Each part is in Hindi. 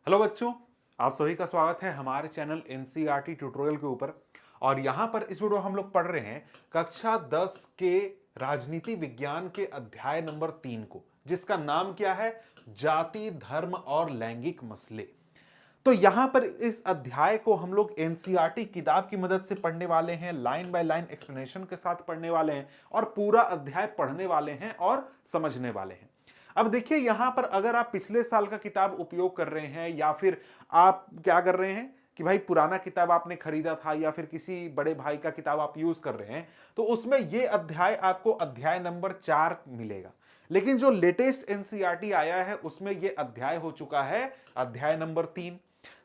हेलो बच्चों, आप सभी का स्वागत है हमारे चैनल एनसीईआरटी ट्यूटोरियल के ऊपर। और यहां पर इस वीडियो हम लोग पढ़ रहे हैं कक्षा 10 के राजनीति विज्ञान के अध्याय नंबर 3 को, जिसका नाम क्या है? जाति, धर्म और लैंगिक मसले। तो यहां पर इस अध्याय को हम लोग एनसीईआरटी किताब की मदद से पढ़ने वाले हैं, लाइन बाय लाइन एक्सप्लेनेशन के साथ पढ़ने वाले हैं और पूरा अध्याय पढ़ने वाले हैं और समझने वाले हैं। अब देखिए, यहां पर अगर आप पिछले साल का किताब उपयोग कर रहे हैं या फिर आप क्या कर रहे हैं कि भाई पुराना किताब आपने खरीदा था या फिर किसी बड़े भाई का किताब आप यूज कर रहे हैं, तो उसमें यह अध्याय आपको अध्याय नंबर 4 मिलेगा। लेकिन जो लेटेस्ट एनसीईआरटी आया है उसमें यह अध्याय हो चुका है अध्याय नंबर 3।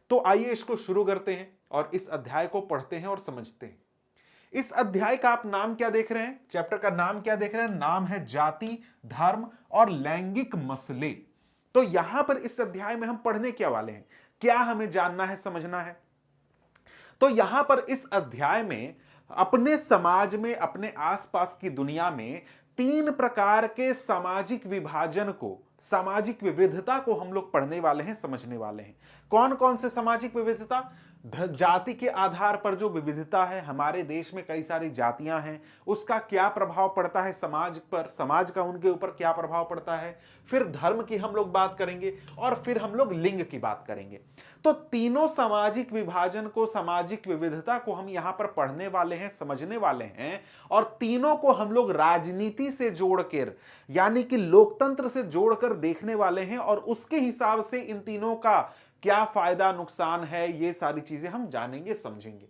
तो आइए इसको शुरू करते हैं और इस अध्याय को पढ़ते हैं और समझते हैं। इस अध्याय का आप नाम क्या देख रहे हैं? चैप्टर का नाम क्या देख रहे हैं? नाम है जाति, धर्म और लैंगिक मसले। तो यहां पर इस अध्याय में हम पढ़ने क्या वाले हैं, क्या हमें जानना है, समझना है? तो यहां पर इस अध्याय में अपने समाज में, अपने आसपास की दुनिया में 3 प्रकार के सामाजिक विभाजन को, सामाजिक विविधता को हम लोग पढ़ने वाले हैं, समझने वाले हैं। कौन कौन से सामाजिक विविधता? जाति के आधार पर जो विविधता है, हमारे देश में कई सारी जातियां हैं, उसका क्या प्रभाव पड़ता है समाज पर, समाज का उनके ऊपर क्या प्रभाव पड़ता है। फिर धर्म की हम लोग बात करेंगे और फिर हम लोग लिंग की बात करेंगे। तो तीनों सामाजिक विभाजन को, सामाजिक विविधता को हम यहां पर पढ़ने वाले हैं, समझने वाले हैं और तीनों को हम लोग राजनीति से जोड़कर, यानी कि लोकतंत्र से जोड़कर देखने वाले हैं और उसके हिसाब से इन तीनों का क्या फायदा नुकसान है, ये सारी चीजें हम जानेंगे, समझेंगे।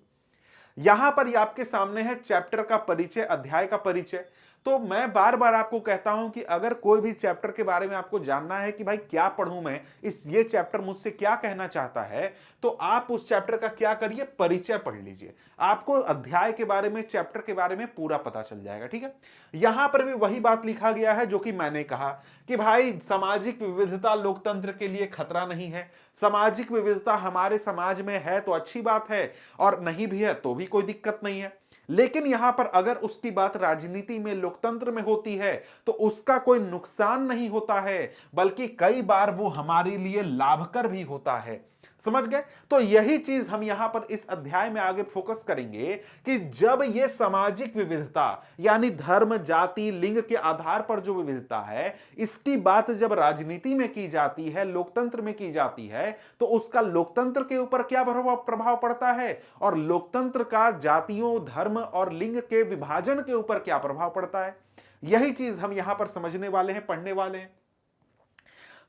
यहां पर ये आपके सामने है चैप्टर का परिचय, अध्याय का परिचय। तो मैं बार बार आपको कहता हूं कि अगर कोई भी चैप्टर के बारे में आपको जानना है कि भाई क्या पढ़ूं मैं, ये चैप्टर मुझसे क्या कहना चाहता है, तो आप उस चैप्टर का क्या करिए, परिचय पढ़ लीजिए। आपको अध्याय के बारे में, चैप्टर के बारे में पूरा पता चल जाएगा। ठीक है, यहां पर भी वही बात लिखा गया है जो कि मैंने कहा कि भाई सामाजिक विविधता लोकतंत्र के लिए खतरा नहीं है। सामाजिक विविधता हमारे समाज में है तो अच्छी बात है, और नहीं भी है तो भी कोई दिक्कत नहीं है। लेकिन यहां पर अगर उसकी बात राजनीति में, लोकतंत्र में होती है तो उसका कोई नुकसान नहीं होता है, बल्कि कई बार वो हमारे लिए लाभकर भी होता है। समझ गए? तो यही चीज हम यहां पर इस अध्याय में आगे फोकस करेंगे कि जब ये सामाजिक विविधता, यानी धर्म, जाति, लिंग के आधार पर जो विविधता है, इसकी बात जब राजनीति में की जाती है, लोकतंत्र में की जाती है, तो उसका लोकतंत्र के ऊपर क्या प्रभाव पड़ता है और लोकतंत्र का जातियों, धर्म और लिंग के विभाजन के ऊपर क्या प्रभाव पड़ता है। यही चीज हम यहां पर समझने वाले हैं, पढ़ने वाले हैं।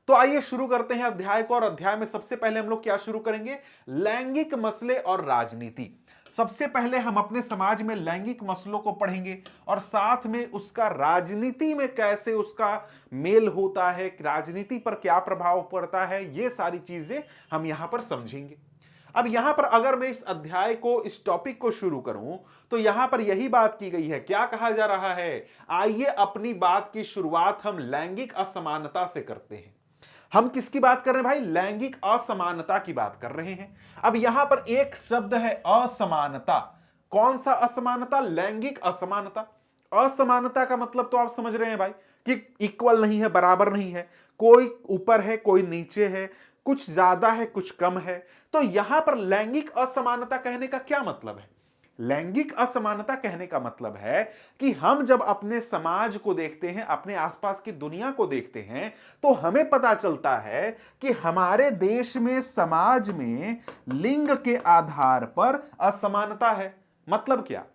तो आइए शुरू करते हैं अध्याय को। और अध्याय में सबसे पहले हम लोग क्या शुरू करेंगे? लैंगिक मसले और राजनीति। सबसे पहले हम अपने समाज में लैंगिक मसलों को पढ़ेंगे और साथ में उसका राजनीति में कैसे उसका मेल होता है, राजनीति पर क्या प्रभाव पड़ता है, ये सारी चीजें हम यहां पर समझेंगे। अब यहां पर अगर मैं इस अध्याय को, इस टॉपिक को शुरू करूं, तो यहां पर यही बात की गई है। क्या कहा जा रहा है? आइए अपनी बात की शुरुआत हम लैंगिक असमानता से करते हैं। हम किसकी बात कर रहे हैं भाई? लैंगिक असमानता की बात कर रहे हैं। अब यहां पर एक शब्द है असमानता। कौन सा असमानता? लैंगिक असमानता। असमानता का मतलब तो आप समझ रहे हैं भाई कि इक्वल नहीं है, बराबर नहीं है, कोई ऊपर है, कोई नीचे है, कुछ ज्यादा है, कुछ कम है। तो यहां पर लैंगिक असमानता कहने का क्या मतलब है? लैंगिक असमानता कहने का मतलब है कि हम जब अपने समाज को देखते हैं, अपने आसपास की दुनिया को देखते हैं, तो हमें पता चलता है कि हमारे देश में, समाज में लिंग के आधार पर असमानता है। मतलब क्या?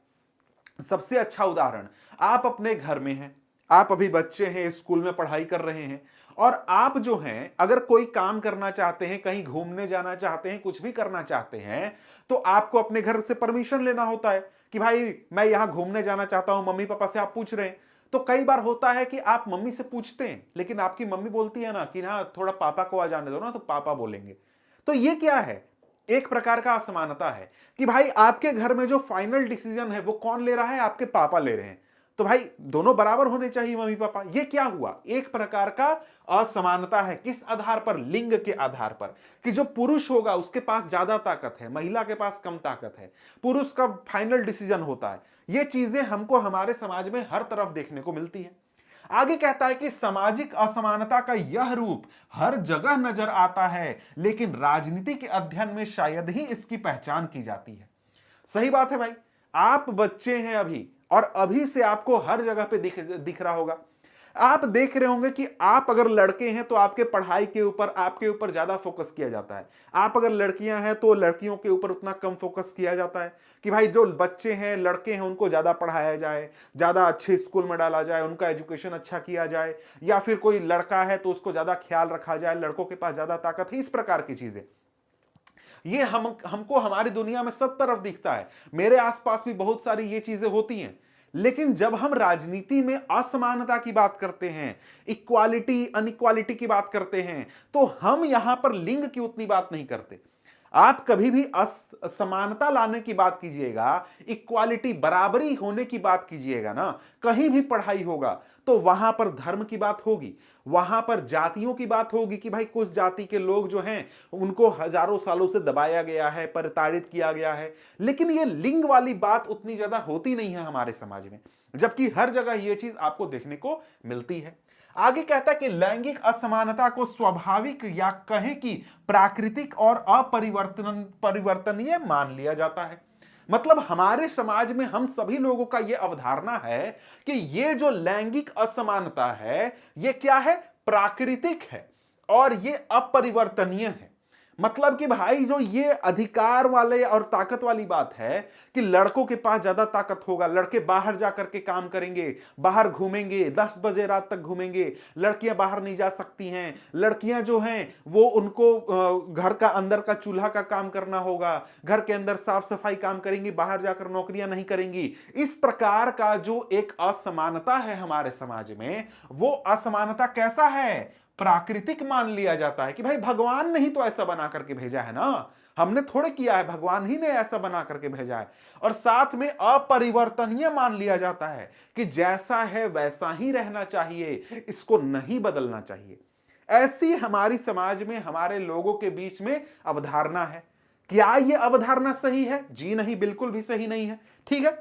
सबसे अच्छा उदाहरण, आप अपने घर में हैं, आप अभी बच्चे हैं, स्कूल में पढ़ाई कर रहे हैं, और आप जो हैं अगर कोई काम करना चाहते हैं, कहीं घूमने जाना चाहते हैं, कुछ भी करना चाहते हैं, तो आपको अपने घर से परमिशन लेना होता है कि भाई मैं यहां घूमने जाना चाहता हूं, मम्मी पापा से आप पूछ रहे हैं। तो कई बार होता है कि आप मम्मी से पूछते हैं, लेकिन आपकी मम्मी बोलती है ना कि हाँ थोड़ा पापा को आ जाने दो ना, तो पापा बोलेंगे। तो ये क्या है? एक प्रकार का असमानता है कि भाई आपके घर में जो फाइनल डिसीजन है वो कौन ले रहा है? आपके पापा ले रहे हैं। तो भाई दोनों बराबर होने चाहिए, मम्मी पापा। ये क्या हुआ? एक प्रकार का असमानता है। किस आधार पर? लिंग के आधार पर, कि जो पुरुष होगा उसके पास ज्यादा ताकत है, महिला के पास कम ताकत है, पुरुष का फाइनल डिसीजन होता है। ये चीजें हमको हमारे समाज में हर तरफ देखने को मिलती है। आगे कहता है कि सामाजिक असमानता का यह रूप हर जगह नजर आता है, लेकिन राजनीति के अध्ययन में शायद ही इसकी पहचान की जाती है। सही बात है भाई, आप बच्चे हैं अभी, और अभी से आपको हर जगह पे दिख रहा होगा। आप देख रहे होंगे कि आप अगर लड़के हैं तो आपके पढ़ाई के ऊपर, आपके ऊपर ज्यादा फोकस किया जाता है। आप अगर लड़कियां हैं तो लड़कियों के ऊपर उतना कम फोकस किया जाता है कि भाई जो बच्चे हैं, लड़के हैं, उनको ज्यादा पढ़ाया जाए, ज्यादा अच्छे स्कूल में डाला जाए, उनका एजुकेशन अच्छा किया जाए, या फिर कोई लड़का है तो उसको ज्यादा ख्याल रखा जाए, लड़कों के पास ज्यादा ताकत है। इस प्रकार की चीजें ये हमको हमारी दुनिया में सब तरफ दिखता है। मेरे आसपास भी बहुत सारी ये चीजें होती हैं। लेकिन जब हम राजनीति में असमानता की बात करते हैं, इक्वालिटी अनइक्वालिटी की बात करते हैं, तो हम यहां पर लिंग की उतनी बात नहीं करते। आप कभी भी असमानता लाने की बात कीजिएगा, इक्वालिटी बराबरी होने की बात कीजिएगा ना, कहीं भी पढ़ाई होगा तो वहां पर धर्म की बात होगी, वहां पर जातियों की बात होगी कि भाई कुछ जाति के लोग जो हैं उनको हजारों सालों से दबाया गया है, प्रताड़ित किया गया है। लेकिन ये लिंग वाली बात उतनी ज्यादा होती नहीं है हमारे समाज में, जबकि हर जगह ये चीज आपको देखने को मिलती है। आगे कहता है कि लैंगिक असमानता को स्वाभाविक या कहें कि प्राकृतिक और परिवर्तनीय मान लिया जाता है। मतलब हमारे समाज में हम सभी लोगों का यह अवधारणा है कि ये जो लैंगिक असमानता है, ये क्या है? प्राकृतिक है और ये अपरिवर्तनीय है। मतलब कि भाई जो ये अधिकार वाले और ताकत वाली बात है कि लड़कों के पास ज्यादा ताकत होगा, लड़के बाहर जाकर के काम करेंगे, बाहर घूमेंगे, 10 बजे रात तक घूमेंगे, लड़कियां बाहर नहीं जा सकती हैं, लड़कियां जो हैं वो उनको घर का अंदर का चूल्हा का काम करना होगा, घर के अंदर साफ सफाई काम करेंगी, बाहर जाकर नौकरियां नहीं करेंगी। इस प्रकार का जो एक असमानता है हमारे समाज में, वो असमानता कैसा है? प्राकृतिक मान लिया जाता है कि भाई भगवान ने ही तो ऐसा बना करके भेजा है ना, हमने थोड़े किया है, भगवान ही ने ऐसा बना करके भेजा है। और साथ में अपरिवर्तनीय मान लिया जाता है कि जैसा है वैसा ही रहना चाहिए, इसको नहीं बदलना चाहिए। ऐसी हमारी समाज में, हमारे लोगों के बीच में अवधारणा है। क्या यह अवधारणा सही है? जी नहीं, बिल्कुल भी सही नहीं है। ठीक है,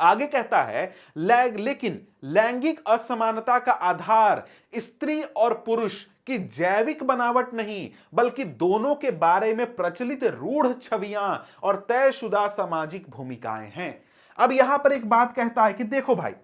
आगे कहता है लेकिन लैंगिक असमानता का आधार स्त्री और पुरुष की जैविक बनावट नहीं, बल्कि दोनों के बारे में प्रचलित रूढ़ छवियां और तयशुदा सामाजिक भूमिकाएं हैं। अब यहां पर एक बात कहता है कि देखो भाई,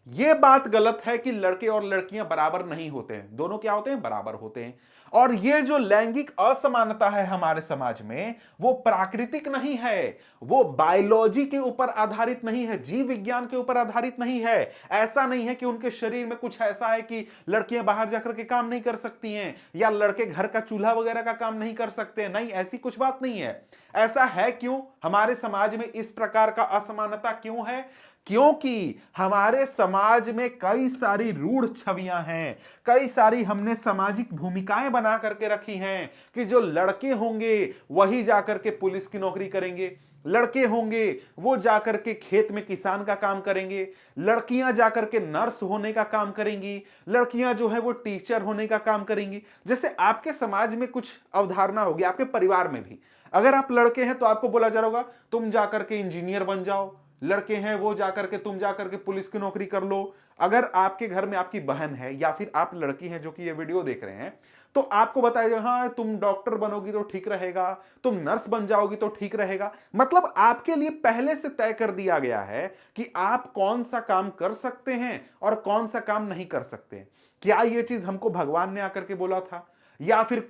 यह बात गलत है कि लड़के और लड़कियां बराबर नहीं होते हैं, दोनों क्या होते हैं? बराबर होते हैं। और ये जो लैंगिक असमानता है हमारे समाज में, वो प्राकृतिक नहीं है, वो बायोलॉजी के ऊपर आधारित नहीं है, जीव विज्ञान के ऊपर आधारित नहीं है। ऐसा नहीं है कि उनके शरीर में कुछ ऐसा है कि लड़कियां बाहर जाकर के काम नहीं कर सकती हैं, या लड़के घर का चूल्हा वगैरह का काम नहीं कर सकते। नहीं, ऐसी कुछ बात नहीं है। ऐसा है क्यों? हमारे समाज में इस प्रकार का असमानता क्यों है? क्योंकि हमारे समाज में कई सारी रूढ़ छवियां हैं, कई सारी हमने सामाजिक भूमिकाएं बना करके रखी हैं कि जो लड़के होंगे वही जाकर के पुलिस की नौकरी करेंगे, लड़के होंगे वो जाकर के खेत में किसान का काम करेंगे, लड़कियां जाकर के नर्स होने का काम करेंगी, लड़कियां जो है वो टीचर होने का काम करेंगी। जैसे आपके समाज में कुछ अवधारणा होगी, आपके परिवार में भी अगर आप लड़के हैं तो आपको बोला जा रहा होगा तुम जाकर के इंजीनियर बन जाओ, लड़के हैं वो जाकर के तुम जाकर के पुलिस की नौकरी कर लो। अगर आपके घर में आपकी बहन है या फिर आप लड़की हैं जो कि ये वीडियो देख रहे हैं, तो आपको बताया जाए हाँ तुम डॉक्टर बनोगी तो ठीक रहेगा, तुम नर्स बन जाओगी तो ठीक रहेगा। मतलब आपके लिए पहले से तय कर दिया गया है कि आप कौन सा काम कर सकते हैं और कौन सा काम नहीं कर सकते। क्या यह चीज हमको भगवान ने आकर के बोला था या फिर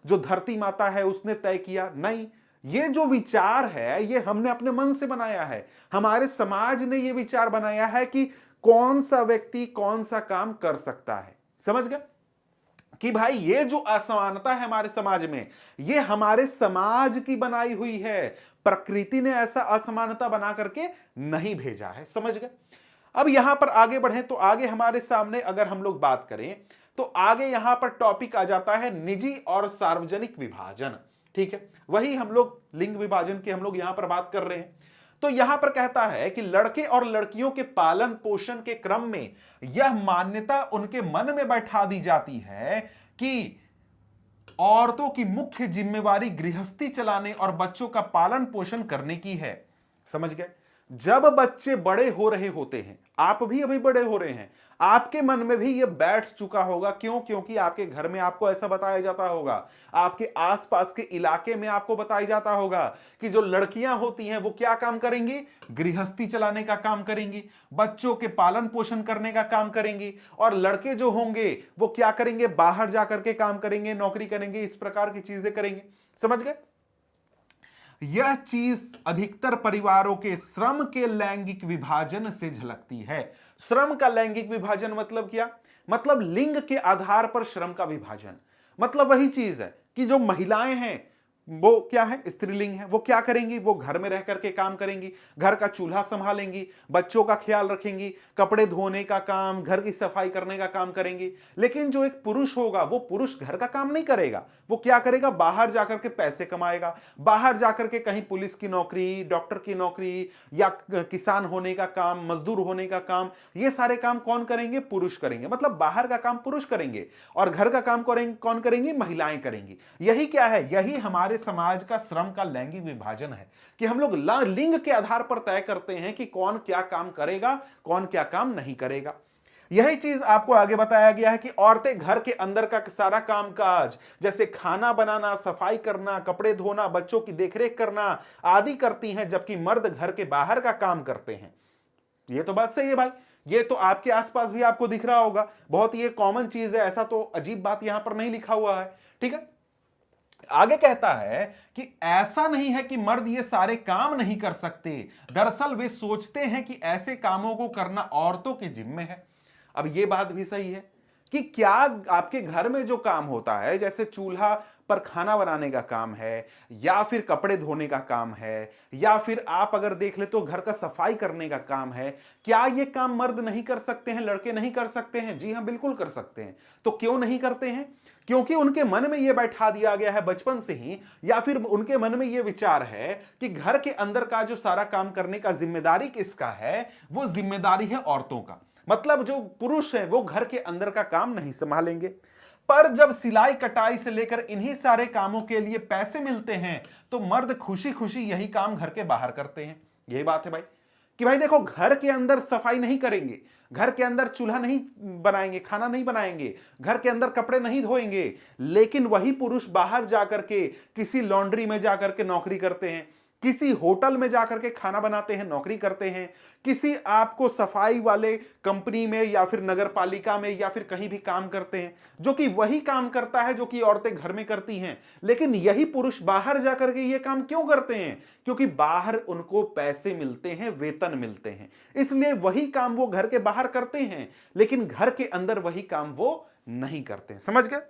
जो धरती माता है उसने तय किया? नहीं, ये जो विचार है ये हमने अपने मन से बनाया है। हमारे समाज ने ये विचार बनाया है कि कौन सा व्यक्ति कौन सा काम कर सकता है। समझ गए कि भाई ये जो असमानता है हमारे समाज में, ये हमारे समाज की बनाई हुई है, प्रकृति ने ऐसा असमानता बना करके नहीं भेजा है। समझ गए? अब यहां पर आगे बढ़े तो आगे हमारे सामने अगर हम लोग बात करें तो आगे यहां पर टॉपिक आ जाता है निजी और सार्वजनिक विभाजन। ठीक है, वही हम लोग लिंग विभाजन की हम लोग यहां पर बात कर रहे हैं। तो यहां पर कहता है कि लड़के और लड़कियों के पालन पोषण के क्रम में यह मान्यता उनके मन में बैठा दी जाती है कि औरतों की मुख्य जिम्मेवारी गृहस्थी चलाने और बच्चों का पालन पोषण करने की है। समझ गए? जब बच्चे बड़े हो रहे होते हैं, आप भी अभी बड़े हो रहे हैं, आपके मन में भी यह बैठ चुका होगा। क्यों? क्योंकि आपके घर में आपको ऐसा बताया जाता होगा, आपके आसपास के इलाके में आपको बताया जाता होगा कि जो लड़कियां होती हैं वो क्या काम करेंगी? गृहस्थी चलाने का काम करेंगी, बच्चों के पालन पोषण करने का काम करेंगी, और लड़के जो होंगे वो क्या करेंगे? बाहर जाकर के काम करेंगे, नौकरी करेंगे, इस प्रकार की चीजें करेंगे। समझ गए? यह चीज अधिकतर परिवारों के श्रम के लैंगिक विभाजन से झलकती है। श्रम का लैंगिक विभाजन मतलब क्या? मतलब लिंग के आधार पर श्रम का विभाजन। मतलब वही चीज है कि जो महिलाएं हैं वो क्या है? स्त्रीलिंग है। वो क्या करेंगी? वो घर में रह करके काम करेंगी, घर का चूल्हा संभालेंगी, बच्चों का ख्याल रखेंगी, कपड़े धोने का काम, घर की सफाई करने का काम करेंगी। लेकिन जो एक पुरुष होगा वो पुरुष घर का काम नहीं करेगा। वो क्या करेगा? बाहर जाकर के पैसे कमाएगा, बाहर जाकर के कहीं पुलिस की नौकरी, डॉक्टर की नौकरी, या किसान होने का काम, मजदूर होने का काम, ये सारे काम कौन करेंगे? पुरुष करेंगे। मतलब बाहर का काम पुरुष करेंगे और घर का काम कौन करेंगे? महिलाएं करेंगी। यही क्या है? यही हमारे समाज का श्रम का लैंगिक विभाजन है कि हम लोग लिंग के आधार पर तय करते हैं कि कौन क्या काम करेगा, कौन क्या काम नहीं करेगा। यही चीज आपको आगे बताया गया है कि औरतें घर के अंदर का सारा काम काज, जैसे खाना बनाना, सफाई करना, कपड़े धोना, बच्चों की देखरेख करना आदि करती हैं, जबकि मर्द घर के बाहर का काम करते हैं। ये तो बात सही है भाई। ये तो आपके आसपास भी आपको दिख रहा होगा, बहुत ये कॉमन चीज है, ऐसा तो अजीब बात यहां पर नहीं लिखा हुआ है। ठीक है, आगे कहता है कि ऐसा नहीं है कि मर्द ये सारे काम नहीं कर सकते, दरअसल वे सोचते हैं कि ऐसे कामों को करना औरतों के जिम्मे है। अब ये बात भी सही है कि क्या आपके घर में जो काम होता है, जैसे चूल्हा पर खाना बनाने का काम है, या फिर कपड़े धोने का काम है, या फिर आप अगर देख ले तो घर का सफाई करने का काम है, क्या ये काम मर्द नहीं कर सकते हैं, लड़के नहीं कर सकते हैं? जी हां, बिल्कुल कर सकते हैं। तो क्यों नहीं करते हैं? क्योंकि उनके मन में यह बैठा दिया गया है बचपन से ही, या फिर उनके मन में यह विचार है कि घर के अंदर का जो सारा काम करने का जिम्मेदारी किसका है? वो जिम्मेदारी है औरतों का। मतलब जो पुरुष है वो घर के अंदर का काम नहीं संभालेंगे। पर जब सिलाई कटाई से लेकर इन्हीं सारे कामों के लिए पैसे मिलते हैं तो मर्द खुशी खुशी यही काम घर के बाहर करते हैं। यही बात है भाई कि भाई देखो, घर के अंदर सफाई नहीं करेंगे, घर के अंदर चूल्हा नहीं बनाएंगे, खाना नहीं बनाएंगे, घर के अंदर कपड़े नहीं धोएंगे, लेकिन वही पुरुष बाहर जाकर के किसी लॉन्ड्री में जाकर के नौकरी करते हैं, किसी होटल में जाकर के खाना बनाते हैं, नौकरी करते हैं, किसी आपको सफाई वाले कंपनी में या फिर नगर पालिका में या फिर कहीं भी काम करते हैं, जो कि वही काम करता है जो कि औरतें घर में करती हैं। लेकिन यही पुरुष बाहर जाकर के ये काम क्यों करते हैं? क्योंकि बाहर उनको पैसे मिलते हैं, वेतन मिलते हैं, इसलिए वही काम वो घर के बाहर करते हैं, लेकिन घर के अंदर वही काम वो नहीं करते हैं। समझ गए?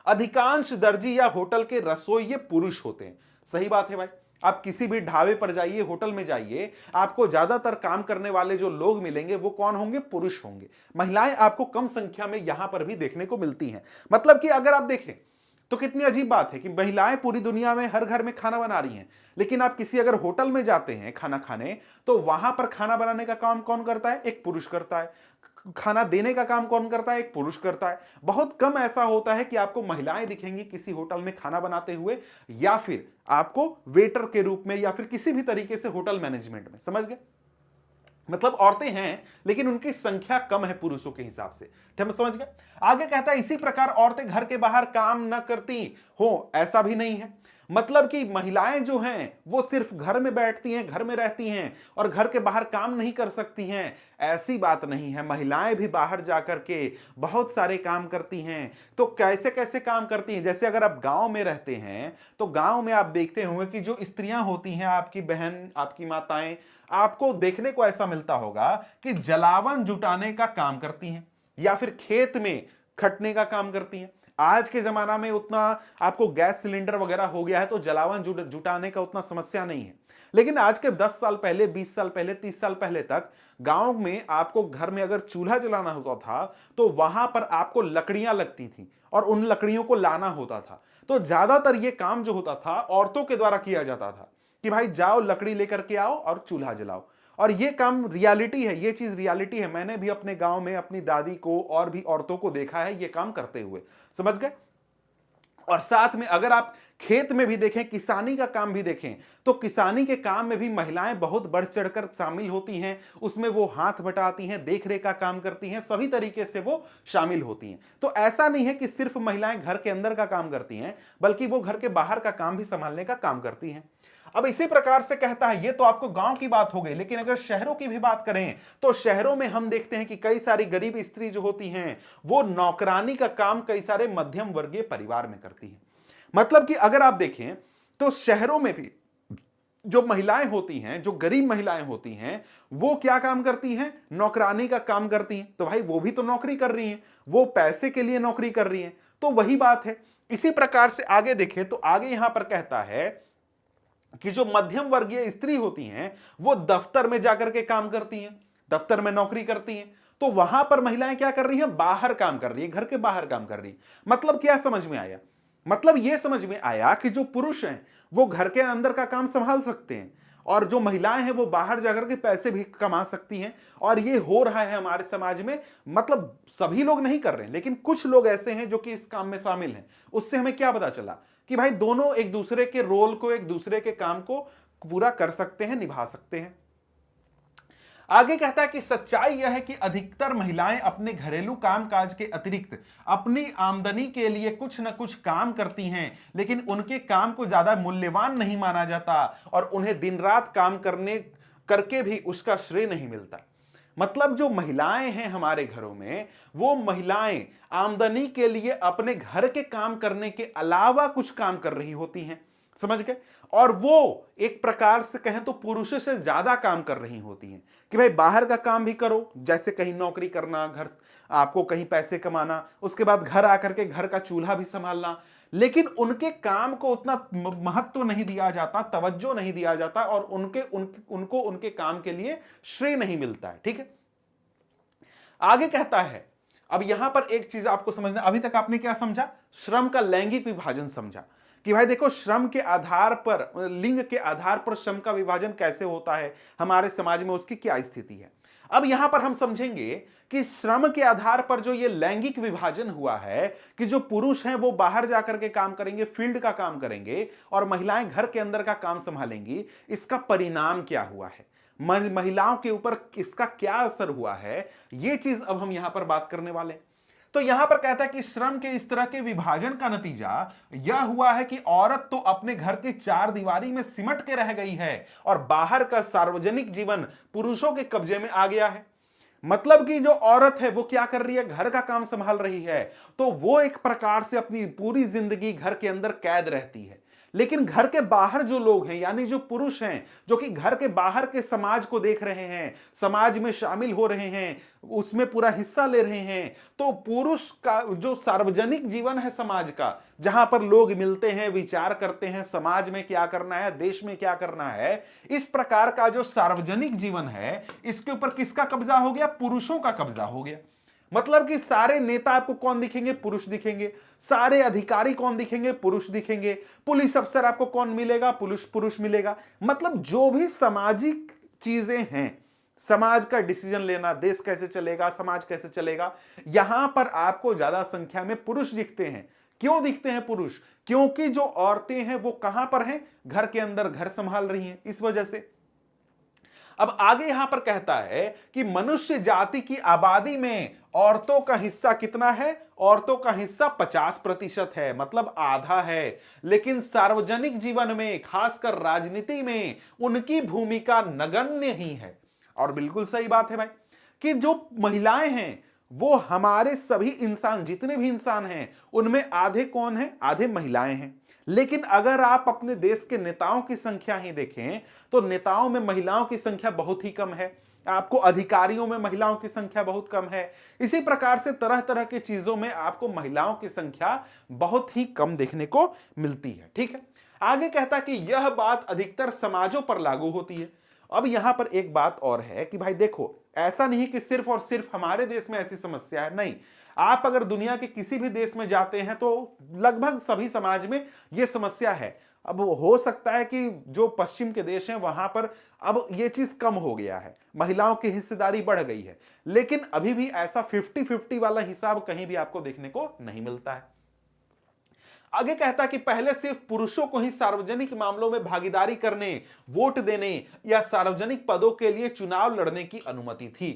अधिकांश दर्जी या होटल के रसोइये पुरुष होते हैं। सही बात है भाई। आप किसी भी ढाबे पर जाइए, होटल में जाइए, आपको ज्यादातर काम करने वाले जो लोग मिलेंगे वो कौन होंगे? पुरुष होंगे। महिलाएं आपको कम संख्या में यहां पर भी देखने को मिलती हैं। मतलब कि अगर आप देखें तो कितनी अजीब बात है कि महिलाएं पूरी दुनिया में हर घर में खाना बना रही हैं, लेकिन आप किसी अगर होटल में जाते हैं खाना खाने तो वहां पर खाना बनाने का काम कौन करता है? एक पुरुष करता है। खाना देने का काम कौन करता है? एक पुरुष करता है। बहुत कम ऐसा होता है कि आपको महिलाएं दिखेंगी किसी होटल में खाना बनाते हुए, या फिर आपको वेटर के रूप में, या फिर किसी भी तरीके से होटल मैनेजमेंट में। समझ गए? मतलब औरतें हैं लेकिन उनकी संख्या कम है पुरुषों के हिसाब से। ठीक है, समझ गए? आगे कहता है इसी प्रकार औरतें घर के बाहर काम न करती हो, ऐसा भी नहीं है। मतलब कि महिलाएं जो हैं वो सिर्फ घर में बैठती हैं, घर में रहती हैं और घर के बाहर काम नहीं कर सकती हैं, ऐसी बात नहीं है। महिलाएं भी बाहर जाकर के बहुत सारे काम करती हैं। तो कैसे कैसे काम करती हैं? जैसे अगर आप गांव में रहते हैं तो गांव में आप देखते होंगे कि जो स्त्रियां होती हैं, आपकी बहन, आपकी माताएं, आपको देखने को ऐसा मिलता होगा कि जलावन जुटाने का काम करती हैं या फिर खेत में खटने का काम करती हैं। आज के जमाना में उतना आपको गैस सिलेंडर वगैरह हो गया है तो जलावन जुटाने का उतना समस्या नहीं है, लेकिन आज के 10 साल पहले, 20 साल पहले, 30 साल पहले तक गांव में आपको घर में अगर चूल्हा जलाना होता था तो वहां पर आपको लकड़ियां लगती थी और उन लकड़ियों को लाना होता था। तो ज्यादातर ये काम जो होता था औरतों के द्वारा किया जाता था कि भाई जाओ लकड़ी लेकर के आओ और चूल्हा जलाओ। और ये काम रियलिटी है, ये चीज रियलिटी है। मैंने भी अपने गांव में अपनी दादी को और भी औरतों को देखा है ये काम करते हुए। समझ गए? और साथ में अगर आप खेत में भी देखें, किसानी का काम भी देखें, तो किसानी के काम में भी महिलाएं बहुत बढ़ चढ़कर शामिल होती हैं। उसमें वो हाथ बटाती हैं, देख रेख का काम करती हैं, सभी तरीके से वो शामिल होती हैं। तो ऐसा नहीं है कि सिर्फ महिलाएं घर के अंदर का काम करती हैं, बल्कि वो घर के बाहर का काम भी संभालने का काम करती हैं। अब इसी प्रकार से कहता है, ये तो आपको गांव की बात हो गई, लेकिन अगर शहरों की भी बात करें तो शहरों में हम देखते हैं कि कई सारी गरीब स्त्री जो होती हैं वो नौकरानी का काम कई सारे मध्यम वर्गीय परिवार में करती हैं। मतलब कि अगर आप देखें तो शहरों में भी जो महिलाएं होती हैं, जो गरीब महिलाएं होती हैं, वो क्या काम करती हैं? नौकरानी का काम करती हैं। तो भाई वो भी तो नौकरी कर रही हैं, वो पैसे के लिए नौकरी कर रही हैं। तो वही बात है। इसी प्रकार से आगे देखें तो आगे यहां पर कहता है कि जो मध्यम वर्गीय स्त्री होती हैं वो दफ्तर में जाकर के काम करती हैं, दफ्तर में नौकरी करती हैं। तो वहां पर महिलाएं क्या कर रही हैं? बाहर काम कर रही है, घर के बाहर काम कर रही है। मतलब क्या समझ में आया? मतलब यह समझ में आया कि जो पुरुष हैं वो घर के अंदर का काम संभाल सकते हैं और जो महिलाएं हैं वो बाहर जाकर के पैसे भी कमा सकती हैं। और ये हो रहा है हमारे समाज में। मतलब सभी लोग नहीं कर रहे हैं, लेकिन कुछ लोग ऐसे हैं जो कि इस काम में शामिल हैं। उससे हमें क्या पता चला कि भाई दोनों एक दूसरे के रोल को, एक दूसरे के काम को पूरा कर सकते हैं, निभा सकते हैं। आगे कहता है कि सच्चाई यह है कि अधिकतर महिलाएं अपने घरेलू कामकाज के अतिरिक्त अपनी आमदनी के लिए कुछ न कुछ काम करती हैं, लेकिन उनके काम को ज्यादा मूल्यवान नहीं माना जाता और उन्हें दिन रात काम करने करके भी उसका श्रेय नहीं मिलता। मतलब जो महिलाएं हैं हमारे घरों में, वो महिलाएं आमदनी के लिए अपने घर के काम करने के अलावा कुछ काम कर रही होती हैं, समझ गए? और वो एक प्रकार से कहें तो पुरुषों से ज्यादा काम कर रही होती हैं कि भाई बाहर का काम भी करो, जैसे कहीं नौकरी करना, घर आपको कहीं पैसे कमाना, उसके बाद घर आकर के घर का चूल्हा भी संभालना, लेकिन उनके काम को उतना महत्व नहीं दिया जाता, तवज्जो नहीं दिया जाता और उनको उनके काम के लिए श्रेय नहीं मिलता है। ठीक है, आगे कहता है, अब यहां पर एक चीज आपको समझना, अभी तक आपने क्या समझा? श्रम का लैंगिक विभाजन समझा कि भाई देखो श्रम के आधार पर, लिंग के आधार पर श्रम का विभाजन कैसे होता है हमारे समाज में, उसकी क्या स्थिति है। अब यहां पर हम समझेंगे कि श्रम के आधार पर जो ये लैंगिक विभाजन हुआ है कि जो पुरुष हैं वो बाहर जाकर के काम करेंगे, फील्ड का काम करेंगे और महिलाएं घर के अंदर का काम संभालेंगी, इसका परिणाम क्या हुआ है, महिलाओं के ऊपर इसका क्या असर हुआ है, ये चीज अब हम यहां पर बात करने वाले हैं। तो यहां पर कहता है कि श्रम के इस तरह के विभाजन का नतीजा यह हुआ है कि औरत तो अपने घर की चार दीवारी में सिमट के रह गई है और बाहर का सार्वजनिक जीवन पुरुषों के कब्जे में आ गया है। मतलब कि जो औरत है वो क्या कर रही है? घर का काम संभाल रही है, तो वो एक प्रकार से अपनी पूरी जिंदगी घर के अंदर कैद रहती है। लेकिन घर के बाहर जो लोग हैं, यानी जो पुरुष हैं, जो कि घर के बाहर के समाज को देख रहे हैं, समाज में शामिल हो रहे हैं, उसमें पूरा हिस्सा ले रहे हैं, तो पुरुष का जो सार्वजनिक जीवन है समाज का, जहां पर लोग मिलते हैं, विचार करते हैं, समाज में क्या करना है, देश में क्या करना है, इस प्रकार का जो सार्वजनिक जीवन है, इसके ऊपर किसका कब्जा हो गया? पुरुषों का कब्जा हो गया। मतलब कि सारे नेता आपको कौन दिखेंगे? पुरुष दिखेंगे। सारे अधिकारी कौन दिखेंगे? पुरुष दिखेंगे। पुलिस अफसर आपको कौन मिलेगा? पुरुष मिलेगा। मतलब जो भी सामाजिक चीजें हैं, समाज का डिसीजन लेना, देश कैसे चलेगा, समाज कैसे चलेगा, यहां पर आपको ज्यादा संख्या में पुरुष दिखते हैं। क्यों दिखते हैं पुरुष? क्योंकि जो औरतें हैं वो कहां पर हैं? घर के अंदर घर संभाल रही हैं, इस वजह से। अब आगे यहां पर कहता है कि मनुष्य जाति की आबादी में औरतों का हिस्सा कितना है? औरतों का हिस्सा 50% है, मतलब आधा है। लेकिन सार्वजनिक जीवन में, खासकर राजनीति में, उनकी भूमिका नगण्य ही है। और बिल्कुल सही बात है भाई कि जो महिलाएं हैं वो हमारे सभी इंसान, जितने भी इंसान हैं, उनमें आधे कौन है? आधे महिलाएं हैं। लेकिन अगर आप अपने देश के नेताओं की संख्या ही देखें तो नेताओं में महिलाओं की संख्या बहुत ही कम है। आपको अधिकारियों में महिलाओं की संख्या बहुत कम है। इसी प्रकार से तरह तरह की चीजों में आपको महिलाओं की संख्या बहुत ही कम देखने को मिलती है। ठीक है, आगे कहता कि यह बात अधिकतर समाजों पर लागू होती है। अब यहां पर एक बात और है कि भाई देखो, ऐसा नहीं कि सिर्फ और सिर्फ हमारे देश में ऐसी समस्या है, नहीं। आप अगर दुनिया के किसी भी देश में जाते हैं तो लगभग सभी समाज में यह समस्या है। अब हो सकता है कि जो पश्चिम के देश हैं वहां पर अब यह चीज कम हो गया है, महिलाओं की हिस्सेदारी बढ़ गई है, लेकिन अभी भी ऐसा 50-50 वाला हिसाब कहीं भी आपको देखने को नहीं मिलता है। आगे कहता है कि पहले सिर्फ पुरुषों को ही सार्वजनिक मामलों में भागीदारी करने, वोट देने या सार्वजनिक पदों के लिए चुनाव लड़ने की अनुमति थी।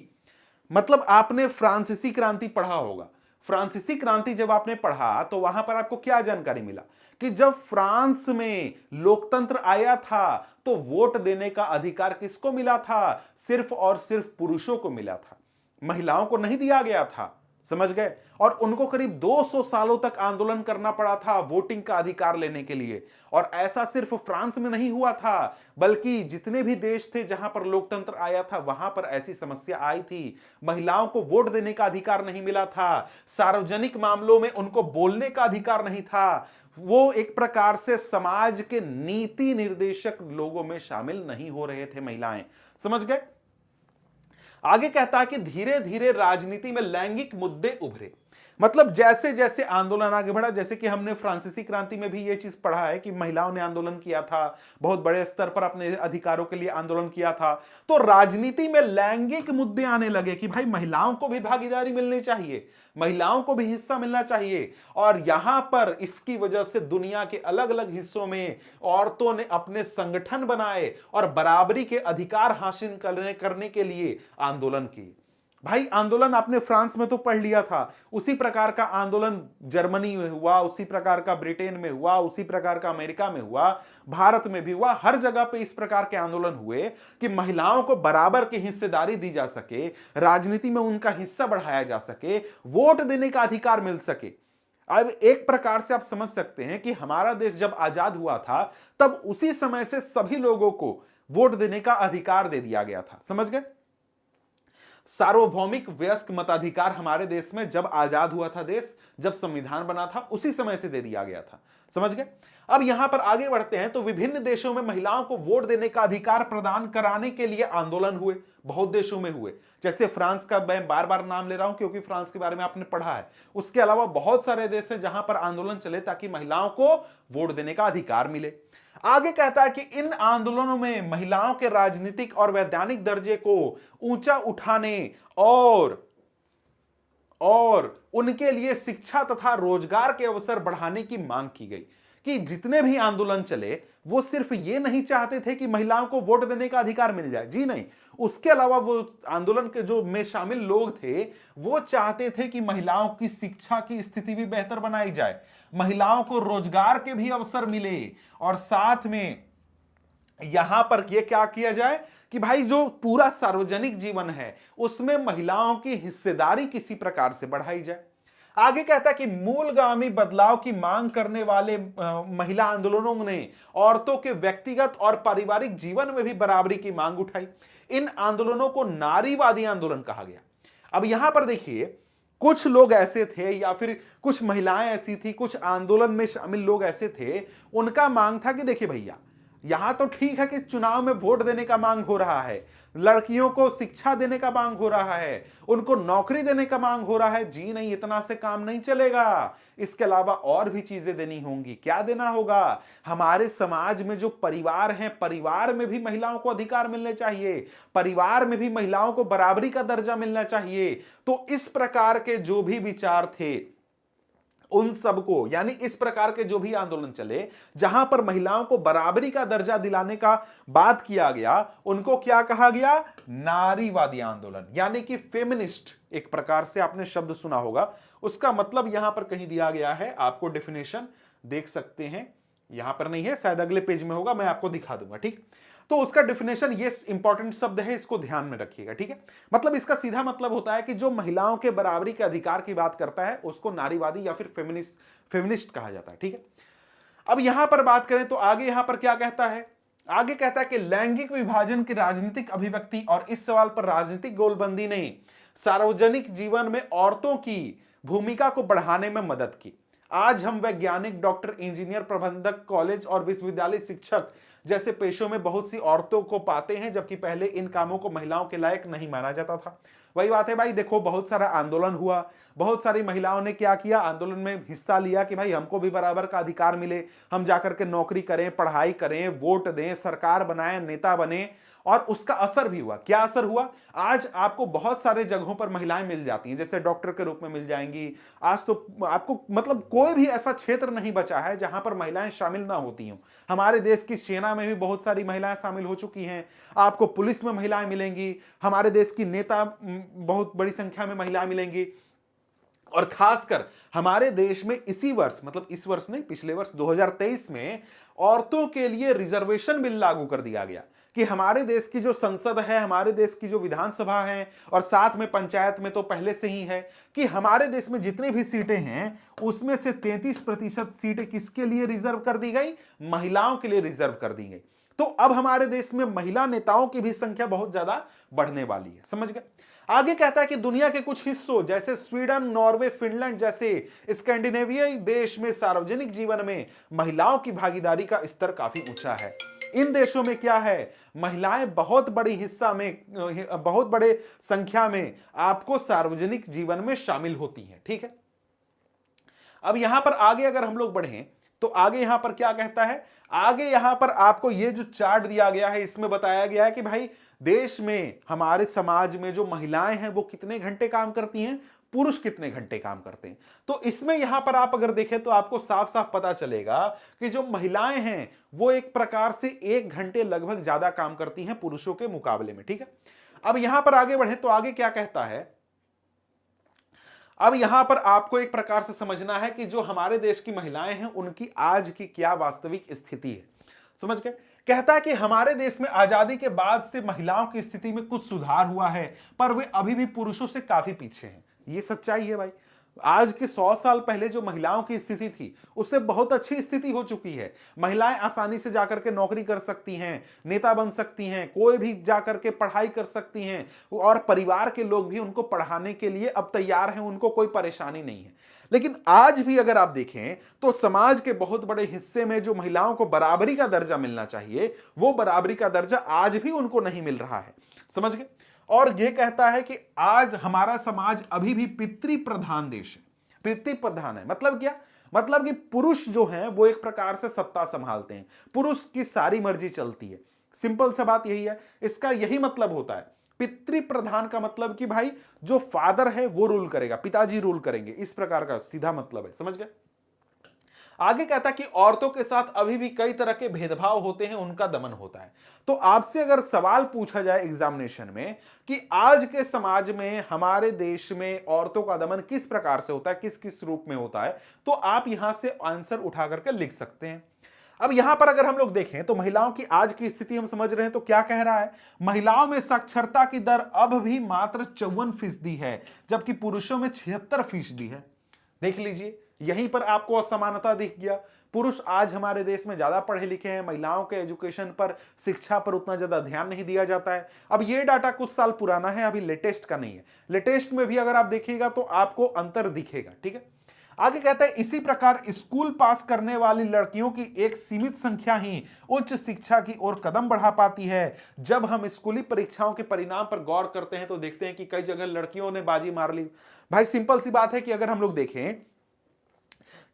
मतलब आपने फ्रांसीसी क्रांति पढ़ा होगा। फ्रांसीसी क्रांति जब आपने पढ़ा तो वहां पर आपको क्या जानकारी मिला कि जब फ्रांस में लोकतंत्र आया था तो वोट देने का अधिकार किसको मिला था? सिर्फ और सिर्फ पुरुषों को मिला था, महिलाओं को नहीं दिया गया था। समझ गए? और उनको करीब 200 सालों तक आंदोलन करना पड़ा था वोटिंग का अधिकार लेने के लिए। और ऐसा सिर्फ फ्रांस में नहीं हुआ था, बल्कि जितने भी देश थे जहां पर लोकतंत्र आया था वहां पर ऐसी समस्या आई थी। महिलाओं को वोट देने का अधिकार नहीं मिला था, सार्वजनिक मामलों में उनको बोलने का अधिकार नहीं था, वो एक प्रकार से समाज के नीति निर्देशक लोगों में शामिल नहीं हो रहे थे महिलाएं। समझ गए? आगे कहता है कि धीरे धीरे राजनीति में लैंगिक मुद्दे उभरे। मतलब जैसे जैसे आंदोलन आगे बढ़ा, जैसे कि हमने फ्रांसीसी क्रांति में भी ये चीज पढ़ा है कि महिलाओं ने आंदोलन किया था, बहुत बड़े स्तर पर अपने अधिकारों के लिए आंदोलन किया था, तो राजनीति में लैंगिक मुद्दे आने लगे कि भाई महिलाओं को भी भागीदारी मिलनी चाहिए, महिलाओं को भी हिस्सा मिलना चाहिए। और यहां पर इसकी वजह से दुनिया के अलग अलग हिस्सों में औरतों ने अपने संगठन बनाए और बराबरी के अधिकार हासिल करने के लिए आंदोलन किए। भाई आंदोलन आपने फ्रांस में तो पढ़ लिया था, उसी प्रकार का आंदोलन जर्मनी में हुआ, उसी प्रकार का ब्रिटेन में हुआ, उसी प्रकार का अमेरिका में हुआ, भारत में भी हुआ। हर जगह पे इस प्रकार के आंदोलन हुए कि महिलाओं को बराबर की हिस्सेदारी दी जा सके, राजनीति में उनका हिस्सा बढ़ाया जा सके, वोट देने का अधिकार मिल सके। अब एक प्रकार से आप समझ सकते हैं कि हमारा देश जब आजाद हुआ था तब उसी समय से सभी लोगों को वोट देने का अधिकार दे दिया गया था। समझ गए? सार्वभौमिक वयस्क मताधिकार हमारे देश में जब आजाद हुआ था देश, जब संविधान बना था, उसी समय से दे दिया गया था। समझ गए? अब यहां पर आगे बढ़ते हैं तो विभिन्न देशों में महिलाओं को वोट देने का अधिकार प्रदान कराने के लिए आंदोलन हुए, बहुत देशों में हुए। जैसे फ्रांस का मैं बार बार नाम ले रहा हूं क्योंकि फ्रांस के बारे में आपने पढ़ा है। उसके अलावा बहुत सारे देश हैं जहां पर आंदोलन चले ताकि महिलाओं को वोट देने का अधिकार मिले। आगे कहता है कि इन आंदोलनों में महिलाओं के राजनीतिक और वैधानिक दर्जे को ऊंचा उठाने और उनके लिए शिक्षा तथा रोजगार के अवसर बढ़ाने की मांग की गई। कि जितने भी आंदोलन चले वो सिर्फ ये नहीं चाहते थे कि महिलाओं को वोट देने का अधिकार मिल जाए, जी नहीं, उसके अलावा वो आंदोलन के जो में शामिल लोग थे वो चाहते थे कि महिलाओं की शिक्षा की स्थिति भी बेहतर बनाई जाए, महिलाओं को रोजगार के भी अवसर मिले, और साथ में यहां पर यह क्या किया जाए कि भाई जो पूरा सार्वजनिक जीवन है उसमें महिलाओं की हिस्सेदारी किसी प्रकार से बढ़ाई जाए। आगे कहता है कि मूलगामी बदलाव की मांग करने वाले महिला आंदोलनों ने औरतों के व्यक्तिगत और पारिवारिक जीवन में भी बराबरी की मांग उठाई। इन आंदोलनों को नारीवादी आंदोलन कहा गया। अब यहां पर देखिए, कुछ लोग ऐसे थे या फिर कुछ महिलाएं ऐसी थी, कुछ आंदोलन में शामिल लोग ऐसे थे, उनका मांग था कि देखिए भैया, यहां तो ठीक है कि चुनाव में वोट देने का मांग हो रहा है, लड़कियों को शिक्षा देने का मांग हो रहा है, उनको नौकरी देने का मांग हो रहा है, जी नहीं, इतना से काम नहीं चलेगा, इसके अलावा और भी चीजें देनी होंगी। क्या देना होगा? हमारे समाज में जो परिवार हैं, परिवार में भी महिलाओं को अधिकार मिलने चाहिए, परिवार में भी महिलाओं को बराबरी का दर्जा मिलना चाहिए। तो इस प्रकार के जो भी विचार थे उन सबको, यानी इस प्रकार के जो भी आंदोलन चले जहां पर महिलाओं को बराबरी का दर्जा दिलाने का बात किया गया, उनको क्या कहा गया? नारीवादी आंदोलन, यानी कि फेमिनिस्ट। एक प्रकार से आपने शब्द सुना होगा, उसका मतलब यहां पर कहीं दिया गया है, आपको डेफिनेशन देख सकते हैं, यहां पर नहीं है, शायद अगले पेज में होगा, मैं आपको दिखा दूंगा। ठीक, तो उसका डेफिनेशन, ये इंपॉर्टेंट शब्द है, इसको ध्यान में रखिएगा। ठीक है, मतलब इसका सीधा मतलब होता है कि जो महिलाओं के बराबरी के अधिकार की बात करता है उसको नारीवादी या फिर फेमिनिस्ट कहा जाता है। ठीक है, अब यहां पर बात करें तो आगे यहां पर क्या कहता है? आगे कहता है कि लैंगिक विभाजन की राजनीतिक अभिव्यक्ति और इस सवाल पर राजनीतिक गोलबंदी ने सार्वजनिक जीवन में औरतों की भूमिका को बढ़ाने में मदद की। आज हम वैज्ञानिक, डॉक्टर, इंजीनियर, प्रबंधक, कॉलेज और विश्वविद्यालय शिक्षक जैसे पेशों में बहुत सी औरतों को पाते हैं, जबकि पहले इन कामों को महिलाओं के लायक नहीं माना जाता था। वही बात है भाई, देखो बहुत सारा आंदोलन हुआ, बहुत सारी महिलाओं ने क्या किया, आंदोलन में हिस्सा लिया कि भाई हमको भी बराबर का अधिकार मिले, हम जाकर के नौकरी करें, पढ़ाई करें, वोट दें, सरकार बनाएं, नेता बने। और उसका असर भी हुआ। क्या असर हुआ? आज आपको बहुत सारे जगहों पर महिलाएं मिल जाती हैं, जैसे डॉक्टर के रूप में मिल जाएंगी। आज तो आपको मतलब कोई भी ऐसा क्षेत्र नहीं बचा है जहां पर महिलाएं शामिल ना होती हों। हमारे देश की सेना में भी बहुत सारी महिलाएं शामिल हो चुकी हैं, आपको पुलिस में महिलाएं मिलेंगी, हमारे देश की नेता बहुत बड़ी संख्या में महिलाएं मिलेंगी। और खासकर हमारे देश में इसी वर्ष, मतलब इस वर्ष नहीं, पिछले वर्ष 2023 में औरतों के लिए रिजर्वेशन बिल लागू कर दिया गया कि हमारे देश की जो संसद है, हमारे देश की जो विधानसभा है और साथ में पंचायत में तो पहले से ही है कि हमारे देश में जितनी भी सीटें हैं उसमें से 33% सीटें किसके लिए रिजर्व कर दी गई? महिलाओं के लिए रिजर्व कर दी गई। तो अब हमारे देश में महिला नेताओं की भी संख्या बहुत ज्यादा बढ़ने वाली है। समझ गए? आगे कहता है कि दुनिया के कुछ हिस्सों जैसे स्वीडन, नॉर्वे, फिनलैंड जैसे स्कैंडिनेवियाई देश में सार्वजनिक जीवन में महिलाओं की भागीदारी का स्तर काफी ऊंचा है। इन देशों में क्या है, महिलाएं बहुत बड़ी हिस्सा में, बहुत बड़े संख्या में आपको सार्वजनिक जीवन में शामिल होती हैं। ठीक है, अब यहां पर आगे अगर हम लोग बढ़ें तो आगे यहां पर क्या कहता है? आगे यहां पर आपको ये जो चार्ट दिया गया है इसमें बताया गया है कि भाई देश में, हमारे समाज में जो महिलाएं हैं वो कितने घंटे काम करती हैं, पुरुष कितने घंटे काम करते हैं। तो इसमें यहां पर आप अगर देखें तो आपको साफ साफ पता चलेगा कि जो महिलाएं हैं वो एक प्रकार से 1 घंटे लगभग ज्यादा काम करती हैं पुरुषों के मुकाबले में। ठीक है, अब यहां पर आगे बढ़े तो आगे क्या कहता है? अब यहां पर आपको एक प्रकार से समझना है कि जो हमारे देश की महिलाएं हैं उनकी आज की क्या वास्तविक स्थिति है। समझ गए? कहता है कि हमारे देश में आजादी के बाद से महिलाओं की स्थिति में कुछ सुधार हुआ है, पर वे अभी भी पुरुषों से काफी पीछे हैं। ये सच्चाई है भाई। आज के 100 साल पहले जो महिलाओं की स्थिति थी उससे बहुत अच्छी स्थिति हो चुकी है। महिलाएं आसानी से जाकर के नौकरी कर सकती हैं, नेता बन सकती हैं, कोई भी जाकर के पढ़ाई कर सकती हैं और परिवार के लोग भी उनको पढ़ाने के लिए अब तैयार हैं, उनको कोई परेशानी नहीं है। लेकिन आज भी अगर आप देखें तो समाज के बहुत बड़े हिस्से में जो महिलाओं को बराबरी का दर्जा मिलना चाहिए वो बराबरी का दर्जा आज भी उनको नहीं मिल रहा है। समझ गए? और यह कहता है कि आज हमारा समाज अभी भी पितृ प्रधान देश है। पितृ प्रधान है मतलब क्या? मतलब कि पुरुष जो हैं वो एक प्रकार से सत्ता संभालते हैं, पुरुष की सारी मर्जी चलती है। सिंपल सा बात यही है, इसका यही मतलब होता है। पितृ प्रधान का मतलब कि भाई जो फादर है वो रूल करेगा, पिताजी रूल करेंगे, इस प्रकार का सीधा मतलब है। समझ गए? आगे कहता है कि औरतों के साथ अभी भी कई तरह के भेदभाव होते हैं, उनका दमन होता है। तो आपसे अगर सवाल पूछा जाए एग्जामिनेशन में कि आज के समाज में, हमारे देश में औरतों का दमन किस प्रकार से होता है, किस किस रूप में होता है, तो आप यहां से आंसर उठा करके लिख सकते हैं। अब यहां पर अगर हम लोग देखें तो महिलाओं की आज की स्थिति हम समझ रहे हैं तो क्या कह रहा है? महिलाओं में साक्षरता की दर अब भी मात्र 54% है, जबकि पुरुषों में 76% है। देख लीजिए, यहीं पर आपको असमानता दिख गया। पुरुष आज हमारे देश में ज्यादा पढ़े लिखे हैं, महिलाओं के एजुकेशन पर, शिक्षा पर उतना ज्यादा ध्यान नहीं दिया जाता है। अब ये डाटा कुछ साल पुराना है, अभी लेटेस्ट का नहीं है। लेटेस्ट में भी अगर आप देखिएगा तो आपको अंतर दिखेगा। ठीक है, आगे कहता है इसी प्रकार स्कूल पास करने वाली लड़कियों की एक सीमित संख्या ही उच्च शिक्षा की ओर कदम बढ़ा पाती है। जब हम स्कूली परीक्षाओं के परिणाम पर गौर करते हैं तो देखते हैं कि कई जगह लड़कियों ने बाजी मार ली। भाई सिंपल सी बात है कि अगर हम लोग देखें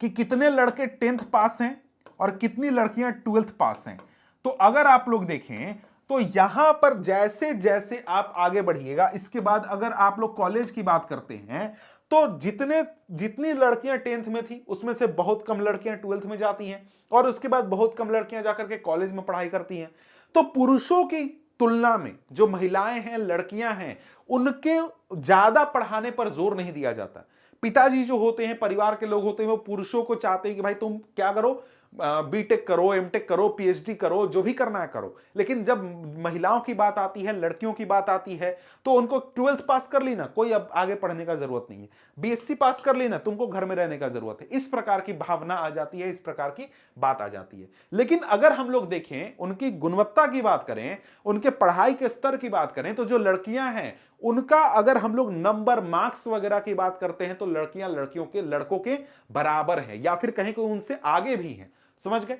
कि कितने लड़के 10th पास हैं और कितनी लड़कियां 12th पास हैं, तो अगर आप लोग देखें तो यहां पर जैसे जैसे आप आगे बढ़िएगा, इसके बाद अगर आप लोग कॉलेज की बात करते हैं तो जितनी लड़कियां 10th में थी उसमें से बहुत कम लड़कियां 12th में जाती हैं और उसके बाद बहुत कम लड़कियां जाकर के कॉलेज में पढ़ाई करती हैं। तो पुरुषों की तुलना में जो महिलाएं हैं, लड़कियां हैं, उनके ज्यादा पढ़ाने पर जोर नहीं दिया जाता। पिताजी जो होते हैं, परिवार के लोग होते हैं, वो पुरुषों को चाहते हैं कि भाई तुम क्या करो, बीटेक करो, एमटेक करो, पीएचडी करो, जो भी करना है करो। लेकिन जब महिलाओं की बात आती है, लड़कियों की बात आती है, तो उनको 12th पास कर ली ना, कोई अब आगे पढ़ने का जरूरत नहीं है, बीएससी पास कर ली ना, तुमको घर में रहने का जरूरत है। इस प्रकार की भावना आ जाती है, इस प्रकार की बात आ जाती है। लेकिन अगर हम लोग देखें, उनकी गुणवत्ता की बात करें, उनके पढ़ाई के स्तर की बात करें, तो जो लड़कियां हैं उनका अगर हम लोग नंबर, मार्क्स वगैरह की बात करते हैं तो लड़कियां लड़कों के बराबर है, या फिर कहें कि उनसे आगे भी हैं। समझ गए?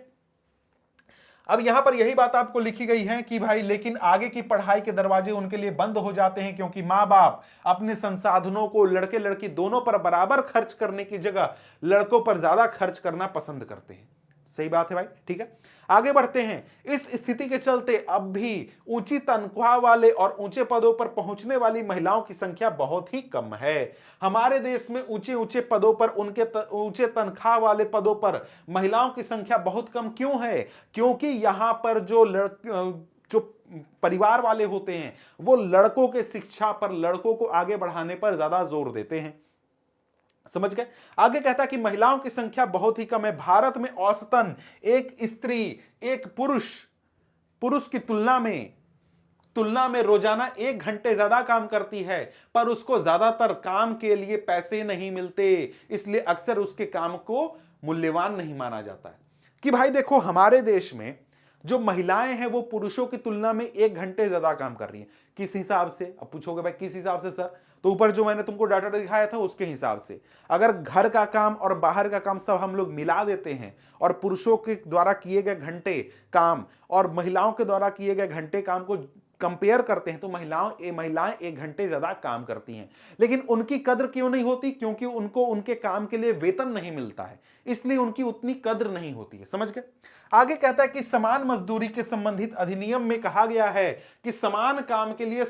अब यहां पर यही बात आपको लिखी गई है कि भाई लेकिन आगे की पढ़ाई के दरवाजे उनके लिए बंद हो जाते हैं, क्योंकि माँ बाप अपने संसाधनों को लड़के लड़की दोनों पर बराबर खर्च करने की जगह लड़कों पर ज्यादा खर्च करना पसंद करते हैं। सही बात है भाई, ठीक है। आगे बढ़ते हैं। इस स्थिति के चलते अब भी ऊंची तनख्वाह वाले और ऊंचे पदों पर पहुंचने वाली महिलाओं की संख्या बहुत ही कम है। हमारे देश में ऊंचे ऊंचे पदों पर ऊंचे तनख्वाह वाले पदों पर महिलाओं की संख्या बहुत कम क्यों है? क्योंकि यहां पर जो परिवार वाले होते हैं वो लड़कों के शिक्षा पर, लड़कों को आगे बढ़ाने पर ज्यादा जोर देते हैं। समझ गए? आगे कहता है कि महिलाओं की संख्या बहुत ही कम है। भारत में औसतन एक स्त्री एक पुरुष की तुलना में रोजाना 1 घंटे ज्यादा काम करती है, पर उसको ज्यादातर काम के लिए पैसे नहीं मिलते, इसलिए अक्सर उसके काम को मूल्यवान नहीं माना जाता है। कि भाई देखो, हमारे देश में जो महिलाएं हैं वो पुरुषों की तुलना में 1 घंटे ज्यादा काम कर रही हैं। किस हिसाब से? अब पूछोगे भाई किस हिसाब से सर? तो ऊपर जो मैंने तुमको डाटा दिखाया था उसके हिसाब से। अगर घर का काम और बाहर का काम सब हम लोग मिला देते हैं और पुरुषों के द्वारा किए गए घंटे काम और महिलाओं के द्वारा किए गए घंटे काम को कंपेयर करते हैं तो महिलाएं 1 घंटे ज्यादा काम करती हैं। लेकिन उनकी कद्र क्यों नहीं होती? क्योंकि उनको उनके काम के लिए वेतन नहीं मिलता है, इसलिए उनकी उतनी कद्र नहीं होती है। समझ गए? आगे कहता है कि समान मजदूरी के संबंधित अधिनियम में कहा गया है कि समान काम के लिए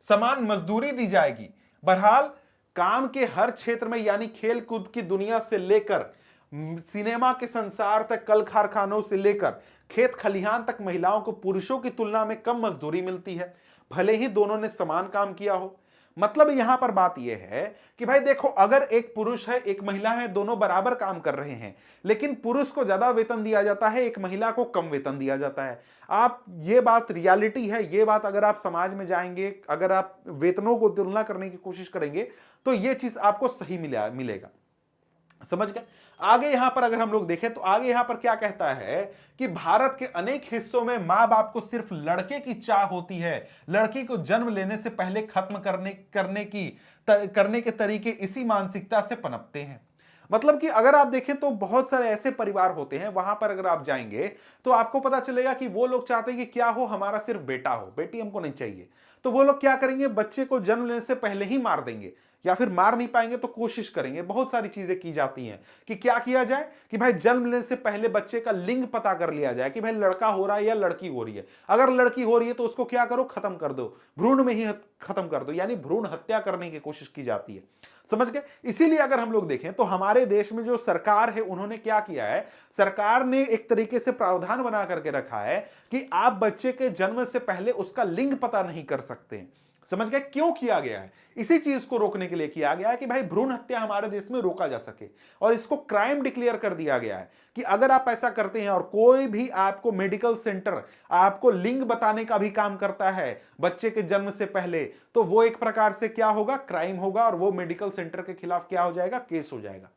समान मजदूरी दी जाएगी। बहरहाल काम के हर क्षेत्र में, यानी खेल कूद की दुनिया से लेकर सिनेमा के संसार तक, कल कारखानों से लेकर खेत खलिहान तक महिलाओं को पुरुषों की तुलना में कम मजदूरी मिलती है, भले ही दोनों ने समान काम किया हो। मतलब यहां पर बात यह है कि भाई देखो, अगर एक पुरुष है एक महिला है, दोनों बराबर काम कर रहे हैं, लेकिन पुरुष को ज्यादा वेतन दिया जाता है, एक महिला को कम वेतन दिया जाता है। आप ये बात रियलिटी है, ये बात अगर आप समाज में जाएंगे, अगर आप वेतनों को तुलना करने की कोशिश करेंगे तो ये चीज आपको सही मिलेगा। समझ गए? आगे यहां पर अगर हम लोग देखें तो आगे यहां पर क्या कहता है कि भारत के अनेक हिस्सों में मां बाप को सिर्फ लड़के की चाह होती है, लड़की को जन्म लेने से पहले खत्म करने के तरीके इसी मानसिकता से पनपते हैं। मतलब कि अगर आप देखें तो बहुत सारे ऐसे परिवार होते हैं, वहां पर अगर आप जाएंगे तो आपको पता चलेगा कि वो लोग चाहते हैं कि क्या हो, हमारा सिर्फ बेटा हो, बेटी हमको नहीं चाहिए। तो वो लोग क्या करेंगे, बच्चे को जन्म लेने से पहले ही मार देंगे, या फिर मार नहीं पाएंगे तो कोशिश करेंगे। बहुत सारी चीजें की जाती हैं कि क्या किया जाए कि भाई जन्म लेने से पहले बच्चे का लिंग पता कर लिया जाए कि भाई लड़का हो रहा है या लड़की हो रही है। अगर लड़की हो रही है तो उसको क्या करो, खत्म कर दो, भ्रूण में ही खत्म कर दो, यानी भ्रूण हत्या करने की कोशिश की जाती है। समझ गए? इसीलिए अगर हम लोग देखें तो हमारे देश में जो सरकार है उन्होंने क्या किया है, सरकार ने एक तरीके से प्रावधान बना करके रखा है कि आप बच्चे के जन्म से पहले उसका लिंग पता नहीं कर सकते। समझ गए? क्यों किया गया है? इसी चीज को रोकने के लिए किया गया है कि भाई भ्रूण हत्या हमारे देश में रोका जा सके, और इसको क्राइम डिक्लेयर कर दिया गया है कि अगर आप ऐसा करते हैं और कोई भी आपको मेडिकल सेंटर आपको लिंग बताने का भी काम करता है बच्चे के जन्म से पहले, तो वो एक प्रकार से क्या होगा, क्राइम होगा, और वो मेडिकल सेंटर के खिलाफ क्या हो जाएगा, केस हो जाएगा।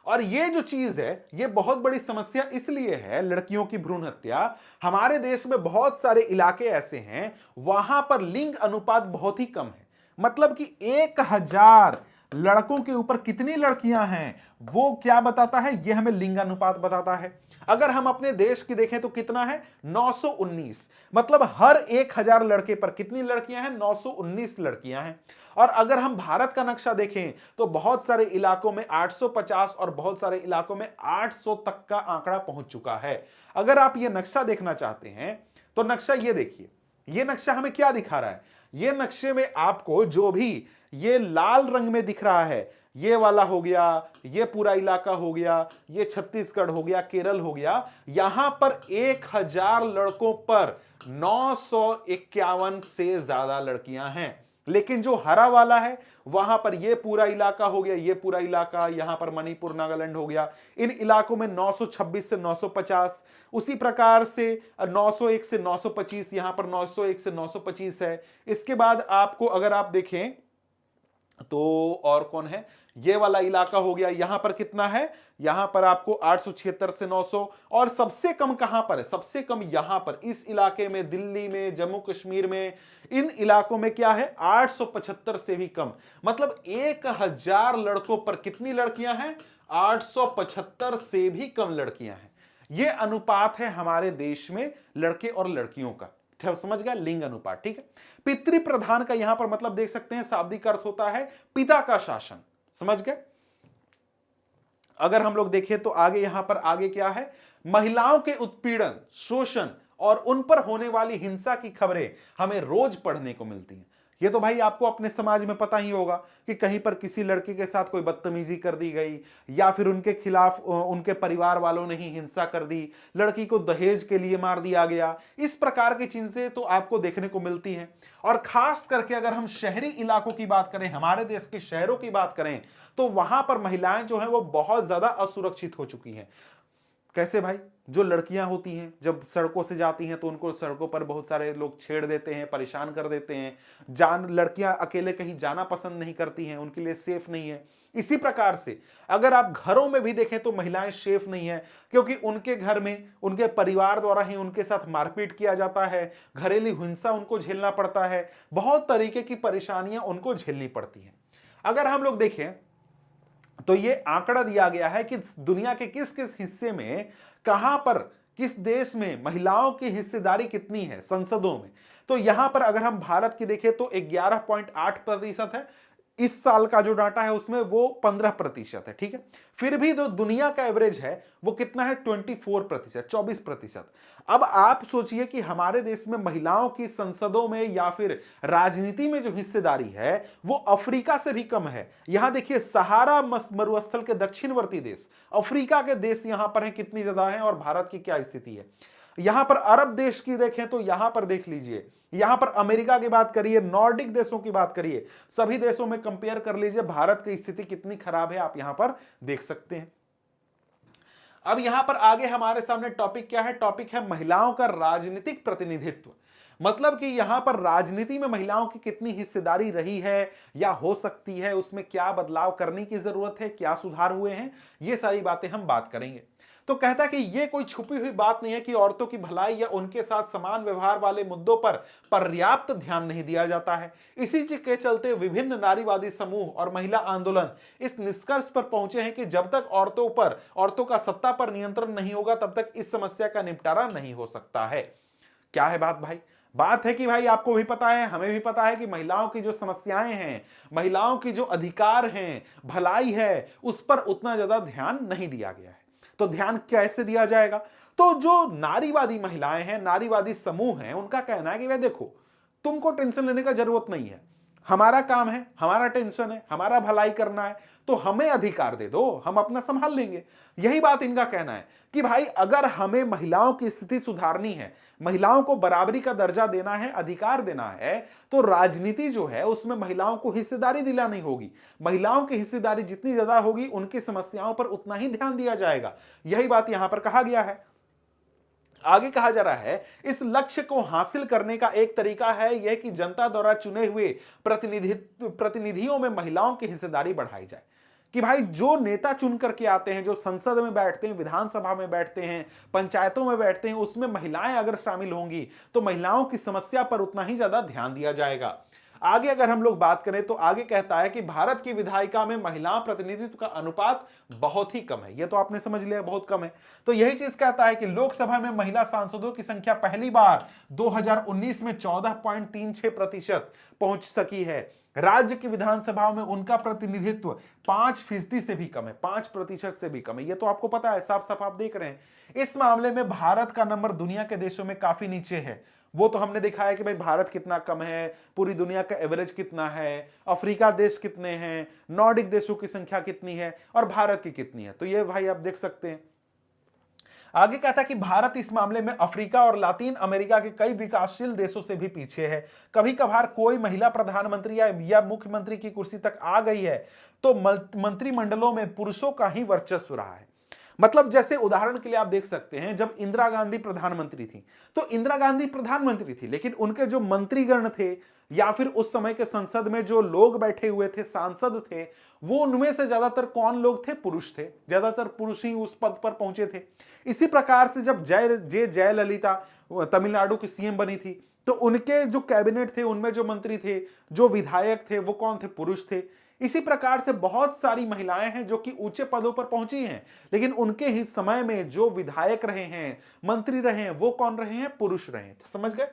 और ये जो चीज है ये बहुत बड़ी समस्या इसलिए है, लड़कियों की भ्रूण हत्या। हमारे देश में बहुत सारे इलाके ऐसे हैं वहां पर लिंग अनुपात बहुत ही कम है। मतलब कि 1000 लड़कों के ऊपर कितनी लड़कियां हैं वो क्या बताता है, ये हमें लिंग अनुपात बताता है। अगर हम अपने देश की देखें तो कितना है, 919। मतलब हर 1000 लड़के पर कितनी लड़कियां हैं, 919 लड़कियां हैं। और अगर हम भारत का नक्शा देखें तो बहुत सारे इलाकों में 850 और बहुत सारे इलाकों में 800 तक का आंकड़ा पहुंच चुका है। अगर आप ये नक्शा देखना चाहते हैं तो नक्शा ये देखिए, ये नक्शा हमें क्या दिखा रहा है, ये नक्शे में आपको जो भी ये लाल रंग में दिख रहा है, ये वाला हो गया, ये पूरा इलाका हो गया, ये छत्तीसगढ़ हो गया, केरल हो गया, यहां पर 1000 लड़कों पर 951 से ज्यादा लड़कियां हैं। लेकिन जो हरा वाला है वहां पर ये पूरा इलाका हो गया, ये पूरा इलाका, यहां पर मणिपुर नागालैंड हो गया, इन इलाकों में 926 से 950, उसी प्रकार से 901 से 925, यहां पर 901 से 925 है। इसके बाद आपको अगर आप देखें तो और कौन है, ये वाला इलाका हो गया, यहां पर कितना है, यहां पर आपको 876 से 900। और सबसे कम कहां पर है, सबसे कम यहां पर इस इलाके में, दिल्ली में, जम्मू कश्मीर में, इन इलाकों में क्या है, 875 से भी कम। मतलब 1000 लड़कों पर कितनी लड़कियां हैं, 875 से भी कम लड़कियां हैं। यह अनुपात है हमारे देश में लड़के और लड़कियों का। समझ गया, लिंग अनुपात, ठीक है। पितृ प्रधान का यहां पर मतलब देख सकते हैं, शाब्दिक अर्थ होता है पिता का शासन, समझ गए। अगर हम लोग देखें तो आगे यहां पर आगे क्या है, महिलाओं के उत्पीड़न, शोषण और उन पर होने वाली हिंसा की खबरें हमें रोज पढ़ने को मिलती हैं। ये तो भाई आपको अपने समाज में पता ही होगा कि कहीं पर किसी लड़के के साथ कोई बदतमीजी कर दी गई, या फिर उनके खिलाफ उनके परिवार वालों ने ही हिंसा कर दी, लड़की को दहेज के लिए मार दिया गया। इस प्रकार की चीजें तो आपको देखने को मिलती हैं। और खास करके अगर हम शहरी इलाकों की बात करें, हमारे देश के शहरों की बात करें, तो वहां पर महिलाएं जो है वो बहुत ज्यादा असुरक्षित हो चुकी हैं। कैसे भाई, जो लड़कियां होती हैं जब सड़कों से जाती हैं तो उनको सड़कों पर बहुत सारे लोग छेड़ देते हैं, परेशान कर देते हैं। लड़कियां अकेले कहीं जाना पसंद नहीं करती हैं, उनके लिए सेफ नहीं है। इसी प्रकार से अगर आप घरों में भी देखें तो महिलाएं सेफ नहीं है, क्योंकि उनके घर में उनके परिवार द्वारा ही उनके साथ मारपीट किया जाता है, घरेलू हिंसा उनको झेलना पड़ता है, बहुत तरीके की परेशानियां उनको झेलनी पड़ती हैं। अगर हम लोग देखें तो ये आंकड़ा दिया गया है कि दुनिया के किस किस हिस्से में, कहां पर, किस देश में महिलाओं की हिस्सेदारी कितनी है संसदों में। तो यहां पर अगर हम भारत की देखें तो 11.8% है। इस साल का जो डाटा है उसमें वो 15% है, ठीक है। फिर भी जो दुनिया का एवरेज है वो कितना है, 24%, 24%। अब आप सोचिए कि हमारे देश में महिलाओं की संसदों में या फिर राजनीति में जो हिस्सेदारी है वो अफ्रीका से भी कम है। यहां देखिए, सहारा मरुस्थल के दक्षिणवर्ती देश अफ्रीका के देश यहां पर है कितनी ज्यादा है, और भारत की क्या स्थिति है। यहां पर अरब देश की देखें तो यहां पर देख लीजिए, यहां पर अमेरिका की बात करिए, नॉर्डिक देशों की बात करिए, सभी देशों में कंपेयर कर लीजिए, भारत की स्थिति कितनी खराब है आप यहां पर देख सकते हैं। अब यहां पर आगे हमारे सामने टॉपिक क्या है, टॉपिक है महिलाओं का राजनीतिक प्रतिनिधित्व। मतलब कि यहां पर राजनीति में महिलाओं की कितनी हिस्सेदारी रही है या हो सकती है, उसमें क्या बदलाव करने की जरूरत है, क्या सुधार हुए हैं, ये सारी बातें हम बात करेंगे। तो कहता है कि यह कोई छुपी हुई बात नहीं है कि औरतों की भलाई या उनके साथ समान व्यवहार वाले मुद्दों पर पर्याप्त ध्यान नहीं दिया जाता है। इसी चीज के चलते विभिन्न नारीवादी समूह और महिला आंदोलन इस निष्कर्ष पर पहुंचे हैं कि जब तक औरतों का सत्ता पर नियंत्रण नहीं होगा तब तक इस समस्या का निपटारा नहीं हो सकता है। क्या है बात भाई, बात है कि भाई आपको भी पता है, हमें भी पता है कि महिलाओं की जो समस्याएं हैं, महिलाओं की जो अधिकार हैं, भलाई है, उस पर उतना ज्यादा ध्यान नहीं दिया गया है। तो ध्यान कैसे दिया जाएगा, तो जो नारीवादी महिलाएं हैं, नारीवादी समूह हैं, उनका कहना है कि भाई देखो, तुमको टेंशन लेने का जरूरत नहीं है, हमारा काम है, हमारा टेंशन है, हमारा भलाई करना है, तो हमें अधिकार दे दो, हम अपना संभाल लेंगे। यही बात इनका कहना है कि भाई अगर हमें महिलाओं की स्थिति सुधारनी है, महिलाओं को बराबरी का दर्जा देना है, अधिकार देना है, तो राजनीति जो है उसमें महिलाओं को हिस्सेदारी दिलानी होगी। महिलाओं की हिस्सेदारी जितनी ज्यादा होगी उनकी समस्याओं पर उतना ही ध्यान दिया जाएगा। यही बात यहां पर कहा गया है। आगे कहा जा रहा है, इस लक्ष्य को हासिल करने का एक तरीका है यह कि जनता द्वारा चुने हुए प्रतिनिधियों में महिलाओं की हिस्सेदारी बढ़ाई जाए। कि भाई जो नेता चुन करके आते हैं, जो संसद में बैठते हैं, विधानसभा में बैठते हैं, पंचायतों में बैठते हैं, उसमें महिलाएं अगर शामिल होंगी तो महिलाओं की समस्या पर उतना ही ज्यादा ध्यान दिया जाएगा। आगे अगर हम लोग बात करें तो आगे कहता है कि भारत की विधायिका में महिला प्रतिनिधित्व का अनुपात बहुत ही कम है। ये तो आपने समझ लिया, बहुत कम है। तो यही चीज कहता है कि लोकसभा में महिला सांसदों की संख्या पहली बार 2019 में 14.36% पहुंच सकी है। राज्य की विधानसभाओं में उनका प्रतिनिधित्व 5% से भी कम है, 5% से भी कम है। ये तो आपको पता है, साफ साफ आप देख रहे हैं। इस मामले में भारत का नंबर दुनिया के देशों में काफी नीचे है। वो तो हमने दिखाया कि भाई भारत कितना कम है, पूरी दुनिया का एवरेज कितना है, अफ्रीका देश कितने हैं, नॉर्डिक देशों की संख्या कितनी है और भारत की कितनी है। तो ये भाई आप देख सकते हैं। आगे कहता है कि भारत इस मामले में अफ्रीका और लातीन अमेरिका के कई विकासशील देशों से भी पीछे है। कभी कभार कोई महिला प्रधानमंत्री या मुख्यमंत्री की कुर्सी तक आ गई है तो मंत्रिमंडलों में पुरुषों का ही वर्चस्व रहा है। मतलब जैसे उदाहरण के लिए आप देख सकते हैं, जब इंदिरा गांधी प्रधानमंत्री थी तो इंदिरा गांधी प्रधानमंत्री थी, लेकिन उनके जो मंत्रीगण थे या फिर उस समय के संसद में जो लोग बैठे हुए थे, सांसद थे, वो उनमें से ज्यादातर कौन लोग थे? पुरुष थे। ज्यादातर पुरुष ही उस पद पर पहुंचे थे। इसी प्रकार से जब जयललिता तमिलनाडु की सीएम बनी थी तो उनके जो कैबिनेट थे, उनमें जो मंत्री थे, जो विधायक थे, वो कौन थे? पुरुष थे। इसी प्रकार से बहुत सारी महिलाएं हैं जो कि ऊंचे पदों पर पहुंची हैं, लेकिन उनके ही समय में जो विधायक रहे हैं, मंत्री रहे हैं, वो कौन रहे हैं? पुरुष रहे हैं। समझ गए?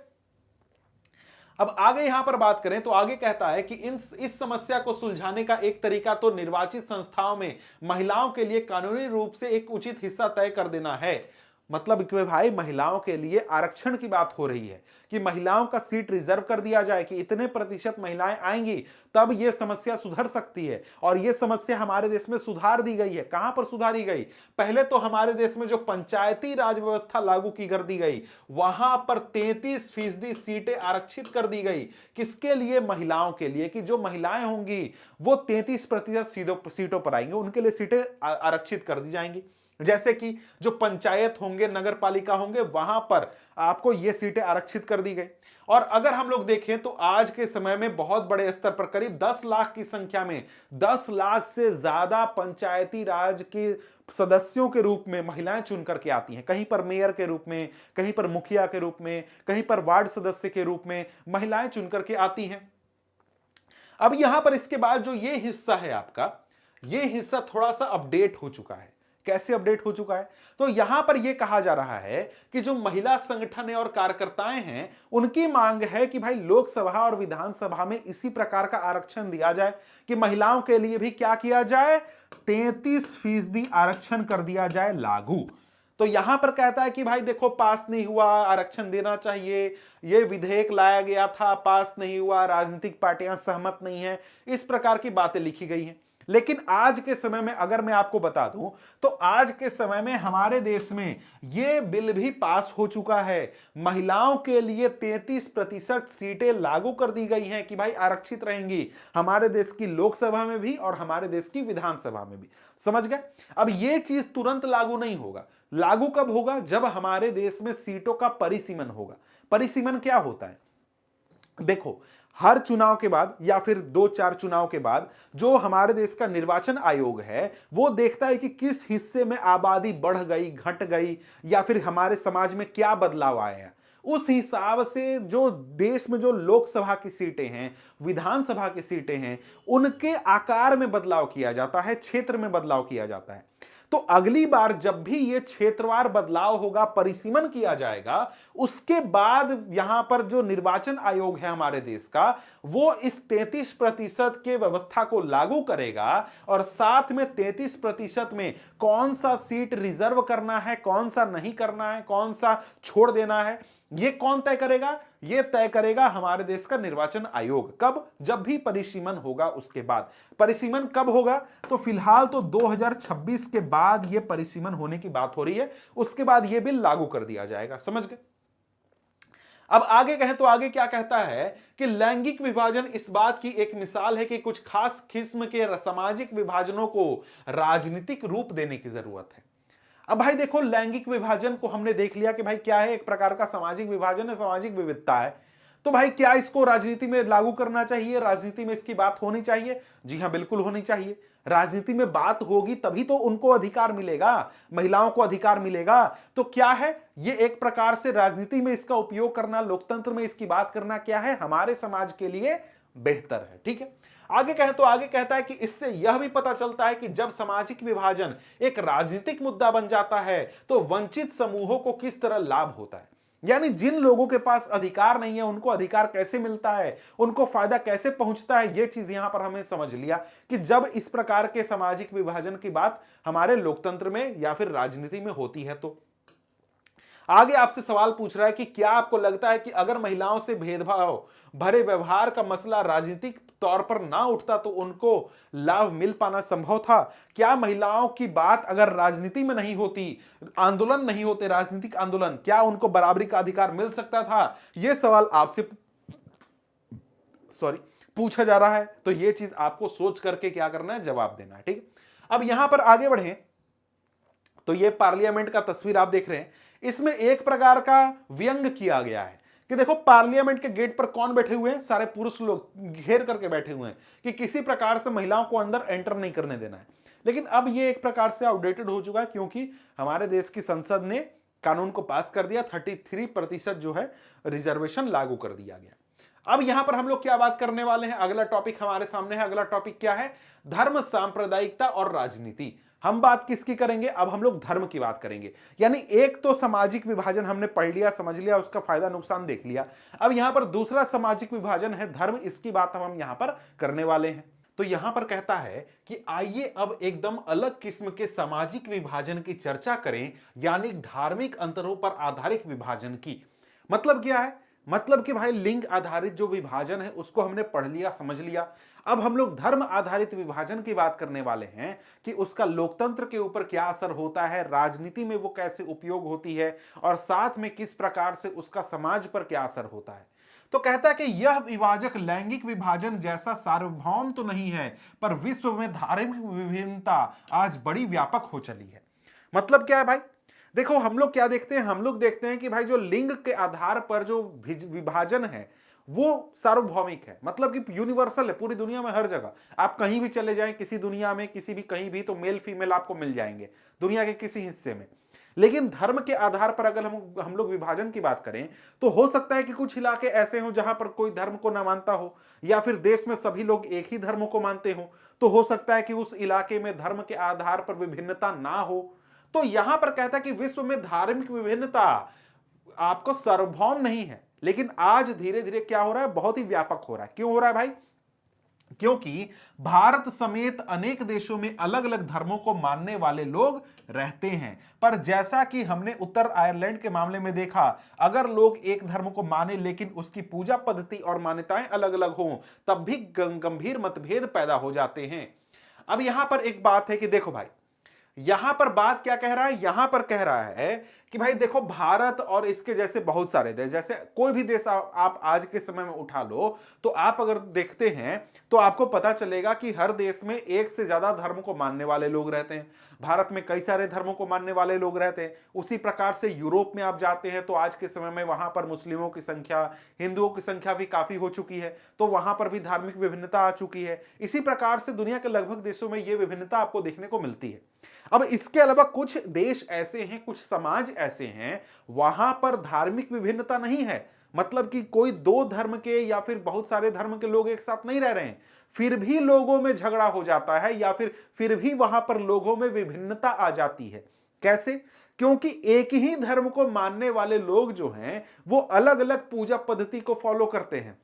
अब आगे यहां पर बात करें तो आगे कहता है कि इस समस्या को सुलझाने का एक तरीका तो निर्वाचित संस्थाओं में महिलाओं के लिए कानूनी रूप से एक उचित हिस्सा तय कर देना है। मतलब कि भाई महिलाओं के लिए आरक्षण की बात हो रही है कि महिलाओं का सीट रिजर्व कर दिया जाए कि इतने प्रतिशत महिलाएं आएंगी तब यह समस्या सुधर सकती है। और यह समस्या हमारे देश में सुधार दी गई है। कहां पर सुधारी गई? पहले तो हमारे देश में जो पंचायती राज व्यवस्था लागू की कर दी गई, वहां पर 33% सीटें आरक्षित कर दी गई। किसके लिए? महिलाओं के लिए, कि जो महिलाएं होंगी वो 33% सीटों पर आएंगे, उनके लिए सीटें आरक्षित कर दी जाएंगी। जैसे कि जो पंचायत होंगे, नगर पालिका होंगे, वहां पर आपको ये सीटें आरक्षित कर दी गई। और अगर हम लोग देखें तो आज के समय में बहुत बड़े स्तर पर करीब 10 लाख की संख्या में 10 लाख से ज्यादा पंचायती राज के सदस्यों के रूप में महिलाएं चुन करके आती हैं। कहीं पर मेयर के रूप में, कहीं पर मुखिया के रूप में, कहीं पर वार्ड सदस्य के रूप में महिलाएं चुन करके आती हैं। अब यहां पर इसके बाद जो ये हिस्सा है आपका, ये हिस्सा थोड़ा सा अपडेट हो चुका है। कैसे अपडेट हो चुका है? तो यहां पर यह कहा जा रहा है कि जो महिला संगठन और कार्यकर्ताएं हैं, उनकी मांग है कि भाई लोकसभा और विधानसभा में इसी प्रकार का आरक्षण दिया जाए कि महिलाओं के लिए भी क्या किया जाए? 33% आरक्षण कर दिया जाए लागू। तो यहां पर कहता है कि भाई देखो, पास नहीं हुआ, आरक्षण देना चाहिए, यह विधेयक लाया गया था, पास नहीं हुआ, राजनीतिक पार्टियां सहमत नहीं है, इस प्रकार की बातें लिखी गई हैं। लेकिन आज के समय में अगर मैं आपको बता दूं तो आज के समय में हमारे देश में यह बिल भी पास हो चुका है। महिलाओं के लिए 33% सीटें लागू कर दी गई हैं कि भाई आरक्षित रहेंगी हमारे देश की लोकसभा में भी और हमारे देश की विधानसभा में भी। समझ गए? अब यह चीज तुरंत लागू नहीं होगा। लागू कब होगा? जब हमारे देश में सीटों का परिसीमन होगा। परिसीमन क्या होता है? देखो, हर चुनाव के बाद या फिर 2-4 चुनाव के बाद जो हमारे देश का निर्वाचन आयोग है वो देखता है कि किस हिस्से में आबादी बढ़ गई, घट गई, या फिर हमारे समाज में क्या बदलाव आया है। उस हिसाब से जो देश में जो लोकसभा की सीटें हैं, विधानसभा की सीटें हैं, उनके आकार में बदलाव किया जाता है, क्षेत्र में बदलाव किया जाता है। तो अगली बार जब भी ये क्षेत्रवार बदलाव होगा, परिसीमन किया जाएगा, उसके बाद यहां पर जो निर्वाचन आयोग है हमारे देश का, वो इस 33% के व्यवस्था को लागू करेगा और साथ में 33% में कौन सा सीट रिजर्व करना है, कौन सा नहीं करना है, कौन सा छोड़ देना है, ये कौन तय करेगा? ये तय करेगा हमारे देश का निर्वाचन आयोग। कब? जब भी परिसीमन होगा उसके बाद। परिसीमन कब होगा? तो फिलहाल तो 2026 के बाद ये परिसीमन होने की बात हो रही है, उसके बाद ये बिल लागू कर दिया जाएगा। समझ गए? अब आगे कहें तो आगे क्या कहता है कि लैंगिक विभाजन इस बात की एक मिसाल है कि कुछ खास किस्म के सामाजिक विभाजनों को राजनीतिक रूप देने की जरूरत है। अब भाई देखो, लैंगिक विभाजन को हमने देख लिया कि भाई क्या है, एक प्रकार का सामाजिक विभाजन है, सामाजिक विविधता है। तो भाई क्या इसको राजनीति में लागू करना चाहिए? राजनीति में इसकी बात होनी चाहिए? जी हां, बिल्कुल होनी चाहिए। राजनीति में बात होगी तभी तो उनको अधिकार मिलेगा, महिलाओं को अधिकार मिलेगा। तो क्या है, ये एक प्रकार से राजनीति में इसका उपयोग करना, लोकतंत्र में इसकी बात करना क्या है, हमारे समाज के लिए बेहतर है। ठीक है, आगे कहें तो आगे कहता है कि इससे यह भी पता चलता है कि जब सामाजिक विभाजन एक राजनीतिक मुद्दा बन जाता है तो वंचित समूहों को किस तरह लाभ होता है। यानी जिन लोगों के पास अधिकार नहीं है उनको अधिकार कैसे मिलता है, उनको फायदा कैसे पहुंचता है, यह चीज यहां पर हमें समझ लिया कि जब इस प्रकार के सामाजिक विभाजन की बात हमारे लोकतंत्र में या फिर राजनीति में होती है। तो आगे आपसे सवाल पूछ रहा है कि क्या आपको लगता है कि अगर महिलाओं से भेदभाव भरे व्यवहार का मसला राजनीतिक तौर पर ना उठता तो उनको लाभ मिल पाना संभव था? क्या महिलाओं की बात अगर राजनीति में नहीं होती, आंदोलन नहीं होते, राजनीतिक आंदोलन, क्या उनको बराबरी का अधिकार मिल सकता था? यह सवाल आपसे पूछा जा रहा है। तो यह चीज आपको सोच करके क्या करना है, जवाब देना है। ठीक, अब यहां पर आगे बढ़े तो ये पार्लियामेंट का तस्वीर आप देख रहे हैं, इसमें एक प्रकार का व्यंग किया गया है कि देखो पार्लियामेंट के गेट पर कौन बैठे हुए हैं, सारे पुरुष लोग घेर करके बैठे हुए हैं कि किसी प्रकार से महिलाओं को अंदर एंटर नहीं करने देना है। लेकिन अब ये एक प्रकार से आउटडेटेड हो चुका है, क्योंकि हमारे देश की संसद ने कानून को पास कर दिया, 33% जो है रिजर्वेशन लागू कर दिया गया। अब यहां पर हम लोग क्या बात करने वाले हैं, अगला टॉपिक हमारे सामने है। अगला टॉपिक क्या है, धर्म, सांप्रदायिकता और राजनीति। हम बात किसकी करेंगे, अब हम लोग धर्म की बात करेंगे। यानी एक तो सामाजिक विभाजन हमने पढ़ लिया, समझ लिया, उसका फायदा नुकसान देख लिया। अब यहां पर दूसरा सामाजिक विभाजन है धर्म, इसकी बात हम यहां पर करने वाले हैं। तो यहां पर कहता है कि आइए अब एकदम अलग किस्म के सामाजिक विभाजन की चर्चा करें, यानी धार्मिक अंतरों पर आधारित विभाजन की। मतलब क्या है, मतलब कि भाई लिंग आधारित जो विभाजन है उसको हमने पढ़ लिया, समझ लिया। अब हम लोग धर्म आधारित विभाजन की बात करने वाले हैं कि उसका लोकतंत्र के ऊपर क्या असर होता है, राजनीति में वो कैसे उपयोग होती है, और साथ में किस प्रकार से उसका समाज पर क्या असर होता है। तो कहता है कि यह विभाजक लैंगिक विभाजन जैसा सार्वभौम तो नहीं है, पर विश्व में धार्मिक विभिन्नता आज बड़ी व्यापक हो चली है। मतलब क्या है भाई, देखो हम लोग क्या देखते हैं, हम लोग देखते हैं कि भाई जो लिंग के आधार पर जो विभाजन है वो सार्वभौमिक है, मतलब कि यूनिवर्सल है, पूरी दुनिया में हर जगह आप कहीं भी चले जाएं, किसी दुनिया में किसी भी कहीं भी, तो मेल फीमेल आपको मिल जाएंगे दुनिया के किसी हिस्से में। लेकिन धर्म के आधार पर अगर हम लोग विभाजन की बात करें तो हो सकता है कि कुछ इलाके ऐसे हों जहां पर कोई धर्म को ना मानता हो, या फिर देश में सभी लोग एक ही धर्म को मानते हो, तो हो सकता है कि उस इलाके में धर्म के आधार पर विभिन्नता ना हो। तो यहां पर कहता है कि विश्व में धार्मिक विभिन्नता आपको सार्वभौम नहीं है, लेकिन आज धीरे धीरे क्या हो रहा है, बहुत ही व्यापक हो रहा है। क्यों हो रहा है भाई, क्योंकि भारत समेत अनेक देशों में अलग अलग धर्मों को मानने वाले लोग रहते हैं। पर जैसा कि हमने उत्तर आयरलैंड के मामले में देखा, अगर लोग एक धर्म को माने लेकिन उसकी पूजा पद्धति और मान्यताएं अलग अलग हों, तब भी गंभीर मतभेद पैदा हो जाते हैं। अब यहां पर एक बात है कि देखो भाई, यहां पर बात क्या कह रहा है, यहां पर कह रहा है कि भाई देखो भारत और इसके जैसे बहुत सारे देश, जैसे कोई भी देश आप आज के समय में उठा लो, तो आप अगर देखते हैं तो आपको पता चलेगा कि हर देश में एक से ज्यादा धर्म को मानने वाले लोग रहते हैं। भारत में कई सारे धर्मों को मानने वाले लोग रहते हैं। उसी प्रकार से यूरोप में आप जाते हैं तो आज के समय में वहां पर मुस्लिमों की संख्या, हिंदुओं की संख्या भी काफी हो चुकी है, तो वहां पर भी धार्मिक विभिन्नता आ चुकी है। इसी प्रकार से दुनिया के लगभग देशों में यह विभिन्नता आपको देखने को मिलती है। अब इसके अलावा कुछ देश ऐसे हैं, कुछ समाज ऐसे हैं, वहां पर धार्मिक विभिन्नता नहीं है, मतलब कि कोई दो धर्म के या फिर बहुत सारे धर्म के लोग एक साथ नहीं रह रहे हैं, फिर भी लोगों में झगड़ा हो जाता है, या फिर भी वहां पर लोगों में विभिन्नता आ जाती है। कैसे, क्योंकि एक ही धर्म को मानने वाले लोग जो हैं वो अलग अलग पूजा पद्धति को फॉलो करते हैं।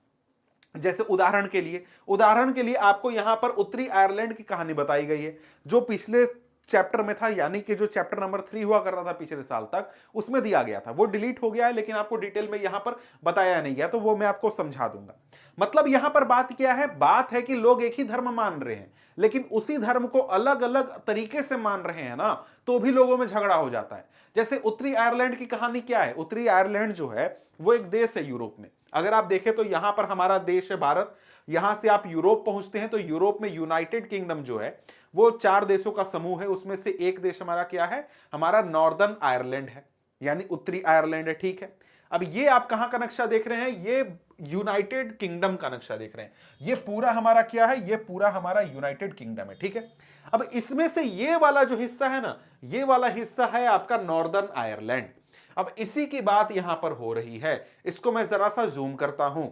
जैसे उदाहरण के लिए आपको यहां पर उत्तरी आयरलैंड की कहानी बताई गई है, जो पिछले चैप्टर में था, यानी कि जो चैप्टर नंबर 3 हुआ करता था पिछले साल तक, उसमें दिया गया था। वो डिलीट हो गया है, लेकिन आपको डिटेल में यहां पर बताया नहीं गया, तो वो मैं आपको समझा दूंगा। मतलब यहां पर बात क्या है, बात है कि लोग एक ही धर्म मान रहे हैं, लेकिन उसी धर्म को अलग अलग तरीके से मान रहे हैं ना, तो भी लोगों में झगड़ा हो जाता है। जैसे उत्तरी आयरलैंड की कहानी क्या है, उत्तरी आयरलैंड जो है वो एक देश है यूरोप में। अगर आप देखें तो यहां पर हमारा देश है भारत, यहां से आप यूरोप पहुंचते हैं तो यूरोप में यूनाइटेड किंगडम जो है वो 4 देशों का समूह है। उसमें से एक देश हमारा क्या है, हमारा नॉर्दर्न आयरलैंड है, यानी उत्तरी आयरलैंड है। ठीक है, अब ये आप कहां का नक्शा देख रहे हैं, ये यूनाइटेड किंगडम का नक्शा देख रहे हैं। ये पूरा हमारा क्या है, ये पूरा हमारा यूनाइटेड किंगडम है। ठीक है, अब इसमें से ये वाला जो हिस्सा है ना, ये वाला हिस्सा है आपका नॉर्दर्न आयरलैंड। अब इसी की बात यहां पर हो रही है, इसको मैं जरा सा जूम करता हूं।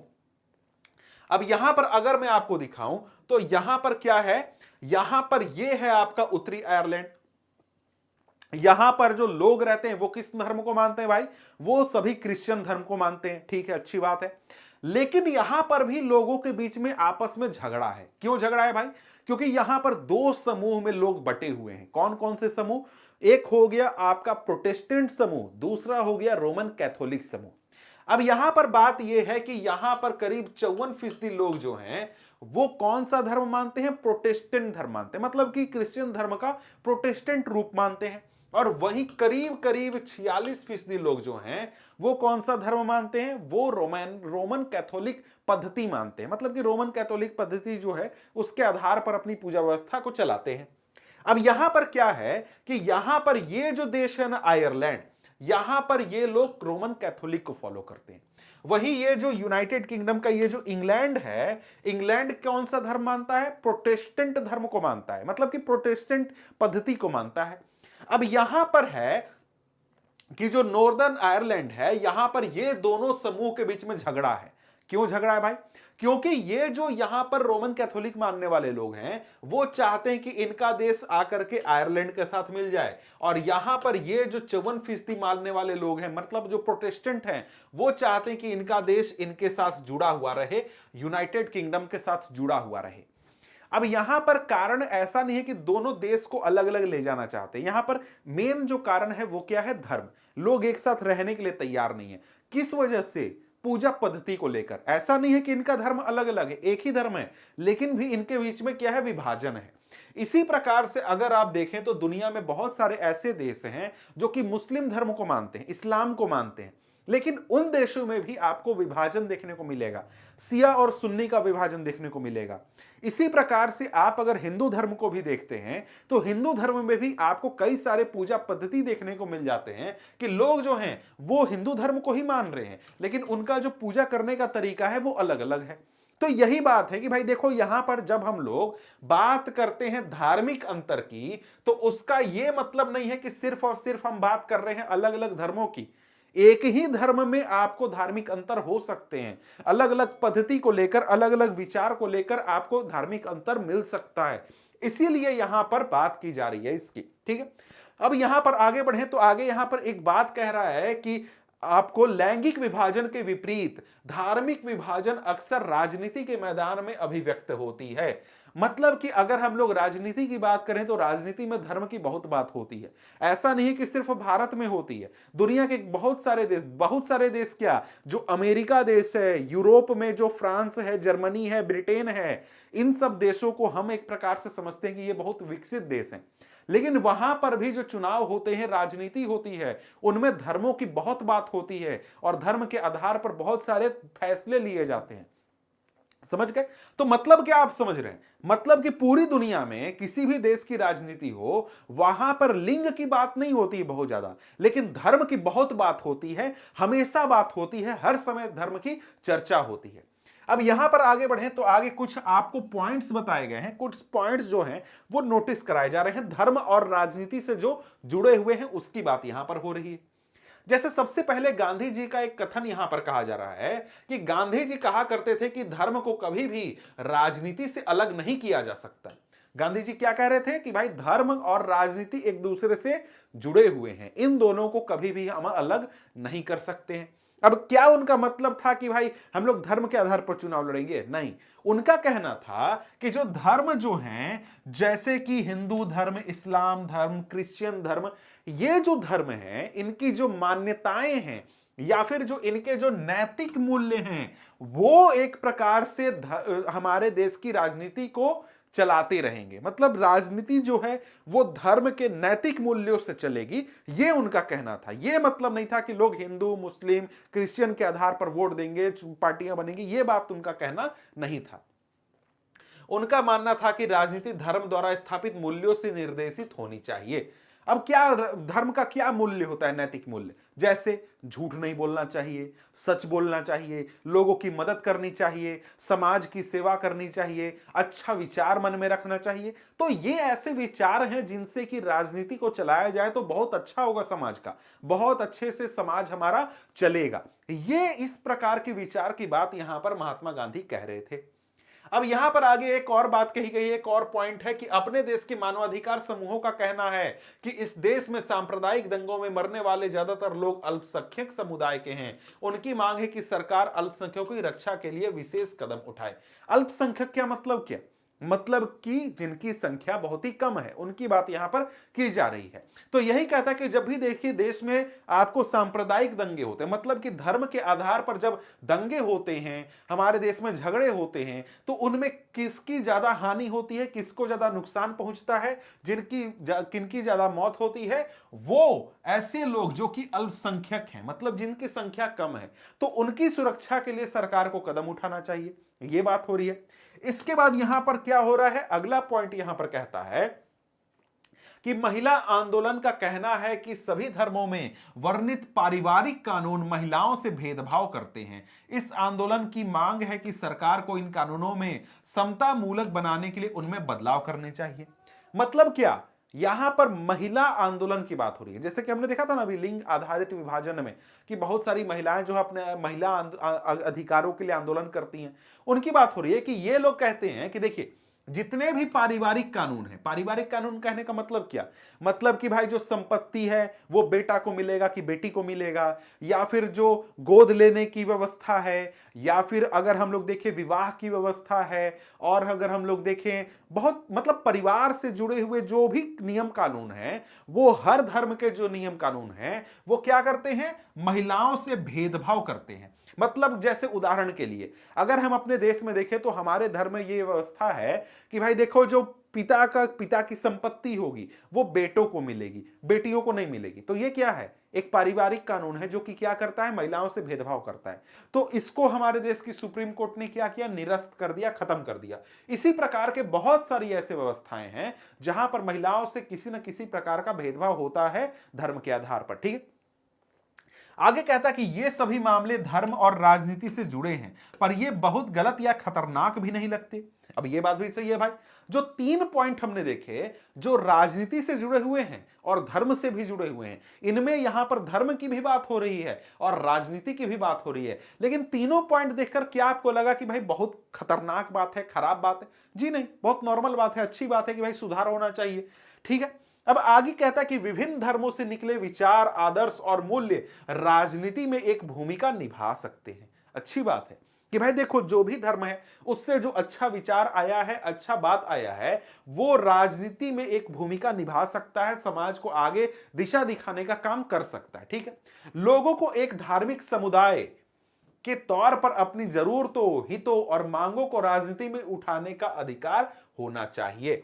अब यहां पर अगर मैं आपको दिखाऊं तो यहां पर क्या है, यहां पर यह है आपका उत्तरी आयरलैंड। यहां पर जो लोग रहते हैं वो किस धर्म को मानते हैं भाई, वो सभी क्रिश्चियन धर्म को मानते हैं। ठीक है, अच्छी बात है। लेकिन यहां पर भी लोगों के बीच में आपस में झगड़ा है। क्यों झगड़ा है भाई, क्योंकि यहां पर दो समूह में लोग बटे हुए हैं। कौन कौन से समूह, एक हो गया आपका प्रोटेस्टेंट समूह, दूसरा हो गया रोमन कैथोलिक समूह। अब यहां पर बात यह है कि यहां पर करीब 54% लोग जो हैं वो कौन सा धर्म मानते हैं, प्रोटेस्टेंट धर्म मानते हैं, मतलब कि क्रिश्चियन धर्म का प्रोटेस्टेंट रूप मानते हैं। और वहीं करीब करीब 46% लोग जो हैं वो कौन सा धर्म मानते हैं, वो रोमन कैथोलिक पद्धति मानते हैं, मतलब कि रोमन कैथोलिक पद्धति जो है उसके आधार पर अपनी पूजा व्यवस्था को चलाते हैं। अब यहां पर क्या है कि यहां पर ये जो देश है ना आयरलैंड, यहां पर ये लोग रोमन कैथोलिक को फॉलो करते हैं। वही ये जो यूनाइटेड किंगडम का ये जो इंग्लैंड है, इंग्लैंड कौन सा धर्म मानता है? प्रोटेस्टेंट धर्म को मानता है, मतलब कि प्रोटेस्टेंट पद्धति को मानता है। अब यहां पर है कि जो नॉर्दर्न आयरलैंड है, यहां पर ये दोनों समूह के बीच में झगड़ा है। क्यों झगड़ा है भाई? क्योंकि ये जो यहां पर रोमन कैथोलिक मानने वाले लोग हैं, वो चाहते हैं कि इनका देश आकर के आयरलैंड के साथ मिल जाए, और यहां पर ये जो 54% मानने वाले लोग हैं, मतलब जो प्रोटेस्टेंट हैं, वो चाहते हैं कि इनका देश इनके साथ जुड़ा हुआ रहे, यूनाइटेड किंगडम के साथ जुड़ा हुआ रहे। अब यहां पर कारण ऐसा नहीं है कि दोनों देश को अलग अलग ले जाना चाहते हैं। यहां पर मेन जो कारण है वो क्या है? धर्म। लोग एक साथ रहने के लिए तैयार नहीं है। किस वजह से? पूजा पद्धति को लेकर। ऐसा नहीं है कि इनका धर्म अलग अलग है, एक ही धर्म है, लेकिन भी इनके बीच में क्या है? विभाजन है। इसी प्रकार से अगर आप देखें तो दुनिया में बहुत सारे ऐसे देश हैं जो कि मुस्लिम धर्म को मानते हैं, इस्लाम को मानते हैं, लेकिन उन देशों में भी आपको विभाजन देखने को मिलेगा, शिया और सुन्नी का विभाजन देखने को मिलेगा। इसी प्रकार से आप अगर हिंदू धर्म को भी देखते हैं तो हिंदू धर्म में भी आपको कई सारे पूजा पद्धति देखने को मिल जाते हैं कि लोग जो हैं वो हिंदू धर्म को ही मान रहे हैं, लेकिन उनका जो पूजा करने का तरीका है वो अलग अलग है। तो यही बात है कि भाई देखो, यहां पर जब हम लोग बात करते हैं धार्मिक अंतर की, तो उसका यह मतलब नहीं है कि सिर्फ और सिर्फ हम बात कर रहे हैं अलग अलग धर्मों की। एक ही धर्म में आपको धार्मिक अंतर हो सकते हैं, अलग अलग पद्धति को लेकर, अलग अलग विचार को लेकर आपको धार्मिक अंतर मिल सकता है। इसीलिए यहां पर बात की जा रही है इसकी, ठीक है। अब यहां पर आगे बढ़े तो आगे यहां पर एक बात कह रहा है कि आपको लैंगिक विभाजन के विपरीत धार्मिक विभाजन अक्सर राजनीति के मैदान में अभिव्यक्त होती है। मतलब कि अगर हम लोग राजनीति की बात करें तो राजनीति में धर्म की बहुत बात होती है। ऐसा नहीं कि सिर्फ भारत में होती है, दुनिया के बहुत सारे देश क्या, जो अमेरिका देश है, यूरोप में जो फ्रांस है, जर्मनी है, ब्रिटेन है, इन सब देशों को हम एक प्रकार से समझते हैं कि ये बहुत विकसित देश हैं। लेकिन वहां पर भी जो चुनाव होते हैं, राजनीति होती है, उनमें धर्मों की बहुत बात होती है और धर्म के आधार पर बहुत सारे फैसले लिए जाते हैं। समझ गए? तो मतलब क्या आप समझ रहे हैं? मतलब कि पूरी दुनिया में किसी भी देश की राजनीति हो, वहां पर लिंग की बात नहीं होती है बहुत ज्यादा, लेकिन धर्म की बहुत बात होती है, हमेशा बात होती है, हर समय धर्म की चर्चा होती है। अब यहां पर आगे बढ़े तो आगे कुछ आपको पॉइंट्स बताए गए हैं, कुछ पॉइंट्स जो हैं वो नोटिस कराए जा रहे हैं, धर्म और राजनीति से जो जुड़े हुए हैं उसकी बात यहां पर हो रही है। जैसे सबसे पहले गांधी जी का एक कथन यहां पर कहा जा रहा है कि गांधी जी कहा करते थे कि धर्म को कभी भी राजनीति से अलग नहीं किया जा सकता। गांधी जी क्या कह रहे थे कि भाई धर्म और राजनीति एक दूसरे से जुड़े हुए हैं, इन दोनों को कभी भी हम अलग नहीं कर सकते हैं। अब क्या उनका मतलब था कि भाई हम लोग धर्म के आधार पर चुनाव लड़ेंगे? नहीं, उनका कहना था कि जो धर्म जो हैं, जैसे कि हिंदू धर्म, इस्लाम धर्म, क्रिश्चियन धर्म, ये जो धर्म हैं, इनकी जो मान्यताएं हैं या फिर जो इनके जो नैतिक मूल्य हैं, वो एक प्रकार से हमारे देश की राजनीति को चलाते रहेंगे। मतलब राजनीति जो है वो धर्म के नैतिक मूल्यों से चलेगी, ये उनका कहना था। ये मतलब नहीं था कि लोग हिंदू, मुस्लिम, क्रिश्चियन के आधार पर वोट देंगे, पार्टियां बनेंगी, ये बात उनका कहना नहीं था। उनका मानना था कि राजनीति धर्म द्वारा स्थापित मूल्यों से निर्देशित होनी चाहिए। अब क्या धर्म का क्या मूल्य होता है? नैतिक मूल्य, जैसे झूठ नहीं बोलना चाहिए, सच बोलना चाहिए, लोगों की मदद करनी चाहिए, समाज की सेवा करनी चाहिए, अच्छा विचार मन में रखना चाहिए। तो ये ऐसे विचार हैं जिनसे कि राजनीति को चलाया जाए तो बहुत अच्छा होगा, समाज का बहुत अच्छे से समाज हमारा चलेगा। ये इस प्रकार के विचार की बात यहां पर महात्मा गांधी कह रहे थे। अब यहां पर आगे एक और बात कही गई, एक और पॉइंट है कि अपने देश के मानवाधिकार समूहों का कहना है कि इस देश में सांप्रदायिक दंगों में मरने वाले ज्यादातर लोग अल्पसंख्यक समुदाय के हैं। उनकी मांग है कि सरकार अल्पसंख्यकों की रक्षा के लिए विशेष कदम उठाए। अल्पसंख्यक क्या मतलब? क्या मतलब कि जिनकी संख्या बहुत ही कम है, उनकी बात यहां पर की जा रही है। तो यही कहता है कि जब भी देखिए देश में आपको सांप्रदायिक दंगे होते हैं, मतलब कि धर्म के आधार पर जब दंगे होते हैं, हमारे देश में झगड़े होते हैं, तो उनमें किसकी ज्यादा हानि होती है, किसको ज्यादा नुकसान पहुंचता है, किनकी ज्यादा मौत होती है? वो ऐसे लोग जो कि अल्पसंख्यक हैं, मतलब जिनकी संख्या कम है, तो उनकी सुरक्षा के लिए सरकार को कदम उठाना चाहिए, ये बात हो रही है। इसके बाद यहां पर क्या हो रहा है? अगला पॉइंट यहां पर कहता है कि महिला आंदोलन का कहना है कि सभी धर्मों में वर्णित पारिवारिक कानून महिलाओं से भेदभाव करते हैं। इस आंदोलन की मांग है कि सरकार को इन कानूनों में समता मूलक बनाने के लिए उनमें बदलाव करने चाहिए। मतलब क्या, यहां पर महिला आंदोलन की बात हो रही है। जैसे कि हमने देखा था ना अभी लिंग आधारित विभाजन में कि बहुत सारी महिलाएं जो है अपने महिला अधिकारों के लिए आंदोलन करती हैं, उनकी बात हो रही है कि ये लोग कहते हैं कि देखिए जितने भी पारिवारिक कानून है, पारिवारिक कानून कहने का मतलब क्या, मतलब कि भाई जो संपत्ति है वो बेटा को मिलेगा कि बेटी को मिलेगा, या फिर जो गोद लेने की व्यवस्था है, या फिर अगर हम लोग देखें विवाह की व्यवस्था है, और अगर हम लोग देखें बहुत मतलब परिवार से जुड़े हुए जो भी नियम कानून है, वो हर धर्म के जो नियम कानून है वो क्या करते हैं, महिलाओं से भेदभाव करते हैं। मतलब जैसे उदाहरण के लिए अगर हम अपने देश में देखें तो हमारे धर्म में ये व्यवस्था है कि भाई देखो जो पिता की संपत्ति होगी वो बेटों को मिलेगी, बेटियों को नहीं मिलेगी। तो ये क्या है, एक पारिवारिक कानून है जो कि क्या करता है, महिलाओं से भेदभाव करता है। तो इसको हमारे देश की सुप्रीम कोर्ट ने क्या किया, निरस्त कर दिया, खत्म कर दिया। इसी प्रकार के बहुत सारी ऐसे व्यवस्थाएं हैं जहां पर महिलाओं से किसी न किसी प्रकार का भेदभाव होता है धर्म के आधार पर। ठीक है, आगे कहता कि ये सभी मामले धर्म और राजनीति से जुड़े हैं, पर ये बहुत गलत या खतरनाक भी नहीं लगते। अब ये बात भी सही है भाई, जो 3 पॉइंट हमने देखे जो राजनीति से जुड़े हुए हैं और धर्म से भी जुड़े हुए हैं, इनमें यहां पर धर्म की भी बात हो रही है और राजनीति की भी बात हो रही है। लेकिन तीनों पॉइंट देखकर क्या आपको लगा कि भाई बहुत खतरनाक बात है, खराब बात है? जी नहीं, बहुत नॉर्मल बात है, अच्छी बात है कि भाई सुधार होना चाहिए। ठीक है, अब आगे कहता है कि विभिन्न धर्मों से निकले विचार, आदर्श और मूल्य राजनीति में एक भूमिका निभा सकते हैं। अच्छी बात है कि भाई देखो जो भी धर्म है उससे जो अच्छा विचार आया है, अच्छा बात आया है, वो राजनीति में एक भूमिका निभा सकता है, समाज को आगे दिशा दिखाने का काम कर सकता है। ठीक है, लोगों को एक धार्मिक समुदाय के तौर पर अपनी जरूरतों, हितों और मांगों को राजनीति में उठाने का अधिकार होना चाहिए।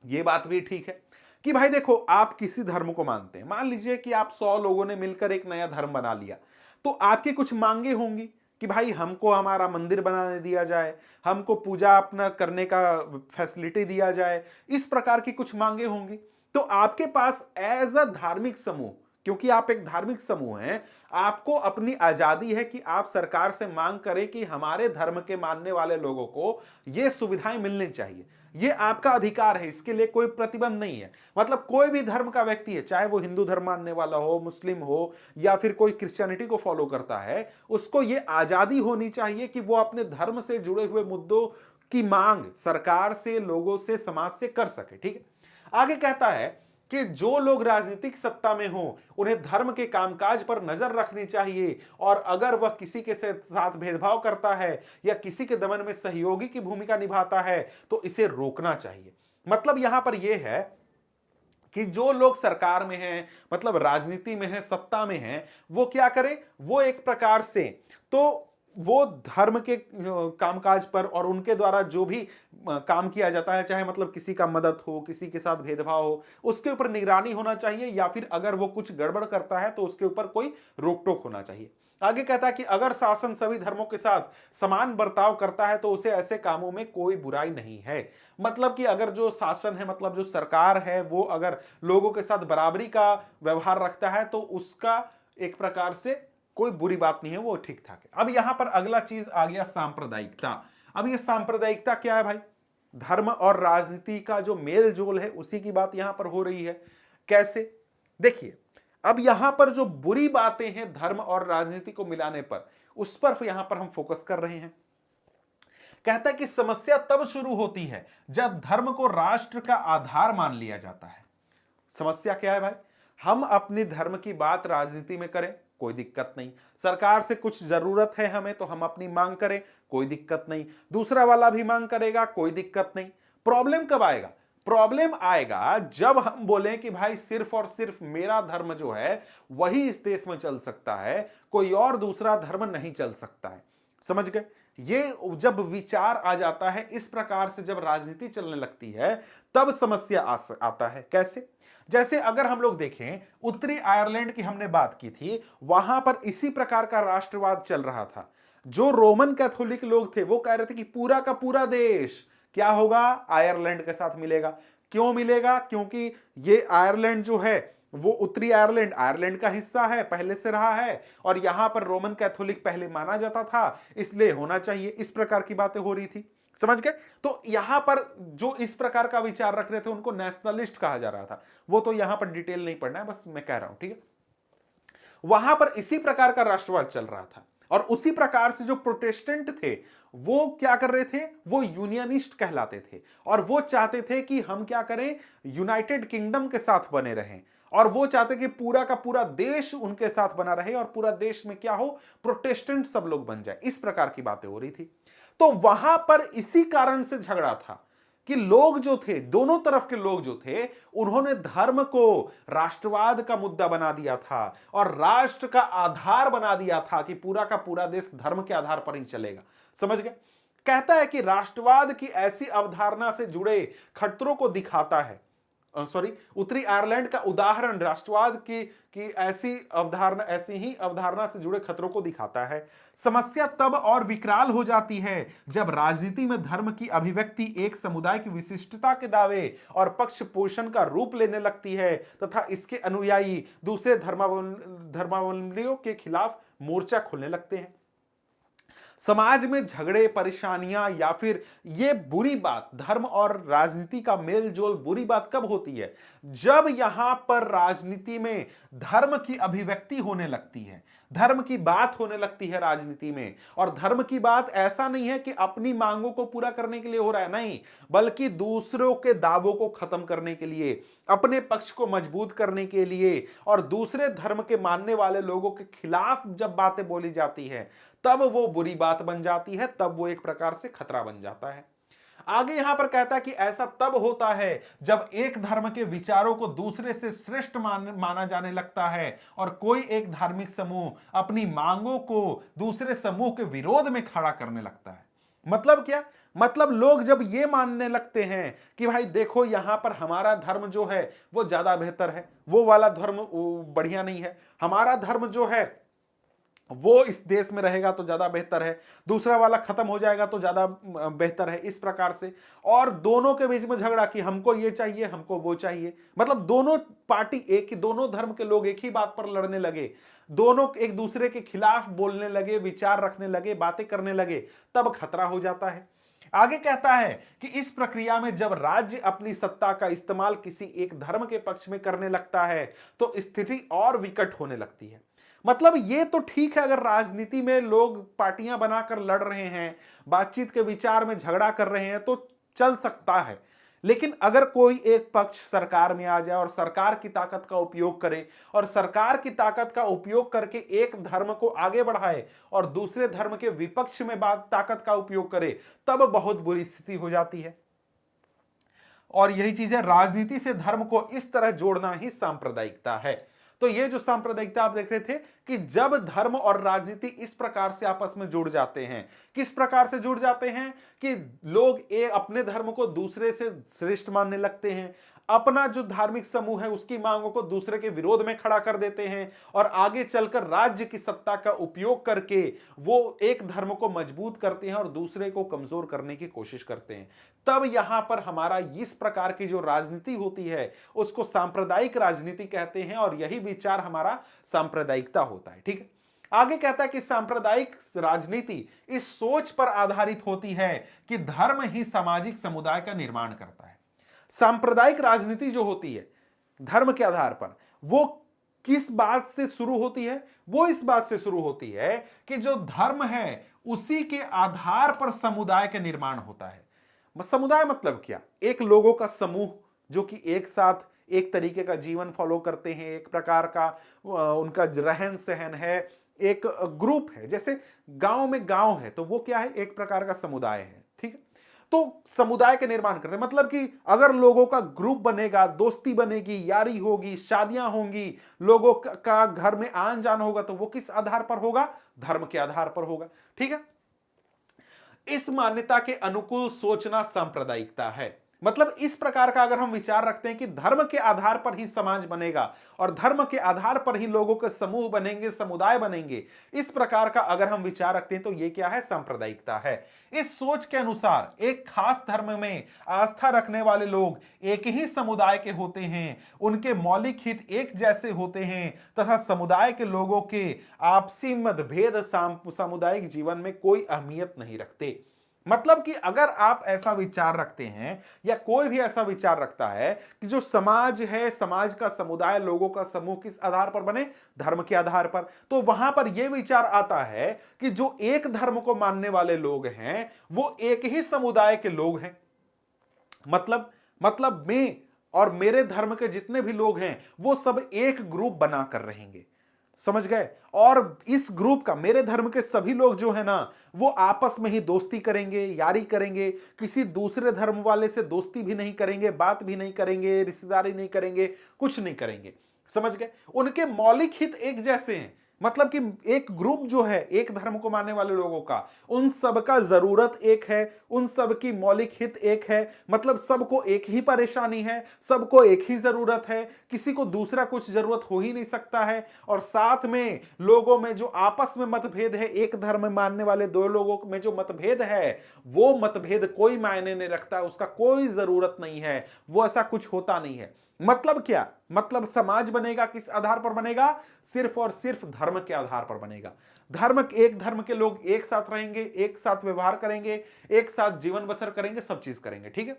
यह बात भी ठीक है कि भाई देखो आप किसी धर्म को मानते हैं, मान लीजिए कि आप 100 लोगों ने मिलकर एक नया धर्म बना लिया, तो आपकी कुछ मांगे होंगी कि भाई हमको हमारा मंदिर बनाने दिया जाए, हमको पूजा अपना करने का फैसिलिटी दिया जाए, इस प्रकार की कुछ मांगे होंगी। तो आपके पास एज अ धार्मिक समूह, क्योंकि आप एक धार्मिक समूह हैं, आपको अपनी आजादी है कि आप सरकार से मांग करें कि हमारे धर्म के मानने वाले लोगों को ये सुविधाएं मिलनी चाहिए। ये आपका अधिकार है, इसके लिए कोई प्रतिबंध नहीं है। मतलब कोई भी धर्म का व्यक्ति है, चाहे वो हिंदू धर्म मानने वाला हो, मुस्लिम हो, या फिर कोई क्रिश्चियनिटी को फॉलो करता है, उसको ये आजादी होनी चाहिए कि वो अपने धर्म से जुड़े हुए मुद्दों की मांग सरकार से, लोगों से, समाज से कर सके। ठीक है, आगे कहता है कि जो लोग राजनीतिक सत्ता में हो उन्हें धर्म के कामकाज पर नजर रखनी चाहिए, और अगर वह किसी के साथ भेदभाव करता है या किसी के दमन में सहयोगी की भूमिका निभाता है तो इसे रोकना चाहिए। मतलब यहां पर यह है कि जो लोग सरकार में हैं, मतलब राजनीति में हैं, सत्ता में हैं, वो क्या करे, वो एक प्रकार से तो वो धर्म के कामकाज पर और उनके द्वारा जो भी काम किया जाता है, चाहे मतलब किसी का मदद हो, किसी के साथ भेदभाव हो, उसके ऊपर निगरानी होना चाहिए, या फिर अगर वो कुछ गड़बड़ करता है तो उसके ऊपर कोई रोक टोक होना चाहिए। आगे कहता है कि अगर शासन सभी धर्मों के साथ समान बर्ताव करता है तो उसे ऐसे कामों में कोई बुराई नहीं है। मतलब कि अगर जो शासन है, मतलब जो सरकार है, वो अगर लोगों के साथ बराबरी का व्यवहार रखता है तो उसका एक प्रकार से कोई बुरी बात नहीं है, वो ठीक ठाक है। अब यहां पर अगला चीज आ गया सांप्रदायिकता। अब ये सांप्रदायिकता क्या है भाई, धर्म और राजनीति का जो मेल जोल है उसी की बात यहां पर हो रही है। कैसे, देखिए अब यहां पर जो बुरी बातें हैं धर्म और राजनीति को मिलाने पर, उस पर यहां पर हम फोकस कर रहे हैं। कहता है कि समस्या तब शुरू होती है जब धर्म को राष्ट्र का आधार मान लिया जाता है। समस्या क्या है भाई, हम अपने धर्म की बात राजनीति में करें, कोई दिक्कत नहीं। सरकार से कुछ जरूरत है हमें तो हम अपनी मांग करें, कोई दिक्कत नहीं। दूसरा वाला भी मांग करेगा, कोई दिक्कत नहीं। प्रॉब्लम कब आएगा, प्रॉब्लम आएगा जब हम बोलें कि भाई सिर्फ और सिर्फ मेरा धर्म जो है वही इस देश में चल सकता है, कोई और दूसरा धर्म नहीं चल सकता है। समझ गए, ये जब विचार आ जाता है, इस प्रकार से जब राजनीति चलने लगती है तब समस्या आता है। कैसे, जैसे अगर हम लोग देखें उत्तरी आयरलैंड की हमने बात की थी, वहां पर इसी प्रकार का राष्ट्रवाद चल रहा था। जो रोमन कैथोलिक लोग थे वो कह रहे थे कि पूरा का पूरा देश क्या होगा, आयरलैंड के साथ मिलेगा। क्यों मिलेगा? क्योंकि ये आयरलैंड जो है वो उत्तरी आयरलैंड आयरलैंड का हिस्सा है, पहले से रहा है, और यहां पर रोमन कैथोलिक पहले माना जाता था, इसलिए होना चाहिए। इस प्रकार की बातें हो रही थी, समझ गए? तो यहां पर जो इस प्रकार का विचार रख रहे थे उनको नेशनलिस्ट कहा जा रहा था। वो तो यहां पर डिटेल नहीं पढ़ना है, बस मैं कह रहा हूं, ठीक है? वहां पर इसी प्रकार का राष्ट्रवाद चल रहा था, और उसी प्रकार से जो प्रोटेस्टेंट थे वो क्या कर रहे थे? वो यूनियनिस्ट कहलाते थे, और वो चाहते थे कि हम क्या करें? यूनाइटेड किंगडम के साथ बने रहें, और वो चाहते कि पूरा का पूरा देश उनके साथ बना रहे, और पूरा देश में क्या हो? प्रोटेस्टेंट सब लोग बन जाए। इस प्रकार की बातें हो रही थी। तो वहां पर इसी कारण से झगड़ा था कि लोग जो थे, दोनों तरफ के लोग जो थे, उन्होंने धर्म को राष्ट्रवाद का मुद्दा बना दिया था और राष्ट्र का आधार बना दिया था कि पूरा का पूरा देश धर्म के आधार पर ही चलेगा। समझ गए? कहता है कि राष्ट्रवाद की ऐसी अवधारणा से जुड़े खतरों को दिखाता है, सॉरी, उत्तरी आयरलैंड का उदाहरण राष्ट्रवाद की ऐसी ही अवधारणा से जुड़े खतरों को दिखाता है। समस्या तब और विकराल हो जाती है जब राजनीति में धर्म की अभिव्यक्ति एक समुदाय की विशिष्टता के दावे और पक्ष पोषण का रूप लेने लगती है तथा इसके अनुयायी दूसरे धर्मावलंबियों के खिलाफ मोर्चा खोलने लगते हैं। समाज में झगड़े, परेशानियां या फिर ये बुरी बात, धर्म और राजनीति का मेल जोल बुरी बात कब होती है? जब यहां पर राजनीति में धर्म की अभिव्यक्ति होने लगती है, धर्म की बात होने लगती है राजनीति में। और धर्म की बात ऐसा नहीं है कि अपनी मांगों को पूरा करने के लिए हो रहा है, नहीं, बल्कि दूसरों के दावों को खत्म करने के लिए, अपने पक्ष को मजबूत करने के लिए, और दूसरे धर्म के मानने वाले लोगों के खिलाफ जब बातें बोली जाती है तब वो बुरी बात बन जाती है, तब वो एक प्रकार से खतरा बन जाता है। आगे यहां पर कहता है कि ऐसा तब होता है जब एक धर्म के विचारों को दूसरे से श्रेष्ठ माना जाने लगता है और कोई एक धार्मिक समूह अपनी मांगों को दूसरे समूह के विरोध में खड़ा करने लगता है। मतलब क्या? मतलब लोग जब ये मानने लगते हैं कि भाई देखो, यहां पर हमारा धर्म जो है वो ज्यादा बेहतर है, वो वाला धर्म बढ़िया नहीं है, हमारा धर्म जो है वो इस देश में रहेगा तो ज्यादा बेहतर है, दूसरा वाला खत्म हो जाएगा तो ज्यादा बेहतर है, इस प्रकार से। और दोनों के बीच में झगड़ा कि हमको ये चाहिए, हमको वो चाहिए। मतलब दोनों पार्टी एक ही, दोनों धर्म के लोग एक ही बात पर लड़ने लगे, दोनों एक दूसरे के खिलाफ बोलने लगे, विचार रखने लगे, बातें करने लगे, तब खतरा हो जाता है। आगे कहता है कि इस प्रक्रिया में जब राज्य अपनी सत्ता का इस्तेमाल किसी एक धर्म के पक्ष में करने लगता है तो स्थिति और विकट होने लगती है। मतलब ये तो ठीक है, अगर राजनीति में लोग पार्टियां बनाकर लड़ रहे हैं, बातचीत के विचार में झगड़ा कर रहे हैं, तो चल सकता है। लेकिन अगर कोई एक पक्ष सरकार में आ जाए और सरकार की ताकत का उपयोग करे, और सरकार की ताकत का उपयोग करके एक धर्म को आगे बढ़ाए और दूसरे धर्म के विपक्ष में ताकत का उपयोग करे, तब बहुत बुरी स्थिति हो जाती है। और यही चीज है, राजनीति से धर्म को इस तरह जोड़ना ही सांप्रदायिकता है। तो ये जो सांप्रदायिकता आप देख रहे थे कि जब धर्म और राजनीति इस प्रकार से आपस में जुड़ जाते हैं, किस प्रकार से जुड़ जाते हैं कि लोग अपने धर्म को दूसरे से श्रेष्ठ मानने लगते हैं, अपना जो धार्मिक समूह है उसकी मांगों को दूसरे के विरोध में खड़ा कर देते हैं, और आगे चलकर राज्य की सत्ता का उपयोग करके वो एक धर्म को मजबूत करते हैं और दूसरे को कमजोर करने की कोशिश करते हैं। तब यहां पर हमारा इस प्रकार की जो राजनीति होती है उसको सांप्रदायिक राजनीति कहते हैं, और यही विचार हमारा सांप्रदायिकता होता है। ठीक है, आगे कहता है कि सांप्रदायिक राजनीति इस सोच पर आधारित होती है कि धर्म ही सामाजिक समुदाय का निर्माण करता है। सांप्रदायिक राजनीति जो होती है धर्म के आधार पर, वो किस बात से शुरू होती है? वो इस बात से शुरू होती है कि जो धर्म है उसी के आधार पर समुदाय का निर्माण होता है। समुदाय मतलब क्या? एक लोगों का समूह जो कि एक साथ एक तरीके का जीवन फॉलो करते हैं, एक प्रकार का उनका रहन सहन है, एक ग्रुप है। जैसे गांव में गांव है तो वो क्या है? एक प्रकार का समुदाय है। ठीक है, तो समुदाय के निर्माण करते हैं। मतलब कि अगर लोगों का ग्रुप बनेगा, दोस्ती बनेगी, यारी होगी, शादियां होंगी, लोगों का घर में आन जान होगा, तो वो किस आधार पर होगा? धर्म के आधार पर होगा। ठीक है, इस मान्यता के अनुकूल सोचना सांप्रदायिकता है। मतलब इस प्रकार का अगर हम विचार रखते हैं कि धर्म के आधार पर ही समाज बनेगा और धर्म के आधार पर ही लोगों के समूह बनेंगे, समुदाय बनेंगे, इस प्रकार का अगर हम विचार रखते हैं तो ये क्या है? सांप्रदायिकता है। इस सोच के अनुसार एक खास धर्म में आस्था रखने वाले लोग एक ही समुदाय के होते हैं, उनके मौलिक हित एक जैसे होते हैं तथा समुदाय के लोगों के आपसी मतभेद सामुदायिक जीवन में कोई अहमियत नहीं रखते। मतलब कि अगर आप ऐसा विचार रखते हैं या कोई भी ऐसा विचार रखता है कि जो समाज है, समाज का समुदाय, लोगों का समूह किस आधार पर बने? धर्म के आधार पर, तो वहां पर यह विचार आता है कि जो एक धर्म को मानने वाले लोग हैं वो एक ही समुदाय के लोग हैं। मतलब मैं और मेरे धर्म के जितने भी लोग हैं वो सब एक ग्रुप बनाकर रहेंगे, समझ गए? और इस ग्रुप का, मेरे धर्म के सभी लोग जो है ना वो आपस में ही दोस्ती करेंगे, यारी करेंगे, किसी दूसरे धर्म वाले से दोस्ती भी नहीं करेंगे, बात भी नहीं करेंगे, रिश्तेदारी नहीं करेंगे, कुछ नहीं करेंगे, समझ गए? उनके मौलिक हित एक जैसे हैं। मतलब कि एक ग्रुप जो है एक धर्म को मानने वाले लोगों का, उन सबका जरूरत एक है, उन सब की मौलिक हित एक है, मतलब सबको एक ही परेशानी है, सबको एक ही जरूरत है, किसी को दूसरा कुछ जरूरत हो ही नहीं सकता है। और साथ में लोगों में जो आपस में मतभेद है, एक धर्म में मानने वाले दो लोगों में जो मतभेद है, वो मतभेद कोई मायने नहीं रखता, उसका कोई जरूरत नहीं है, वो ऐसा कुछ होता नहीं है। मतलब क्या? मतलब समाज बनेगा किस आधार पर बनेगा? सिर्फ और सिर्फ धर्म के आधार पर बनेगा। एक धर्म के लोग एक साथ रहेंगे, एक साथ व्यवहार करेंगे, एक साथ जीवन बसर करेंगे, सब चीज करेंगे, ठीक है?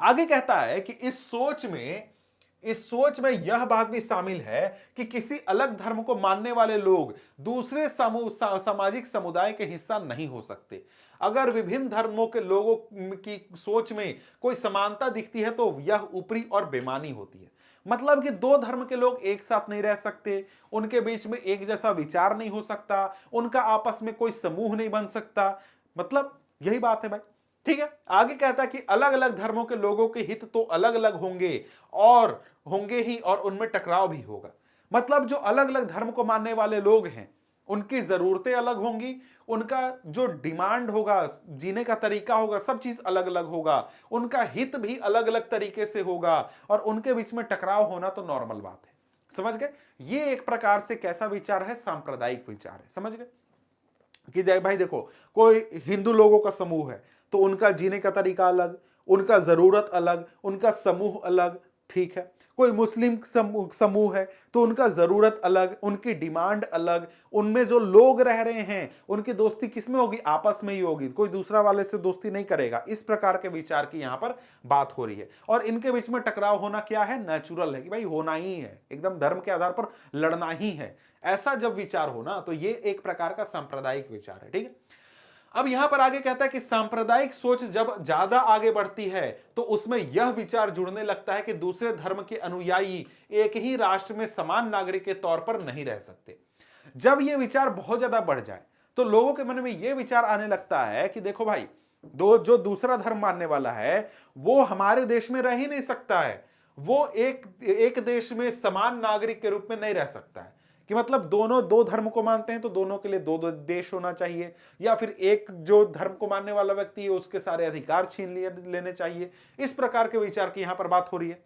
आगे कहता है कि इस सोच में यह बात भी शामिल है कि किसी अलग धर्म को मानने वाले लोग दूसरे सामाजिक समुदाय के हिस्सा नहीं हो सकते। अगर विभिन्न धर्मों के लोगों की सोच में कोई समानता दिखती है तो यह ऊपरी और बेमानी होती है। मतलब कि दो धर्म के लोग एक साथ नहीं रह सकते, उनके बीच में एक जैसा विचार नहीं हो सकता, उनका आपस में कोई समूह नहीं बन सकता। मतलब यही बात है भाई, ठीक है? आगे कहता है कि अलग अलग धर्मों के लोगों के हित तो अलग अलग होंगे ही और उनमें टकराव भी होगा। मतलब जो अलग अलग धर्म को मानने वाले लोग हैं उनकी जरूरतें अलग होंगी, उनका जो डिमांड होगा, जीने का तरीका होगा, सब चीज अलग अलग होगा, उनका हित भी अलग अलग तरीके से होगा और उनके बीच में टकराव होना तो नॉर्मल बात है। समझ गए? ये एक प्रकार से कैसा विचार है? सांप्रदायिक विचार है। समझ गए कि भाई देखो, कोई हिंदू लोगों का समूह है तो उनका जीने का तरीका अलग, उनका जरूरत अलग, उनका समूह अलग, ठीक है? कोई मुस्लिम समूह है तो उनका जरूरत अलग, उनकी डिमांड अलग, उनमें जो लोग रह रहे हैं उनकी दोस्ती किसमें होगी? आपस में ही होगी, कोई दूसरा वाले से दोस्ती नहीं करेगा। इस प्रकार के विचार की यहां पर बात हो रही है। और इनके बीच में टकराव होना क्या है? नेचुरल है कि भाई होना ही है, एकदम धर्म के आधार पर लड़ना ही है। ऐसा जब विचार हो ना तो ये एक प्रकार का सांप्रदायिक विचार है, ठीक है? अब यहां पर आगे कहता है कि सांप्रदायिक सोच जब ज्यादा आगे बढ़ती है तो उसमें यह विचार जुड़ने लगता है कि दूसरे धर्म के अनुयायी एक ही राष्ट्र में समान नागरिक के तौर पर नहीं रह सकते। जब यह विचार बहुत ज्यादा बढ़ जाए तो लोगों के मन में यह विचार आने लगता है कि देखो भाई, जो दूसरा धर्म मानने वाला है वो हमारे देश में रह ही नहीं सकता है, वो एक देश में समान नागरिक के रूप में नहीं रह सकता है। कि मतलब दोनों दो धर्म को मानते हैं तो दोनों के लिए दो दो देश होना चाहिए, या फिर एक जो धर्म को मानने वाला व्यक्ति है उसके सारे अधिकार छीन लेने चाहिए। इस प्रकार के विचार की यहां पर बात हो रही है।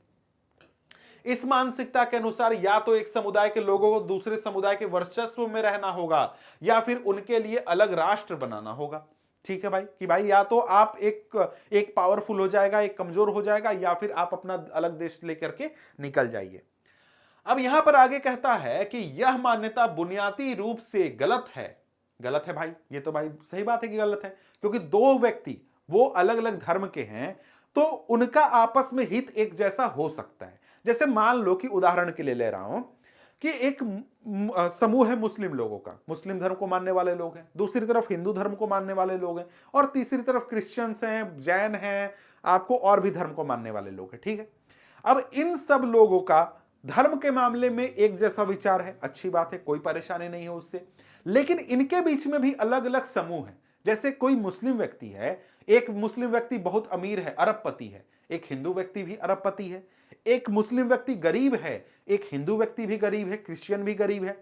इस मानसिकता के अनुसार या तो एक समुदाय के लोगों को दूसरे समुदाय के वर्चस्व में रहना होगा या फिर उनके लिए अलग राष्ट्र बनाना होगा। ठीक है भाई, कि भाई या तो आप एक पावरफुल हो जाएगा, एक कमजोर हो जाएगा, या फिर आप अपना अलग देश लेकर के निकल जाइए। अब यहां पर आगे कहता है कि यह मान्यता बुनियादी रूप से गलत है। गलत है भाई, ये तो भाई सही बात है कि गलत है, क्योंकि दो व्यक्ति वो अलग अलग धर्म के हैं तो उनका आपस में हित एक जैसा हो सकता है। जैसे मान लो कि उदाहरण के लिए ले रहा हूं कि एक समूह है मुस्लिम लोगों का, मुस्लिम धर्म को मानने वाले लोग हैं, दूसरी तरफ हिंदू धर्म को मानने वाले लोग हैं, और तीसरी तरफ क्रिश्चियंस हैं, जैन हैं, आपको और भी धर्म को मानने वाले लोग हैं, ठीक है? अब इन सब लोगों का धर्म के मामले में एक जैसा विचार है, अच्छी बात है, कोई परेशानी नहीं है उससे। लेकिन इनके बीच में भी अलग अलग समूह हैं। जैसे कोई मुस्लिम व्यक्ति है, एक मुस्लिम व्यक्ति बहुत अमीर है, अरबपति है, एक हिंदू व्यक्ति भी अरबपति है। एक मुस्लिम व्यक्ति गरीब है, एक हिंदू व्यक्ति भी गरीब है, क्रिश्चियन भी गरीब है।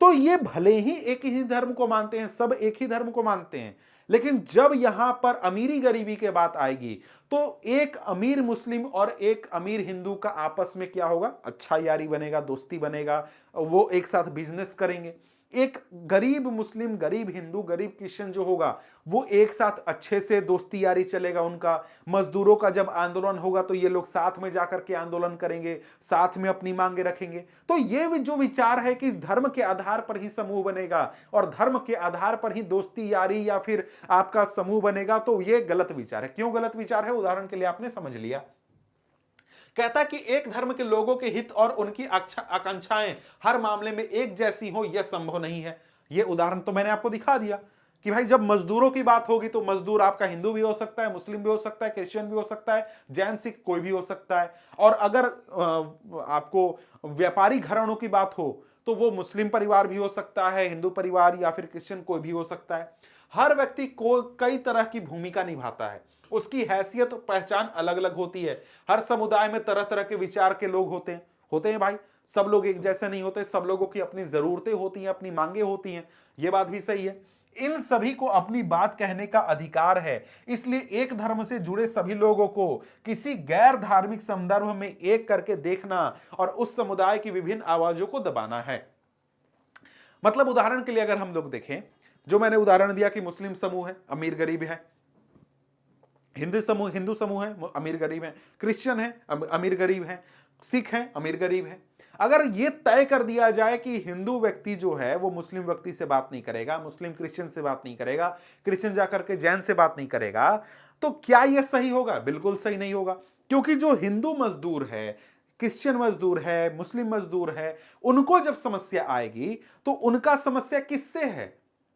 तो ये भले ही एक ही धर्म को मानते हैं, सब एक ही धर्म को मानते हैं, लेकिन जब यहां पर अमीरी गरीबी के बात आएगी तो एक अमीर मुस्लिम और एक अमीर हिंदू का आपस में क्या होगा, अच्छा यारी बनेगा, दोस्ती बनेगा, वो एक साथ बिजनेस करेंगे। एक गरीब मुस्लिम, गरीब हिंदू, गरीब क्रिश्चियन जो होगा वो एक साथ अच्छे से दोस्ती यारी चलेगा उनका। मजदूरों का जब आंदोलन होगा तो ये लोग साथ में जाकर के आंदोलन करेंगे, साथ में अपनी मांगे रखेंगे। तो ये जो विचार है कि धर्म के आधार पर ही समूह बनेगा और धर्म के आधार पर ही दोस्ती यारी या फिर आपका समूह बनेगा, तो ये गलत विचार है। क्यों गलत विचार है, उदाहरण के लिए आपने समझ लिया। कहता कि एक धर्म के लोगों के हित और उनकी आकांक्षाएं हर मामले में एक जैसी हो, यह संभव नहीं है। यह उदाहरण तो मैंने आपको दिखा दिया कि भाई जब मजदूरों की बात होगी तो मजदूर आपका हिंदू भी हो सकता है, मुस्लिम भी हो सकता है, क्रिश्चियन भी हो सकता है, जैन सिख कोई भी हो सकता है। और अगर आपको व्यापारी घरानों की बात हो तो वो मुस्लिम परिवार भी हो सकता है, हिंदू परिवार या फिर क्रिश्चियन कोई भी हो सकता है। हर व्यक्ति को कई तरह की भूमिका निभाता है, उसकी हैसियत और पहचान अलग अलग होती है। हर समुदाय में तरह तरह के विचार के लोग होते हैं भाई। सब लोग एक जैसे नहीं होते, सब लोगों की अपनी जरूरतें होती हैं, अपनी मांगे होती हैं। ये बात भी सही है। इन सभी को अपनी बात कहने का अधिकार है, इसलिए एक धर्म से जुड़े सभी लोगों को किसी गैर धार्मिक संदर्भ में एक करके देखना और उस समुदाय की विभिन्न आवाजों को दबाना है। मतलब उदाहरण के लिए अगर हम लोग देखें, जो मैंने उदाहरण दिया कि मुस्लिम समूह है, अमीर गरीब है, हिंदू समूह है, अमीर गरीब है, क्रिश्चियन है, अमीर गरीब है, सिख है, अमीर गरीब है। अगर ये तय कर दिया जाए कि हिंदू व्यक्ति जो है वो मुस्लिम व्यक्ति से बात नहीं करेगा, मुस्लिम क्रिश्चियन से बात नहीं करेगा, क्रिश्चियन जाकर के जैन से बात नहीं करेगा, तो क्या यह सही होगा? बिल्कुल सही नहीं होगा। क्योंकि जो हिंदू मजदूर है, क्रिश्चियन मजदूर है, मुस्लिम मजदूर है, उनको जब समस्या आएगी तो उनका समस्या किससे है?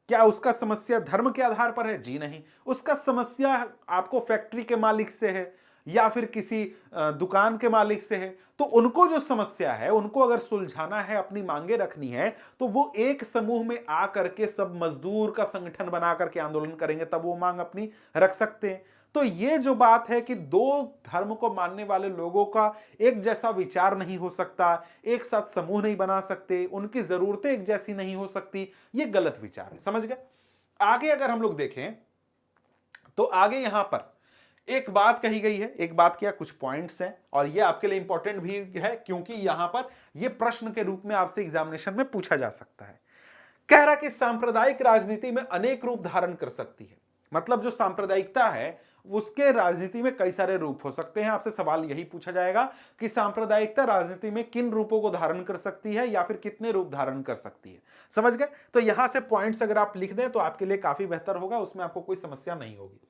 क्या उसका समस्या धर्म के आधार पर है? जी नहीं। उसका समस्या आपको फैक्ट्री के मालिक से है या फिर किसी दुकान के मालिक से है। तो उनको जो समस्या है, उनको अगर सुलझाना है, अपनी मांगे रखनी है, तो वो एक समूह में आकर के सब मजदूर का संगठन बना करके आंदोलन करेंगे, तब वो मांग अपनी रख सकते हैं। तो ये जो बात है कि दो धर्म को मानने वाले लोगों का एक जैसा विचार नहीं हो सकता, एक साथ समूह नहीं बना सकते, उनकी जरूरतें एक जैसी नहीं हो सकती, ये गलत विचार है। समझ गए? आगे अगर हम लोग देखें तो आगे यहां पर एक बात कही गई है, एक बात क्या, कुछ पॉइंट्स हैं और ये आपके लिए इंपॉर्टेंट भी है क्योंकि यहां पर ये प्रश्न के रूप में आपसे एग्जामिनेशन में पूछा जा सकता है। कह रहा कि सांप्रदायिक राजनीति में अनेक रूप धारण कर सकती है। मतलब जो सांप्रदायिकता है उसके राजनीति में कई सारे रूप हो सकते हैं। आपसे सवाल यही पूछा जाएगा कि सांप्रदायिकता राजनीति में किन रूपों को धारण कर सकती है या फिर कितने रूप धारण कर सकती है। समझ गए? तो यहां से पॉइंट्स अगर आप लिख दें तो आपके लिए काफी बेहतर होगा, उसमें आपको कोई समस्या नहीं होगी।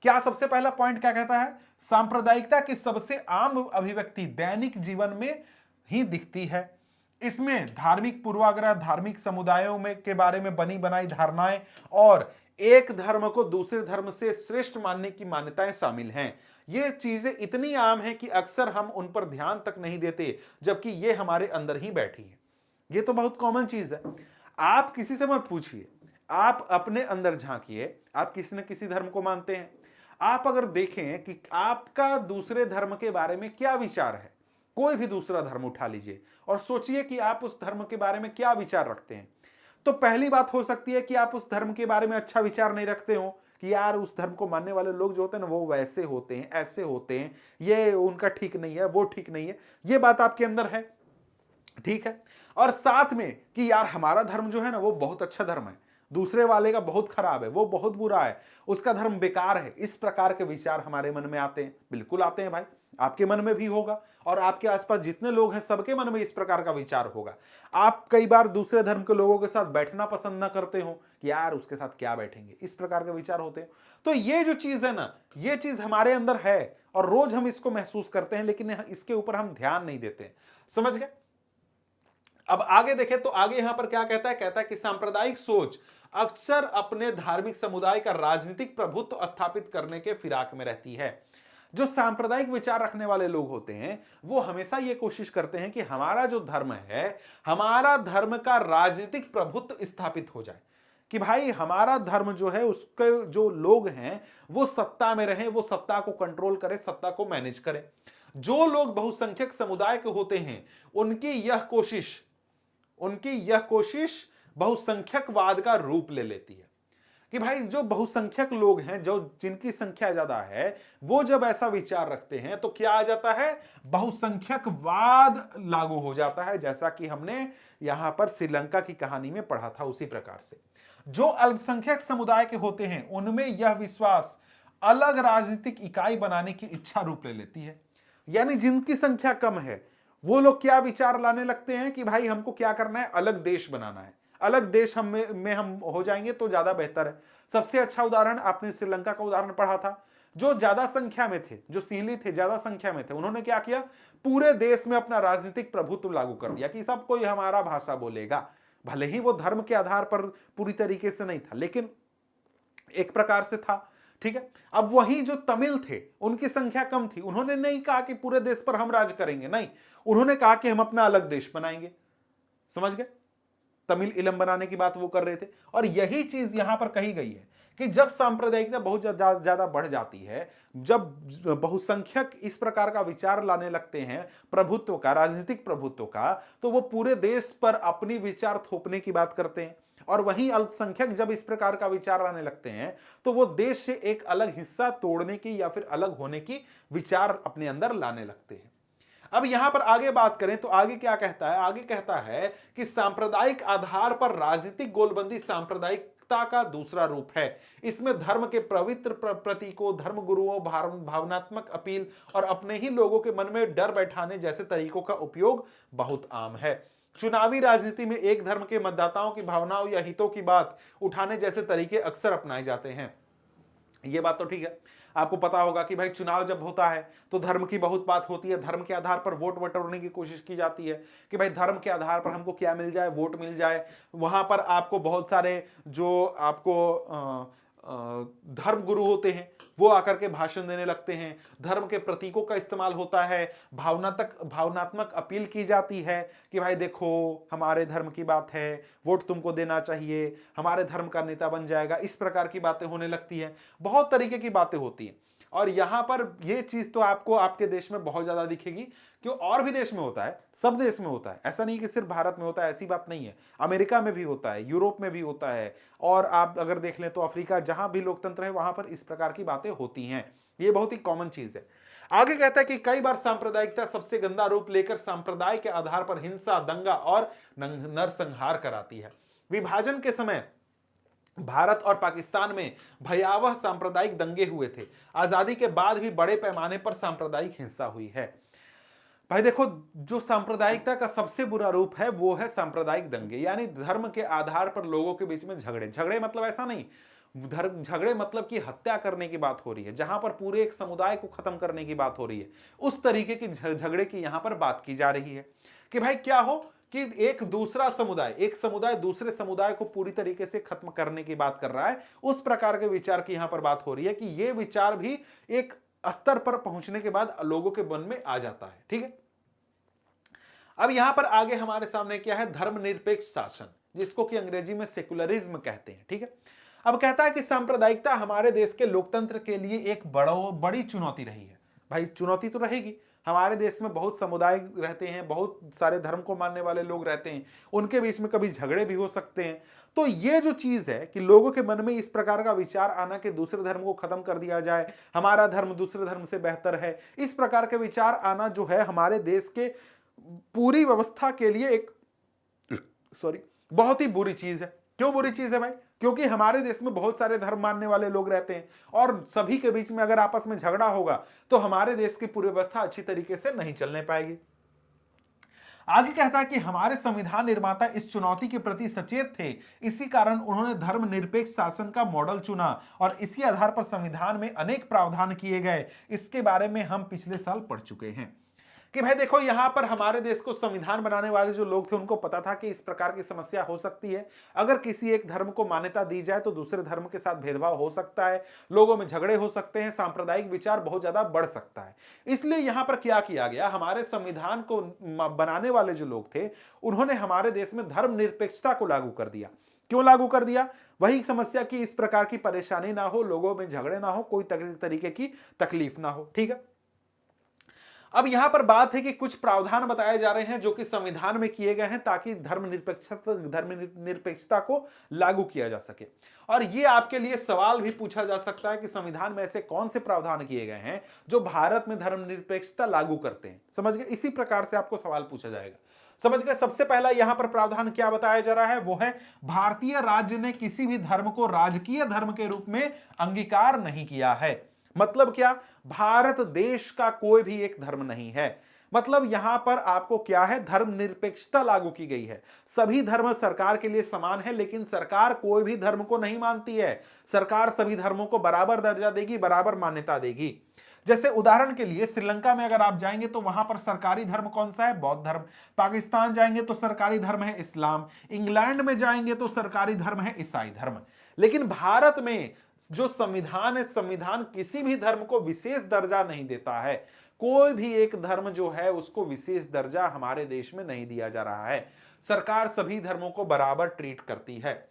क्या सबसे पहला पॉइंट क्या कहता है? सांप्रदायिकता की सबसे आम अभिव्यक्ति दैनिक जीवन में ही दिखती है। इसमें धार्मिक पूर्वाग्रह, धार्मिक समुदायों में के बारे में बनी बनाई धारणाएं और एक धर्म को दूसरे धर्म से श्रेष्ठ मानने की मान्यताएं शामिल हैं। ये चीजें इतनी आम हैं कि अक्सर हम उन पर ध्यान तक नहीं देते, जबकि ये हमारे अंदर ही बैठी है। ये तो बहुत कॉमन चीज है। आप किसी से मत पूछिए, आप अपने अंदर झांकिए। आप किसी न किसी धर्म को मानते हैं। आप अगर देखें कि आपका दूसरे धर्म के बारे में क्या विचार है, कोई भी दूसरा धर्म उठा लीजिए और सोचिए कि आप उस धर्म के बारे में क्या विचार रखते हैं। तो पहली बात हो सकती है कि आप उस धर्म के बारे में अच्छा विचार नहीं रखते हो कि यार उस धर्म को मानने वाले लोग जो होते हैं ना वो वैसे होते हैं, ऐसे होते हैं, ये उनका ठीक नहीं है, वो ठीक नहीं है। ये बात आपके अंदर है, ठीक है। और साथ में कि यार हमारा धर्म जो है ना वो बहुत अच्छा धर्म है, दूसरे वाले का बहुत खराब है, वो बहुत बुरा है, उसका धर्म बेकार है। इस प्रकार के विचार हमारे मन में आते हैं। बिल्कुल आते हैं भाई, आपके मन में भी होगा और आपके आसपास जितने लोग हैं सबके मन में इस प्रकार का विचार होगा। आप कई बार दूसरे धर्म के लोगों के साथ बैठना पसंद ना करते हो कि यार उसके साथ क्या बैठेंगे, इस प्रकार के विचार होते हैं। तो ये जो चीज है ना, ये चीज हमारे अंदर है और रोज हम इसको महसूस करते हैं, लेकिन इसके ऊपर हम ध्यान नहीं देते। समझ गए? अब आगे देखें तो आगे यहां पर क्या कहता है? कहता है कि सांप्रदायिक सोच अक्सर अपने धार्मिक समुदाय का राजनीतिक प्रभुत्व स्थापित करने के फिराक में रहती है। जो सांप्रदायिक विचार रखने वाले लोग होते हैं वो हमेशा ये कोशिश करते हैं कि हमारा जो धर्म है, हमारा धर्म का राजनीतिक प्रभुत्व स्थापित हो जाए, कि भाई हमारा धर्म जो है उसके जो लोग हैं वो सत्ता में रहे, वो सत्ता को कंट्रोल करे, सत्ता को मैनेज करे। जो लोग बहुसंख्यक समुदाय के होते हैं उनकी यह कोशिश बहुसंख्यकवाद का रूप ले लेती है। कि भाई जो बहुसंख्यक लोग हैं, जो जिनकी संख्या ज्यादा है, वो जब ऐसा विचार रखते हैं तो क्या आ जाता है, बहुसंख्यकवाद लागू हो जाता है, जैसा कि हमने यहां पर श्रीलंका की कहानी में पढ़ा था। उसी प्रकार से जो अल्पसंख्यक समुदाय के होते हैं उनमें यह विश्वास अलग राजनीतिक इकाई बनाने की इच्छा रूप ले लेती है। यानी जिनकी संख्या कम है वो लोग क्या विचार लाने लगते हैं कि भाई हमको क्या करना है, अलग देश बनाना है, अलग देश में हम हो जाएंगे तो ज्यादा बेहतर है। सबसे अच्छा उदाहरण आपने श्रीलंका का उदाहरण पढ़ा था। जो ज्यादा संख्या में थे, जो सीली थे, ज्यादा संख्या में थे, उन्होंने क्या किया, पूरे देश में अपना राजनीतिक प्रभुत्व लागू कर दिया कि सब कोई हमारा भाषा बोलेगा। भले ही वो धर्म के आधार पर पूरी तरीके से नहीं था, लेकिन एक प्रकार से था। ठीक है, अब वही जो तमिल थे, उनकी संख्या कम थी, उन्होंने नहीं कहा कि पूरे देश पर हम राज करेंगे, नहीं, उन्होंने कहा कि हम अपना अलग देश बनाएंगे। समझ गए, तमिल इलम बनाने की बात वो कर रहे थे। और यही चीज यहां पर कही गई है कि जब सांप्रदायिकता बहुत ज्यादा बढ़ जाती है, जब बहुसंख्यक इस प्रकार का विचार लाने लगते हैं प्रभुत्व का, राजनीतिक प्रभुत्व का, तो वो पूरे देश पर अपनी विचार थोपने की बात करते हैं। और वहीं अल्पसंख्यक जब इस प्रकार का विचार लाने लगते हैं तो वो देश से एक अलग हिस्सा तोड़ने की या फिर अलग होने की विचार अपने अंदर लाने लगते हैं। अब यहां पर आगे बात करें तो आगे क्या कहता है, आगे कहता है कि सांप्रदायिक आधार पर राजनीतिक गोलबंदी सांप्रदायिकता का दूसरा रूप है। इसमें धर्म के पवित्र प्रतीकों, धर्म गुरुओं, भावनात्मक अपील और अपने ही लोगों के मन में डर बैठाने जैसे तरीकों का उपयोग बहुत आम है। चुनावी राजनीति में एक धर्म के मतदाताओं की भावनाओं या हितों की बात उठाने जैसे तरीके अक्सर अपनाए जाते हैं। ये बात तो ठीक है, आपको पता होगा कि भाई चुनाव जब होता है तो धर्म की बहुत बात होती है, धर्म के आधार पर वोट बटोरने की कोशिश की जाती है कि भाई धर्म के आधार पर हमको क्या मिल जाए, वोट मिल जाए। वहां पर आपको बहुत सारे जो आपको धर्म गुरु होते हैं वो आकर के भाषण देने लगते हैं, धर्म के प्रतीकों का इस्तेमाल होता है, भावनात्मक अपील की जाती है कि भाई देखो हमारे धर्म की बात है, वोट तुमको देना चाहिए, हमारे धर्म का नेता बन जाएगा। इस प्रकार की बातें होने लगती हैं, बहुत तरीके की बातें होती हैं। और यहां पर यह चीज तो आपको आपके देश में बहुत ज्यादा दिखेगी, क्यों, और भी देश में होता है, सब देश में होता है, ऐसा नहीं कि सिर्फ भारत में होता है, ऐसी बात नहीं है। अमेरिका में भी होता है, यूरोप में भी होता है, और आप अगर देख लें तो अफ्रीका, जहां भी लोकतंत्र है वहां पर इस प्रकार की बातें होती हैं। ये बहुत ही कॉमन चीज है। आगे कहता है कि कई बार सांप्रदायिकता सबसे गंदा रूप लेकर संप्रदाय के आधार पर हिंसा, दंगा और नरसंहार कराती है। विभाजन के समय भारत और पाकिस्तान में भयावह सांप्रदायिक दंगे हुए थे। आजादी के बाद भी बड़े पैमाने पर सांप्रदायिक हिंसा हुई है। भाई देखो, जो सांप्रदायिकता का सबसे बुरा रूप है वो है सांप्रदायिक दंगे, यानी धर्म के आधार पर लोगों के बीच में झगड़े। झगड़े मतलब ऐसा नहीं, झगड़े मतलब कि हत्या करने की बात हो रही है, जहां पर पूरे एक समुदाय को खत्म करने की बात हो रही है। उस तरीके की झगड़े की यहां पर बात की जा रही है कि भाई क्या हो कि एक समुदाय दूसरे समुदाय को पूरी तरीके से खत्म करने की बात कर रहा है। उस प्रकार के विचार की यहां पर बात हो रही है कि ये विचार भी एक स्तर पर पहुंचने के बाद लोगों के मन में आ जाता है। ठीक है, अब यहां पर आगे हमारे सामने क्या है, धर्मनिरपेक्ष शासन, जिसको कि अंग्रेजी में सेकुलरिज्म कहते हैं। ठीक है, अब कहता है कि सांप्रदायिकता हमारे देश के लोकतंत्र के लिए एक बड़ी चुनौती रही है। भाई चुनौती तो रहेगी, हमारे देश में बहुत समुदाय रहते हैं, बहुत सारे धर्म को मानने वाले लोग रहते हैं, उनके बीच में कभी झगड़े भी हो सकते हैं। तो ये जो चीज है कि लोगों के मन में इस प्रकार का विचार आना कि दूसरे धर्म को खत्म कर दिया जाए, हमारा धर्म दूसरे धर्म से बेहतर है, इस प्रकार के विचार आना जो है हमारे देश के पूरी व्यवस्था के लिए एक बहुत ही बुरी चीज है। क्यों बुरी चीज है भाई? क्योंकि हमारे देश में बहुत सारे धर्म मानने वाले लोग रहते हैं और सभी के बीच में अगर आपस में झगड़ा होगा तो हमारे देश की पूरी व्यवस्था अच्छी तरीके से नहीं चलने पाएगी। आगे कहता है कि हमारे संविधान निर्माता इस चुनौती के प्रति सचेत थे, इसी कारण उन्होंने धर्मनिरपेक्ष शासन का मॉडल चुना और इसी आधार पर संविधान में अनेक प्रावधान किए गए। इसके बारे में हम पिछले साल पढ़ चुके हैं कि भाई देखो, यहां पर हमारे देश को संविधान बनाने वाले जो लोग थे उनको पता था कि इस प्रकार की समस्या हो सकती है। अगर किसी एक धर्म को मान्यता दी जाए तो दूसरे धर्म के साथ भेदभाव हो सकता है, लोगों में झगड़े हो सकते हैं, सांप्रदायिक विचार बहुत ज्यादा बढ़ सकता है। इसलिए यहां पर क्या किया गया, हमारे संविधान को बनाने वाले जो लोग थे उन्होंने हमारे देश में धर्मनिरपेक्षता को लागू कर दिया। क्यों लागू कर दिया? वही समस्या की इस प्रकार की परेशानी ना हो, लोगों में झगड़े ना हो, कोई तरीके की तकलीफ ना हो। ठीक है, अब यहां पर बात है कि कुछ प्रावधान बताए जा रहे हैं जो कि संविधान में किए गए हैं ताकि धर्मनिरपेक्षता को लागू किया जा सके। और यह आपके लिए सवाल भी पूछा जा सकता है कि संविधान में ऐसे कौन से प्रावधान किए गए हैं जो भारत में धर्मनिरपेक्षता लागू करते हैं। समझ गए? इसी प्रकार से आपको सवाल पूछा जाएगा। समझ गए? सबसे पहला यहां पर प्रावधान क्या बताया जा रहा है, वो है भारतीय राज्य ने किसी भी धर्म को राजकीय धर्म के रूप में अंगीकार नहीं किया है। मतलब क्या? भारत देश का कोई भी एक धर्म नहीं है। मतलब यहां पर आपको क्या है, धर्मनिरपेक्षता लागू की गई है। सभी धर्म सरकार के लिए समान है, लेकिन सरकार कोई भी धर्म को नहीं मानती है। सरकार सभी धर्मों को बराबर दर्जा देगी, बराबर मान्यता देगी। जैसे उदाहरण के लिए श्रीलंका में अगर आप जाएंगे तो वहां पर सरकारी धर्म कौन सा है? बौद्ध धर्म। पाकिस्तान जाएंगे तो सरकारी धर्म है इस्लाम। इंग्लैंड में जाएंगे तो सरकारी धर्म है ईसाई धर्म। लेकिन भारत में जो संविधान है, संविधान किसी भी धर्म को विशेष दर्जा नहीं देता है। कोई भी एक धर्म जो है उसको विशेष दर्जा हमारे देश में नहीं दिया जा रहा है। सरकार सभी धर्मों को बराबर ट्रीट करती है।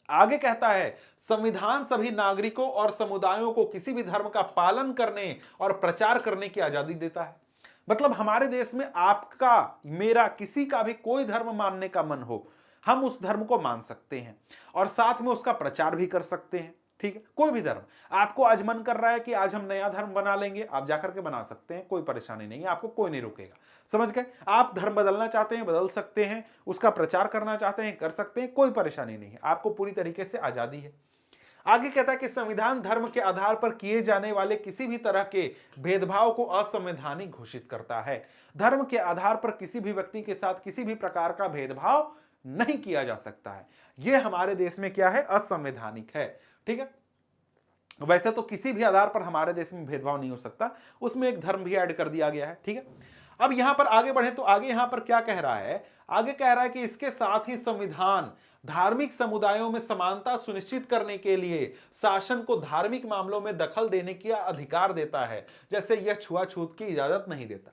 आगे कहता है संविधान सभी नागरिकों और समुदायों को किसी भी धर्म का पालन करने और प्रचार करने की आजादी देता है। मतलब हमारे देश में आपका, मेरा, किसी का भी कोई धर्म मानने का मन हो, हम उस धर्म को मान सकते हैं और साथ में उसका प्रचार भी कर सकते हैं। ठीक है? कोई भी धर्म, आपको आज मन कर रहा है कि आज हम नया धर्म बना लेंगे, आप जाकर के बना सकते हैं, कोई परेशानी नहीं है, आपको कोई नहीं रोकेगा। समझ गए? आप धर्म बदलना चाहते हैं, बदल सकते हैं, उसका प्रचार करना चाहते हैं, कर सकते हैं, कोई परेशानी नहीं है, आपको पूरी तरीके से आजादी है। आगे कहता है कि संविधान धर्म के आधार पर किए जाने वाले किसी भी तरह के भेदभाव को असंवैधानिक घोषित करता है। धर्म के आधार पर किसी भी व्यक्ति के साथ किसी भी प्रकार का भेदभाव नहीं किया जा सकता है। यह हमारे देश में क्या है? असंवैधानिक है। ठीक है? वैसे तो किसी भी आधार पर हमारे देश में भेदभाव नहीं हो सकता, उसमें एक धर्म भी ऐड कर दिया गया है। ठीक है? अब यहां पर आगे बढ़े तो आगे यहां पर क्या कह रहा है? आगे कह रहा है कि इसके साथ ही संविधान धार्मिक समुदायों में समानता सुनिश्चित करने के लिए शासन को धार्मिक मामलों में दखल देने का अधिकार देता है। जैसे यह छुआछूत की इजाजत नहीं देता।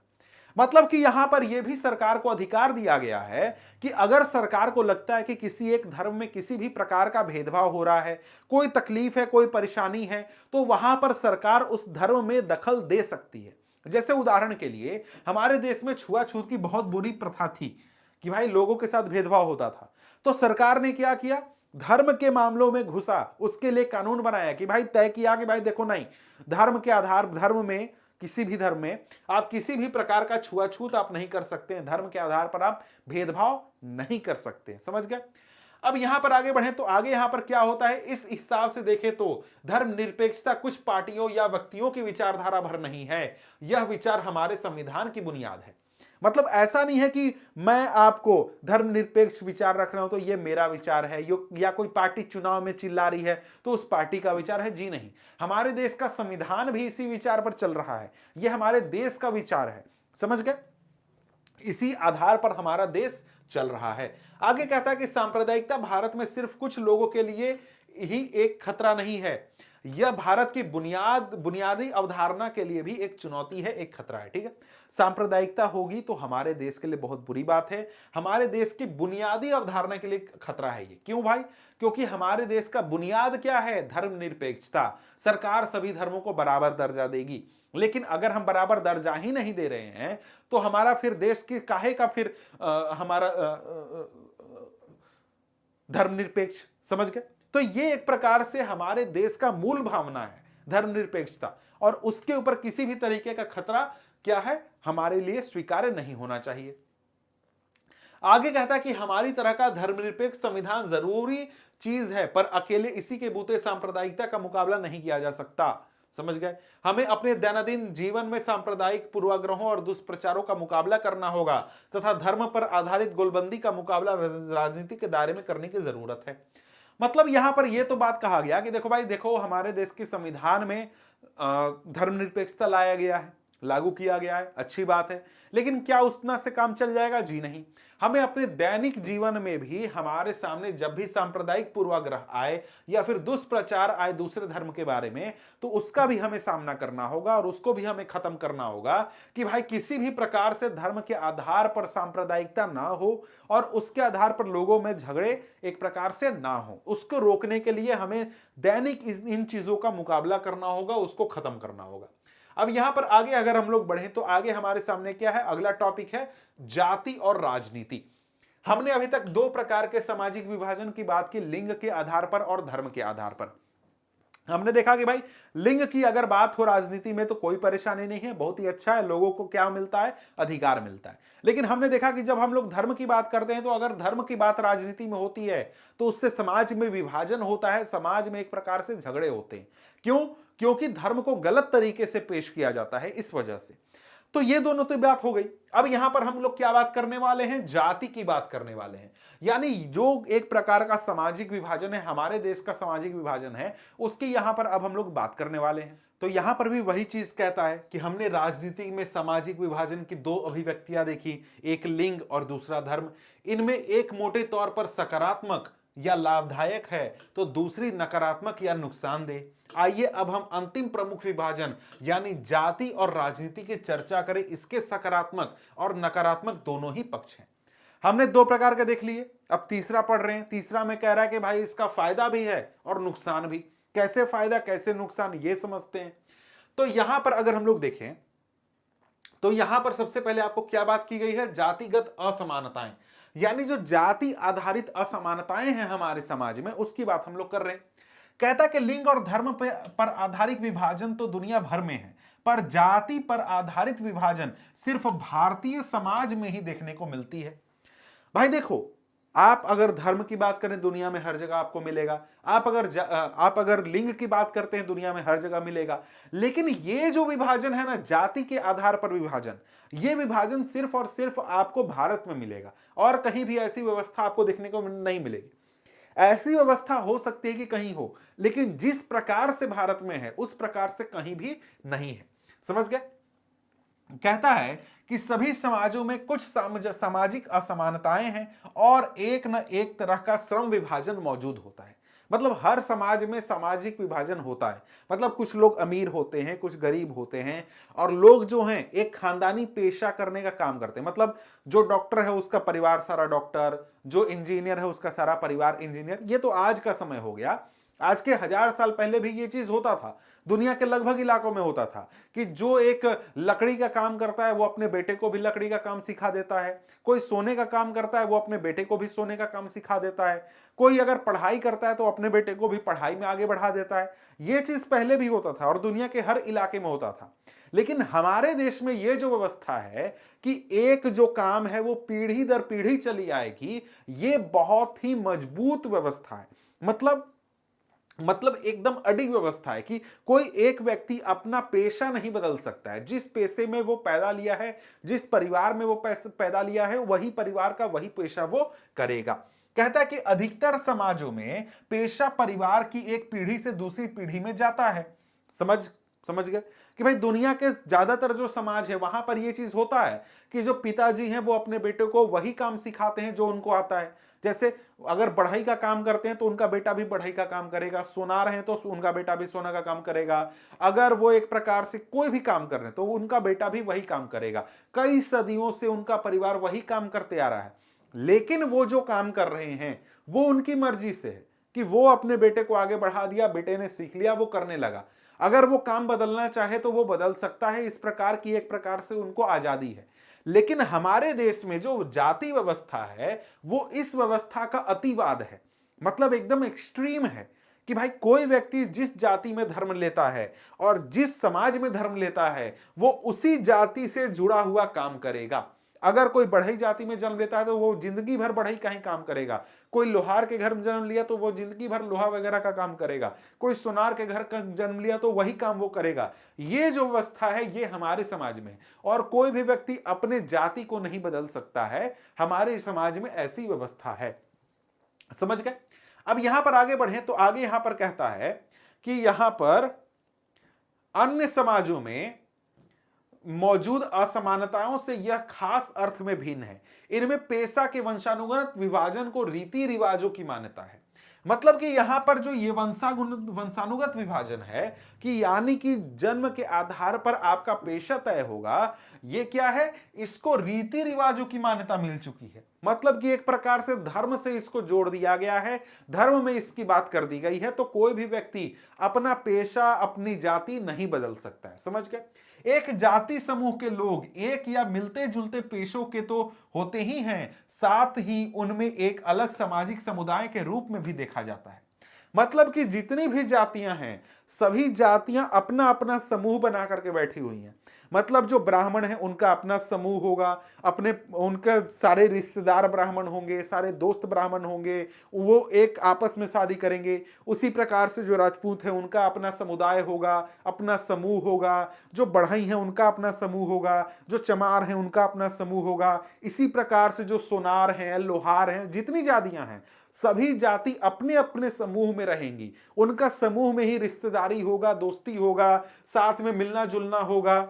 मतलब कि यहां पर यह भी सरकार को अधिकार दिया गया है कि अगर सरकार को लगता है कि किसी एक धर्म में किसी भी प्रकार का भेदभाव हो रहा है, कोई तकलीफ है, कोई परेशानी है, तो वहां पर सरकार उस धर्म में दखल दे सकती है। जैसे उदाहरण के लिए हमारे देश में छुआछूत की बहुत बुरी प्रथा थी कि भाई लोगों के साथ भेदभाव होता था। तो सरकार ने क्या किया? धर्म के मामलों में घुसा, उसके लिए कानून बनाया कि भाई तय किया कि भाई देखो, नहीं, धर्म के आधार, धर्म में, किसी भी धर्म में आप किसी भी प्रकार का छुआछूत आप नहीं कर सकते हैं। धर्म के आधार पर आप भेदभाव नहीं कर सकते। समझ गए? अब यहां पर आगे बढ़े तो आगे यहां पर क्या होता है, इस हिसाब से देखें तो धर्मनिरपेक्षता कुछ पार्टियों या व्यक्तियों की विचारधारा भर नहीं है, यह विचार हमारे संविधान की बुनियाद है। मतलब ऐसा नहीं है कि मैं आपको धर्मनिरपेक्ष विचार रख रहा हूं तो यह मेरा विचार है, या कोई पार्टी चुनाव में चिल्ला रही है तो उस पार्टी का विचार है। जी नहीं, हमारे देश का संविधान भी इसी विचार पर चल रहा है। यह हमारे देश का विचार है। समझ गए? इसी आधार पर हमारा देश चल रहा है। आगे कहता है कि सांप्रदायिकता भारत में सिर्फ कुछ लोगों के लिए ही एक खतरा नहीं है, यह भारत की बुनियादी अवधारणा के लिए भी एक चुनौती है, एक खतरा है। ठीक है? सांप्रदायिकता होगी तो हमारे देश के लिए बहुत बुरी बात है, हमारे देश की बुनियादी अवधारणा के लिए खतरा है ये। क्यों भाई? क्योंकि हमारे देश का बुनियाद क्या है? धर्मनिरपेक्षता। सरकार सभी धर्मों को बराबर दर्जा देगी। लेकिन अगर हम बराबर दर्जा ही नहीं दे रहे हैं तो हमारा फिर देश की काहे का फिर हमारा धर्मनिरपेक्ष। समझ गए? तो ये एक प्रकार से हमारे देश का मूल भावना है, धर्मनिरपेक्षता, और उसके ऊपर किसी भी तरीके का खतरा क्या है? हमारे लिए स्वीकार्य नहीं होना चाहिए। आगे कहता है कि हमारी तरह का धर्मनिरपेक्ष संविधान जरूरी चीज है, पर अकेले इसी के बूते सांप्रदायिकता का मुकाबला नहीं किया जा सकता। समझ गए? हमें अपने दैनंदिन जीवन में सांप्रदायिक पूर्वाग्रहों और दुष्प्रचारों का मुकाबला करना होगा तथा धर्म पर आधारित गोलबंदी का मुकाबला राजनीति के दायरे में करने की जरूरत है। मतलब यहां पर यह तो बात कहा गया कि देखो भाई, देखो हमारे देश के संविधान में धर्मनिरपेक्षता लाया गया है, लागू किया गया है, अच्छी बात है, लेकिन क्या उतना से काम चल जाएगा? जी नहीं। हमें अपने दैनिक जीवन में भी हमारे सामने जब भी सांप्रदायिक पूर्वाग्रह आए या फिर दुष्प्रचार आए दूसरे धर्म के बारे में, तो उसका भी हमें सामना करना होगा और उसको भी हमें खत्म करना होगा कि भाई किसी भी प्रकार से धर्म के आधार पर सांप्रदायिकता ना हो और उसके आधार पर लोगों में झगड़े एक प्रकार से ना हो। उसको रोकने के लिए हमें दैनिक इन चीजों का मुकाबला करना होगा, उसको खत्म करना होगा। अब यहां पर आगे अगर हम लोग बढ़े तो आगे हमारे सामने क्या है, अगला टॉपिक है जाति और राजनीति। हमने अभी तक दो प्रकार के सामाजिक विभाजन की बात की, लिंग के आधार पर और धर्म के आधार पर। हमने देखा कि भाई लिंग की अगर बात हो राजनीति में तो कोई परेशानी नहीं है, बहुत ही अच्छा है, लोगों को क्या मिलता है, अधिकार मिलता है। लेकिन हमने देखा कि जब हम लोग धर्म की बात करते हैं तो अगर धर्म की बात राजनीति में होती है तो उससे समाज में विभाजन होता है, समाज में एक प्रकार से झगड़े होते हैं। क्यों? क्योंकि धर्म को गलत तरीके से पेश किया जाता है, इस वजह से। तो ये दोनों तो बात हो गई। अब यहां पर हम लोग क्या बात करने वाले हैं, जाति की बात करने वाले हैं। यानी जो एक प्रकार का सामाजिक विभाजन है, हमारे देश का सामाजिक विभाजन है, उसकी यहां पर अब हम लोग बात करने वाले हैं। तो यहां पर भी वही चीज कहता है कि हमने राजनीति में सामाजिक विभाजन की दो अभिव्यक्तियां देखी, एक लिंग और दूसरा धर्म। इनमें एक मोटे तौर पर सकारात्मक या लाभदायक है तो दूसरी नकारात्मक या नुकसानदेह। आइए अब हम अंतिम प्रमुख विभाजन यानी जाति और राजनीति की चर्चा करें। इसके सकारात्मक और नकारात्मक दोनों ही पक्ष हैं। हमने दो प्रकार के देख लिए, अब तीसरा पढ़ रहे हैं। तीसरा में कह रहा है कि भाई इसका फायदा भी है और नुकसान भी। कैसे फायदा कैसे नुकसान ये समझते हैं। तो यहां पर अगर हम लोग देखें तो यहां पर सबसे पहले आपको क्या बात की गई है, जातिगत असमानताएं, यानी जो जाति आधारित असमानताएं हैं हमारे समाज में, उसकी बात हम लोग कर रहे हैं। कहता कि लिंग और धर्म पर आधारित विभाजन तो दुनिया भर में है, पर जाति पर आधारित विभाजन सिर्फ भारतीय समाज में ही देखने को मिलती है। भाई देखो, आप अगर धर्म की बात करें दुनिया में हर जगह आपको मिलेगा, आप अगर लिंग की बात करते हैं दुनिया में हर जगह मिलेगा। लेकिन ये जो विभाजन है ना, जाति के आधार पर विभाजन, ये विभाजन सिर्फ और सिर्फ आपको भारत में मिलेगा और कहीं भी ऐसी व्यवस्था आपको देखने को नहीं मिलेगी। ऐसी व्यवस्था हो सकती है कि कहीं हो, लेकिन जिस प्रकार से भारत में है उस प्रकार से कहीं भी नहीं है। समझ गए? कहता है कि सभी समाजों में कुछ सामाजिक असमानताएं हैं और एक न एक तरह का श्रम विभाजन मौजूद होता है। मतलब हर समाज में सामाजिक विभाजन होता है। मतलब कुछ लोग अमीर होते हैं, कुछ गरीब होते हैं, और लोग जो हैं एक खानदानी पेशा करने का काम करते हैं। मतलब जो डॉक्टर है उसका परिवार सारा डॉक्टर, जो इंजीनियर है उसका सारा परिवार इंजीनियर। ये तो आज का समय हो गया, आज के 1000 साल पहले भी ये चीज होता था। दुनिया के लगभग इलाकों में होता था कि जो एक लकड़ी का काम करता है वो अपने बेटे को भी लकड़ी का काम सिखा देता है, कोई सोने का काम करता है वो अपने बेटे को भी सोने का काम सिखा देता है, कोई अगर पढ़ाई करता है तो अपने बेटे को भी पढ़ाई में आगे बढ़ा देता है। ये चीज पहले भी होता था और दुनिया के हर इलाके में होता था। लेकिन हमारे देश में ये जो व्यवस्था है कि एक जो काम है वो पीढ़ी दर पीढ़ी चली आएगी, ये बहुत ही मजबूत व्यवस्था है। मतलब एकदम अडिग व्यवस्था है कि कोई एक व्यक्ति अपना पेशा नहीं बदल सकता है। जिस पेशे में वो पैदा लिया है, जिस परिवार में वो पैदा लिया है, वही परिवार का वही पेशा वो करेगा। कहता है कि अधिकतर समाजों में पेशा परिवार की एक पीढ़ी से दूसरी पीढ़ी में जाता है। समझ गए कि भाई दुनिया के ज्यादातर जो समाज है वहां पर ये चीज होता है कि जो पिताजी हैं वो अपने बेटे को वही काम सिखाते हैं जो उनको आता है। जैसे अगर बढ़ई का काम करते हैं तो उनका बेटा भी बढ़ई का काम करेगा, सोनार हैं तो उनका बेटा भी सोना का काम करेगा, अगर वो एक प्रकार से कोई भी काम कर रहे हैं तो उनका बेटा भी वही काम करेगा। कई सदियों से उनका परिवार वही काम करते आ रहा है। लेकिन वो जो काम कर रहे हैं वो उनकी मर्जी से है कि वो अपने बेटे को आगे बढ़ा दिया, बेटे ने सीख लिया, वो करने लगा। अगर वो काम बदलना चाहे तो वो बदल सकता है। इस प्रकार की एक प्रकार से उनको आजादी है। लेकिन हमारे देश में जो जाति व्यवस्था है वो इस व्यवस्था का अतिवाद है। मतलब एकदम एक्सट्रीम है कि भाई कोई व्यक्ति जिस जाति में धर्म लेता है और जिस समाज में धर्म लेता है वो उसी जाति से जुड़ा हुआ काम करेगा। अगर कोई बढ़ई जाति में जन्म लेता है तो वो जिंदगी भर बढ़ई का ही काम करेगा। कोई लोहार के घर में जन्म लिया तो वो जिंदगी भर लोहा वगैरह का काम करेगा। कोई सुनार के घर का जन्म लिया तो वही काम वो करेगा। ये जो व्यवस्था है ये हमारे समाज में, और कोई भी व्यक्ति अपने जाति को नहीं बदल सकता है। हमारे समाज में ऐसी व्यवस्था है। समझ गए? अब यहां पर आगे बढ़े तो आगे यहां पर कहता है कि यहां पर अन्य समाजों में मौजूद असमानताओं से यह खास अर्थ में भिन्न है। इनमें पेशा के वंशानुगत विभाजन को रीति रिवाजों की मान्यता है। मतलब कि यहां पर जो ये वंशानुगत विभाजन है कि यानी कि जन्म के आधार पर आपका पेशा तय होगा, ये क्या है, इसको रीति रिवाजों की मान्यता मिल चुकी है। मतलब कि एक प्रकार से धर्म से इसको जोड़ दिया गया है, धर्म में इसकी बात कर दी गई है। तो कोई भी व्यक्ति अपना पेशा, अपनी जाति नहीं बदल सकता है। समझ गए? एक जाति समूह के लोग एक या मिलते जुलते पेशों के तो होते ही हैं, साथ ही उनमें एक अलग सामाजिक समुदाय के रूप में भी देखा जाता है। मतलब कि जितनी भी जातियां हैं, सभी जातियां अपना अपना समूह बना करके बैठी हुई हैं। मतलब जो ब्राह्मण है उनका अपना समूह होगा, अपने उनके सारे रिश्तेदार ब्राह्मण होंगे, सारे दोस्त ब्राह्मण होंगे, वो एक आपस में शादी करेंगे। उसी प्रकार से जो राजपूत है उनका अपना समुदाय होगा, अपना समूह होगा। जो बढ़ई है उनका अपना समूह होगा, जो चमार है उनका अपना समूह होगा। इसी प्रकार से जो सोनार हैं, लोहार हैं, जितनी जातियां हैं, सभी जाति अपने अपने समूह में रहेंगी। उनका समूह में ही रिश्तेदारी होगा, दोस्ती होगा, साथ में मिलना जुलना होगा,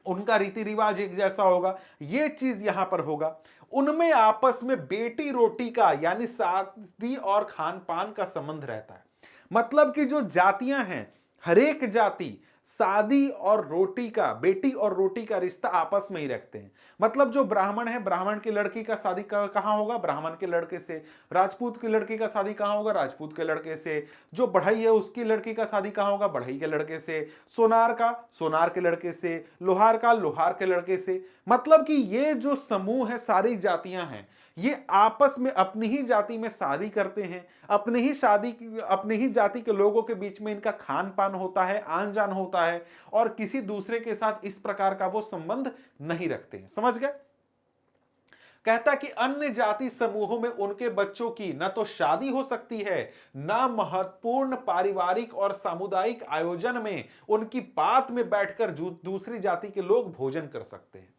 उनका रीति रिवाज एक जैसा होगा। ये चीज यहां पर होगा। उनमें आपस में बेटी रोटी का यानी शादी और खान पान का संबंध रहता है। मतलब कि जो जातियां हैं, हर एक जाति शादी और रोटी का, बेटी और रोटी का रिश्ता आपस में ही रखते हैं। मतलब जो ब्राह्मण है, ब्राह्मण की लड़की का शादी कहां होगा, ब्राह्मण के लड़के से। राजपूत की लड़की का शादी कहां होगा, राजपूत के लड़के से। जो बढ़ई है उसकी लड़की का शादी कहां होगा, बढ़ई के लड़के से। सोनार का, सोनार के लड़के से। लोहार का, लोहार के लड़के से। मतलब कि ये जो समूह है, सारी जातियां हैं, ये आपस में अपनी ही जाति में शादी करते हैं। अपनी ही जाति के लोगों के बीच में इनका खान पान होता है, आन जान होता है, और किसी दूसरे के साथ इस प्रकार का वो संबंध नहीं रखते हैं। समझ गए? कहता कि अन्य जाति समूहों में उनके बच्चों की न तो शादी हो सकती है, न महत्वपूर्ण पारिवारिक और सामुदायिक आयोजन में उनकी पात में बैठकर दूसरी जाति के लोग भोजन कर सकते हैं।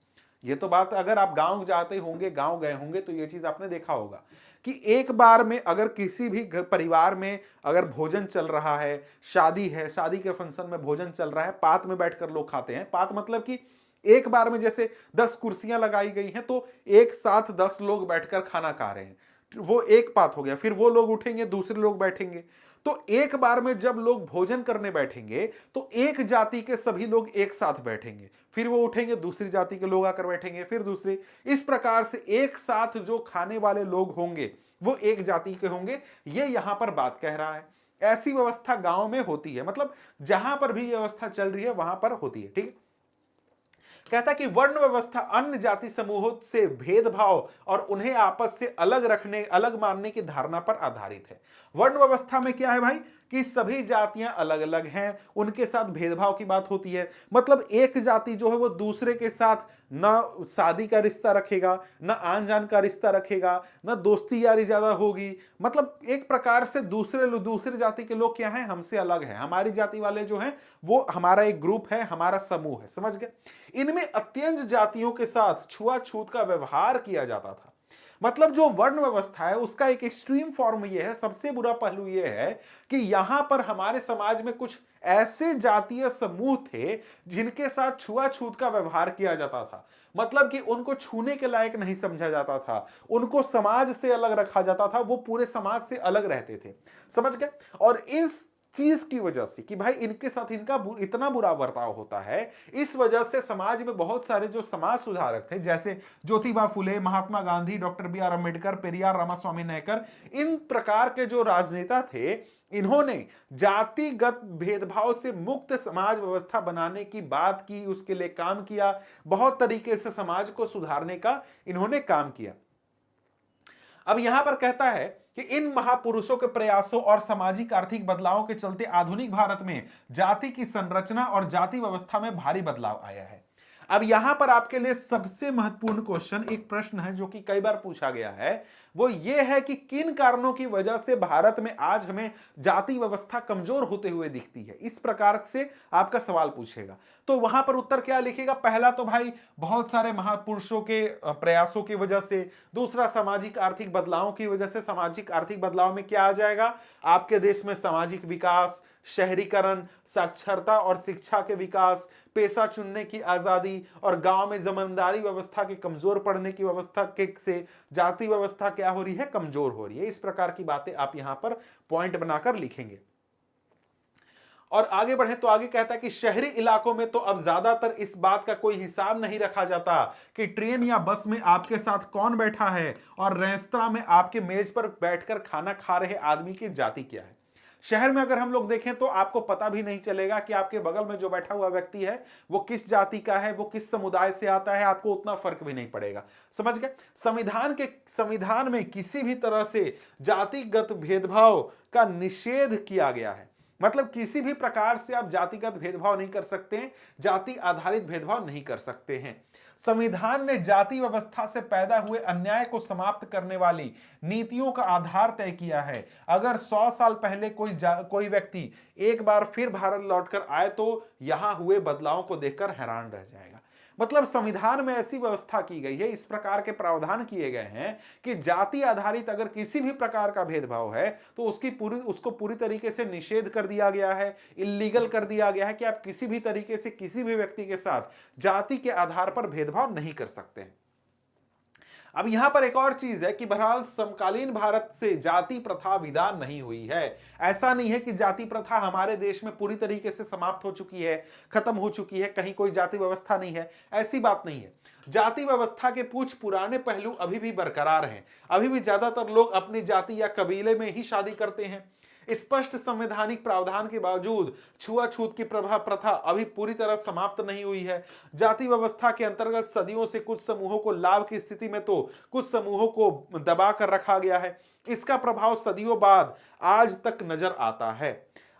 ये तो बात, अगर आप गांव जाते होंगे, गांव गए होंगे, तो ये चीज आपने देखा होगा कि एक बार में अगर किसी भी परिवार में अगर भोजन चल रहा है, शादी है, शादी के फंक्शन में भोजन चल रहा है, पात में बैठकर लोग खाते हैं। पात मतलब कि एक बार में जैसे 10 कुर्सियां लगाई गई हैं, तो एक साथ 10 लोग बैठकर खाना खा रहे हैं, वो एक पात हो गया। फिर वो लोग उठेंगे, दूसरे लोग बैठेंगे। तो एक बार में जब लोग भोजन करने बैठेंगे, तो एक जाति के सभी लोग एक साथ बैठेंगे, फिर वो उठेंगे, दूसरी जाति के लोग आकर बैठेंगे, फिर दूसरी। इस प्रकार से एक साथ जो खाने वाले लोग होंगे वो एक जाति के होंगे। ये यहां पर बात कह रहा है। ऐसी व्यवस्था गांव में होती है, मतलब जहां पर भी व्यवस्था चल रही है वहां पर होती है। ठीक। कहता कि वर्ण व्यवस्था अन्य जाति समूहों से भेदभाव और उन्हें आपस से अलग रखने, अलग मानने की धारणा पर आधारित है। वर्ण व्यवस्था में क्या है भाई, कि सभी जातियां अलग अलग हैं, उनके साथ भेदभाव की बात होती है। मतलब एक जाति जो है वो दूसरे के साथ न शादी का रिश्ता रखेगा, न आन जान का रिश्ता रखेगा, न दोस्ती यारी ज्यादा होगी। मतलब एक प्रकार से दूसरे जाति के लोग क्या हैं, हमसे अलग हैं। हमारी जाति वाले जो हैं वो हमारा एक ग्रुप है, हमारा समूह है। समझ गए? इनमें अत्यंत जातियों के साथ छुआछूत का व्यवहार किया जाता था। मतलब जो वर्ण व्यवस्था है उसका एक एक्सट्रीम फॉर्म ये है, सबसे बुरा पहलू ये है कि यहां पर हमारे समाज में कुछ ऐसे जातीय समूह थे जिनके साथ छुआछूत का व्यवहार किया जाता था। मतलब कि उनको छूने के लायक नहीं समझा जाता था, उनको समाज से अलग रखा जाता था, वो पूरे समाज से अलग रहते थे। समझ गए? और इस चीज की वजह से कि भाई इनके साथ इनका इतना बुरा बर्ताव होता है, इस वजह से समाज में बहुत सारे जो समाज सुधारक थे, जैसे Jyotiba Phule, Mahatma Gandhi, doctor B R Ambedkar, Periyar Ramasamy Naicker, इन प्रकार के जो राजनेता थे, इन्होंने जातिगत भेदभाव से मुक्त समाज व्यवस्था बनाने की बात की, उसके लिए काम किया। बहुत तरीके से समाज को सुधारने का इन्होंने काम किया। अब यहां पर कहता है कि इन महापुरुषों के प्रयासों और सामाजिक आर्थिक बदलावों के चलते आधुनिक भारत में जाति की संरचना और जाति व्यवस्था में भारी बदलाव आया है। अब यहां पर आपके लिए सबसे महत्वपूर्ण क्वेश्चन, एक प्रश्न है जो कि कई बार पूछा गया है, वो ये है कि किन कारणों की वजह से भारत में आज हमें जाति व्यवस्था कमजोर होते हुए दिखती है। इस प्रकार से आपका सवाल पूछेगा, तो वहां पर उत्तर क्या लिखेगा? पहला तो भाई बहुत सारे महापुरुषों के प्रयासों की वजह से, दूसरा सामाजिक आर्थिक बदलावों की वजह से। सामाजिक आर्थिक बदलाव में क्या आ जाएगा? आपके देश में सामाजिक विकास, शहरीकरण, साक्षरता और शिक्षा के विकास, पेशा चुनने की आजादी और गांव में जमींदारी व्यवस्था के कमजोर पड़ने की व्यवस्था के से जाति व्यवस्था क्या हो रही है, कमजोर हो रही है। इस प्रकार की बातें आप यहां पर पॉइंट बनाकर लिखेंगे। और आगे बढ़े तो आगे कहता है कि शहरी इलाकों में तो अब ज्यादातर इस बात का कोई हिसाब नहीं रखा जाता कि ट्रेन या बस में आपके साथ कौन बैठा है और रेस्तरां में आपके मेज पर बैठकर खाना खा रहे आदमी की जाति क्या है। शहर में अगर हम लोग देखें तो आपको पता भी नहीं चलेगा कि आपके बगल में जो बैठा हुआ व्यक्ति है वो किस जाति का है, वो किस समुदाय से आता है, आपको उतना फर्क भी नहीं पड़ेगा। समझ गए? संविधान में किसी भी तरह से जातिगत भेदभाव का निषेध किया गया है। मतलब किसी भी प्रकार से आप जातिगत भेदभाव नहीं कर सकते हैं, जाति आधारित भेदभाव नहीं कर सकते हैं। संविधान ने जाति व्यवस्था से पैदा हुए अन्याय को समाप्त करने वाली नीतियों का आधार तय किया है। अगर 100 साल पहले कोई व्यक्ति एक बार फिर भारत लौटकर आए तो यहां हुए बदलावों को देखकर हैरान रह जाएगा। मतलब संविधान में ऐसी व्यवस्था की गई है, इस प्रकार के प्रावधान किए गए हैं कि जाति आधारित अगर किसी भी प्रकार का भेदभाव है तो उसको पूरी तरीके से निषेध कर दिया गया है, इल्लीगल कर दिया गया है कि आप किसी भी तरीके से किसी भी व्यक्ति के साथ जाति के आधार पर भेदभाव नहीं कर सकते हैं। अब यहां पर एक और चीज है कि बहरहाल समकालीन भारत से जाति प्रथा विदा नहीं हुई है। ऐसा नहीं है कि जाति प्रथा हमारे देश में पूरी तरीके से समाप्त हो चुकी है, खत्म हो चुकी है, कहीं कोई जाति व्यवस्था नहीं है, ऐसी बात नहीं है। जाति व्यवस्था के कुछ पुराने पहलू अभी भी बरकरार हैं। अभी भी ज्यादातर लोग अपनी जाति या कबीले में ही शादी करते हैं। स्पष्ट संवैधानिक प्रावधान के बावजूद छुआछूत की प्रथा अभी पूरी तरह समाप्त नहीं हुई है। जाति व्यवस्था के अंतर्गत सदियों से कुछ समूहों को लाभ की स्थिति में तो कुछ समूहों को दबा कर रखा गया है। इसका प्रभाव सदियों बाद आज तक नजर आता है।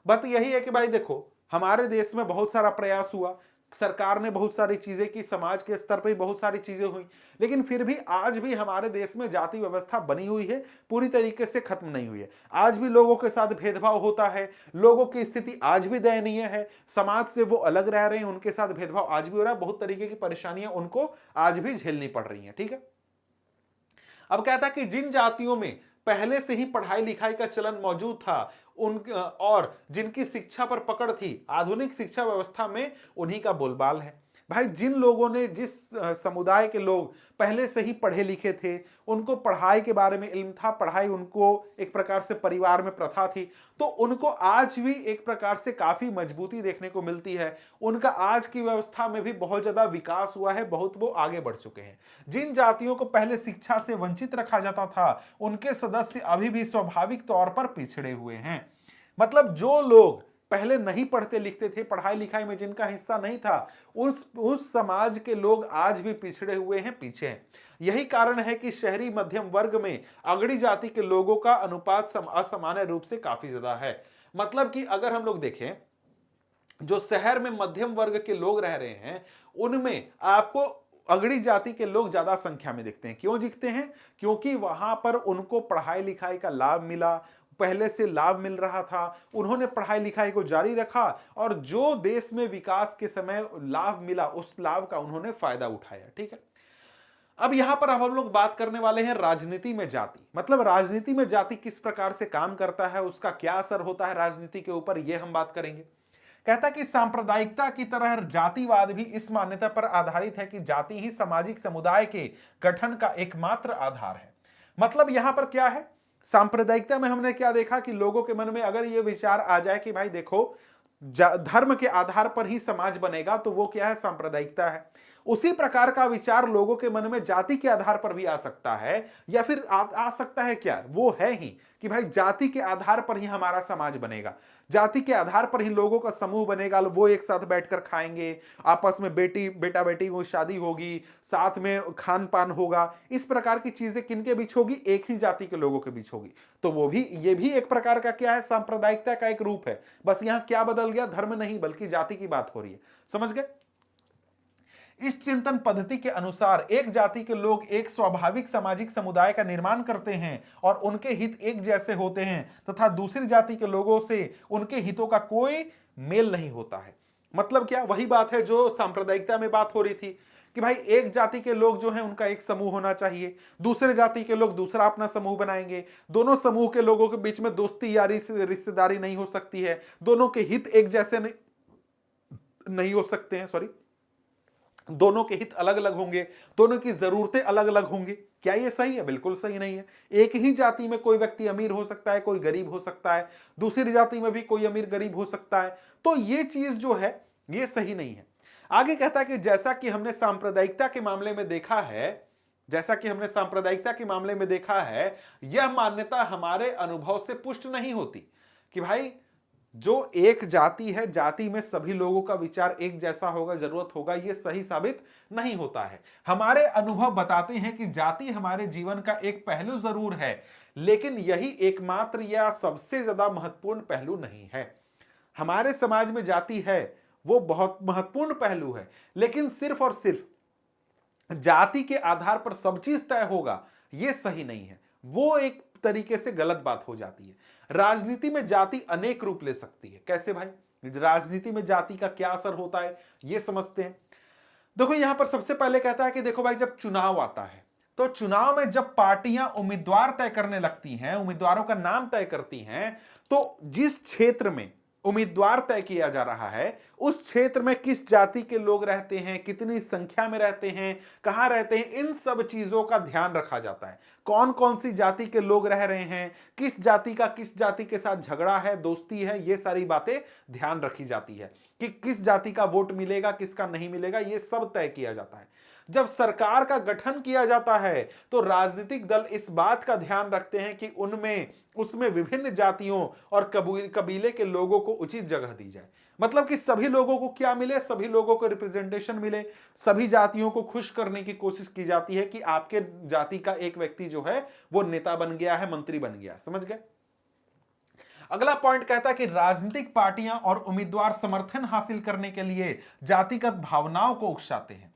बात यही है कि भाई देखो, हमारे देश में बहुत सारा प्रयास हुआ, सरकार ने बहुत सारी चीजें की, समाज के स्तर पर बहुत सारी चीजें हुई, लेकिन फिर भी आज भी हमारे देश में जाति व्यवस्था बनी हुई है, पूरी तरीके से खत्म नहीं हुई है। आज भी लोगों के साथ भेदभाव होता है, लोगों की स्थिति आज भी दयनीय है, समाज से वो अलग रह रहे हैं, उनके साथ भेदभाव आज भी हो रहा है, बहुत तरीके की परेशानियां उनको आज भी झेलनी पड़ रही हैं। ठीक है, अब कहता है कि जिन जातियों में पहले से ही पढ़ाई लिखाई का चलन मौजूद था और जिनकी शिक्षा पर पकड़ थी, आधुनिक शिक्षा व्यवस्था में उन्हीं का बोलबाल है। भाई जिन लोगों ने, जिस समुदाय के लोग पहले से ही पढ़े लिखे थे, उनको पढ़ाई के बारे में इल्म था, पढ़ाई उनको एक प्रकार से परिवार में प्रथा थी, तो उनको आज भी एक प्रकार से काफी मजबूती देखने को मिलती है। उनका आज की व्यवस्था में भी बहुत ज्यादा विकास हुआ है, बहुत वो आगे बढ़ चुके हैं। जिन जातियों को पहले शिक्षा से वंचित रखा जाता था, उनके सदस्य अभी भी स्वाभाविक तौर पर पिछड़े हुए हैं। मतलब जो लोग पहले नहीं पढ़ते लिखते थे, पढ़ाई लिखाई में जिनका हिस्सा नहीं था, उस समाज के लोग आज भी पिछड़े हुए हैं, पीछे हैं। यही कारण है कि शहरी मध्यम वर्ग में अगड़ी जाति के लोगों का अनुपात असामान्य रूप से काफी ज्यादा है। मतलब कि अगर हम लोग देखें, जो शहर में मध्यम वर्ग के लोग रह रहे हैं, उनमें आपको अगड़ी जाति के लोग ज्यादा संख्या में दिखते हैं। क्यों दिखते हैं? क्योंकि वहां पर उनको पढ़ाई लिखाई का लाभ मिला, पहले से लाभ मिल रहा था, उन्होंने पढ़ाई लिखाई को जारी रखा और जो देश में विकास के समय लाभ मिला, उस लाभ का उन्होंने फायदा उठाया। ठीक है, अब यहां पर हम लोग बात करने वाले हैं राजनीति में जाति। मतलब राजनीति में जाति किस प्रकार से काम करता है, उसका क्या असर होता है राजनीति के ऊपर, यह हम बात करेंगे। कहता है कि सांप्रदायिकता की तरह जातिवाद भी इस मान्यता पर आधारित है कि जाति ही सामाजिक समुदाय के गठन का एकमात्र आधार है। मतलब यहां पर क्या है, सांप्रदायिकता में हमने क्या देखा कि लोगों के मन में अगर यह विचार आ जाए कि भाई देखो, धर्म के आधार पर ही समाज बनेगा, तो वो क्या है, सांप्रदायिकता है। उसी प्रकार का विचार लोगों के मन में जाति के आधार पर भी आ सकता है, या फिर आ सकता है क्या, वो है ही कि भाई जाति के आधार पर ही हमारा समाज बनेगा, जाति के आधार पर ही लोगों का समूह बनेगा, वो एक साथ बैठकर खाएंगे, आपस में बेटा बेटी को शादी होगी, साथ में खान पान होगा। इस प्रकार की चीजें किनके बीच होगी, एक ही जाति के लोगों के बीच होगी। तो ये भी एक प्रकार का क्या है, सांप्रदायिकता का एक रूप है। बस यहां क्या बदल गया, धर्म नहीं बल्कि जाति की बात हो रही है। समझ गए? इस चिंतन पद्धति के अनुसार एक जाति के लोग एक स्वाभाविक सामाजिक समुदाय का निर्माण करते हैं और उनके हित एक जैसे होते हैं, तथा दूसरी जाति के लोगों से उनके हितों का कोई मेल नहीं होता है। मतलब क्या, वही बात है जो सांप्रदायिकता में बात हो रही थी कि भाई एक जाति के लोग जो हैं उनका एक समूह होना चाहिए, दूसरे जाति के लोग दूसरा अपना समूह बनाएंगे, दोनों समूह के लोगों के बीच में दोस्ती यारी रिश्तेदारी नहीं हो सकती है, दोनों के हित एक जैसे नहीं हो सकते हैं, सॉरी, दोनों के हित अलग अलग होंगे, दोनों की जरूरतें अलग अलग होंगी। क्या ये सही है? बिल्कुल सही नहीं है। एक ही जाति में कोई व्यक्ति अमीर हो सकता है, कोई गरीब हो सकता है, दूसरी जाति में भी कोई अमीर गरीब हो सकता है। तो ये चीज जो है ये सही नहीं है। आगे कहता है कि जैसा कि हमने सांप्रदायिकता के मामले में देखा है, यह मान्यता हमारे अनुभव से पुष्ट नहीं होती कि भाई जो एक जाति है, जाति में सभी लोगों का विचार एक जैसा होगा, जरूरत होगा, यह सही साबित नहीं होता है। हमारे अनुभव बताते हैं कि जाति हमारे जीवन का एक पहलू जरूर है, लेकिन यही एकमात्र या सबसे ज्यादा महत्वपूर्ण पहलू नहीं है। हमारे समाज में जाति है, वो बहुत महत्वपूर्ण पहलू है, लेकिन सिर्फ और सिर्फ जाति के आधार पर सब चीज तय होगा, यह सही नहीं है। वो एक तरीके से गलत बात हो जाती है। राजनीति में जाति अनेक रूप ले सकती है। कैसे भाई? राजनीति में जाति का क्या असर होता है ये समझते हैं। देखो यहां पर सबसे पहले कहता है कि देखो भाई, जब चुनाव आता है तो चुनाव में जब पार्टियां उम्मीदवार तय करने लगती हैं, उम्मीदवारों का नाम तय करती हैं, तो जिस क्षेत्र में उम्मीदवार तय किया जा रहा है उस क्षेत्र में किस जाति के लोग रहते हैं, कितनी संख्या में रहते हैं, कहां रहते हैं, इन सब चीजों का ध्यान रखा जाता है। कौन कौन सी जाति के लोग रह रहे हैं, किस जाति का किस जाति के साथ झगड़ा है, दोस्ती है, ये सारी बातें ध्यान रखी जाती है कि किस जाति का वोट मिलेगा, किसका नहीं मिलेगा, ये सब तय किया जाता है। जब सरकार का गठन किया जाता है तो राजनीतिक दल इस बात का ध्यान रखते हैं कि उसमें विभिन्न जातियों और कबीले के लोगों को उचित जगह दी जाए। मतलब कि सभी लोगों को क्या मिले, सभी लोगों को रिप्रेजेंटेशन मिले, सभी जातियों को खुश करने की कोशिश की जाती है कि आपके जाति का एक व्यक्ति जो है वो नेता बन गया है, मंत्री बन गया। समझ गए? अगला पॉइंट कहता है कि राजनीतिक पार्टियां और उम्मीदवार समर्थन हासिल करने के लिए जातिगत भावनाओं को उकसाते हैं।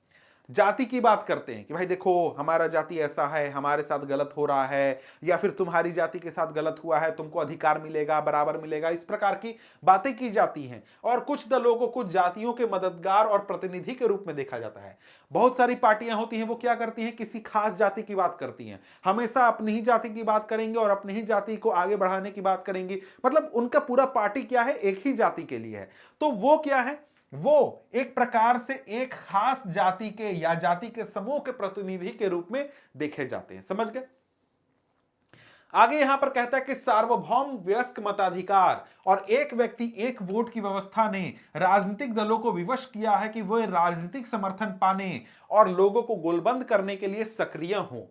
जाति की बात करते हैं कि भाई देखो हमारा जाति ऐसा है, हमारे साथ गलत हो रहा है, या फिर तुम्हारी जाति के साथ गलत हुआ है, तुमको अधिकार मिलेगा, बराबर मिलेगा, इस प्रकार की बातें की जाती हैं। और कुछ दलों को कुछ जातियों के मददगार और प्रतिनिधि के रूप में देखा जाता है। बहुत सारी पार्टियां होती हैं, वो क्या करती हैं, किसी खास जाति की बात करती हैं, हमेशा अपनी ही जाति की बात करेंगे और अपनी ही जाति को आगे बढ़ाने की बात करेंगी। मतलब उनका पूरा पार्टी क्या है, एक ही जाति के लिए है। तो वो क्या है, वो एक प्रकार से एक खास जाति के या जाति के समूह के प्रतिनिधि के रूप में देखे जाते हैं। समझ गए? आगे यहां पर कहता है कि सार्वभौम वयस्क मताधिकार और एक व्यक्ति एक वोट की व्यवस्था ने राजनीतिक दलों को विवश किया है कि वे राजनीतिक समर्थन पाने और लोगों को गोलबंद करने के लिए सक्रिय हों।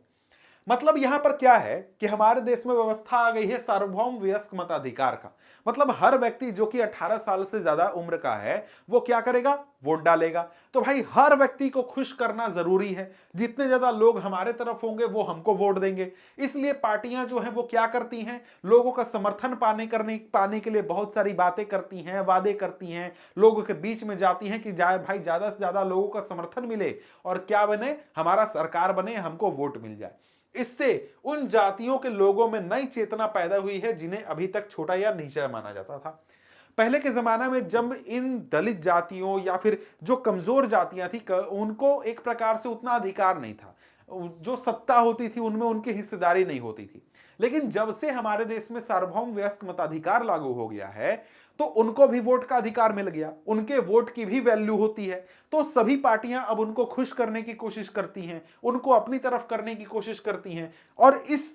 मतलब यहां पर क्या है कि हमारे देश में व्यवस्था आ गई है सार्वभौम वयस्क मताधिकार का। मतलब हर व्यक्ति जो कि 18 साल से ज्यादा उम्र का है वो क्या करेगा, वोट डालेगा। तो भाई हर व्यक्ति को खुश करना जरूरी है। जितने ज्यादा लोग हमारे तरफ होंगे वो हमको वोट देंगे। इसलिए पार्टियां जो है वो क्या करती हैं, लोगों का समर्थन पाने के लिए बहुत सारी बातें करती हैं, वादे करती हैं, लोगों के बीच में जाती हैं कि भाई ज्यादा से ज्यादा लोगों का समर्थन मिले और क्या बने, हमारा सरकार बने, हमको वोट मिल जाए। इससे उन जातियों के लोगों में नई चेतना पैदा हुई है जिन्हें अभी तक छोटा या नीचा माना जाता था। पहले के जमाने में जब इन दलित जातियों या फिर जो कमजोर जातियां थी उनको एक प्रकार से उतना अधिकार नहीं था, जो सत्ता होती थी उनमें उनकी हिस्सेदारी नहीं होती थी। लेकिन जब से हमारे देश में सार्वभौम वयस्क मताधिकार लागू हो गया है तो उनको भी वोट का अधिकार मिल गया, उनके वोट की भी वैल्यू होती है। तो सभी पार्टियां अब उनको खुश करने की कोशिश करती हैं, उनको अपनी तरफ करने की कोशिश करती हैं। और इस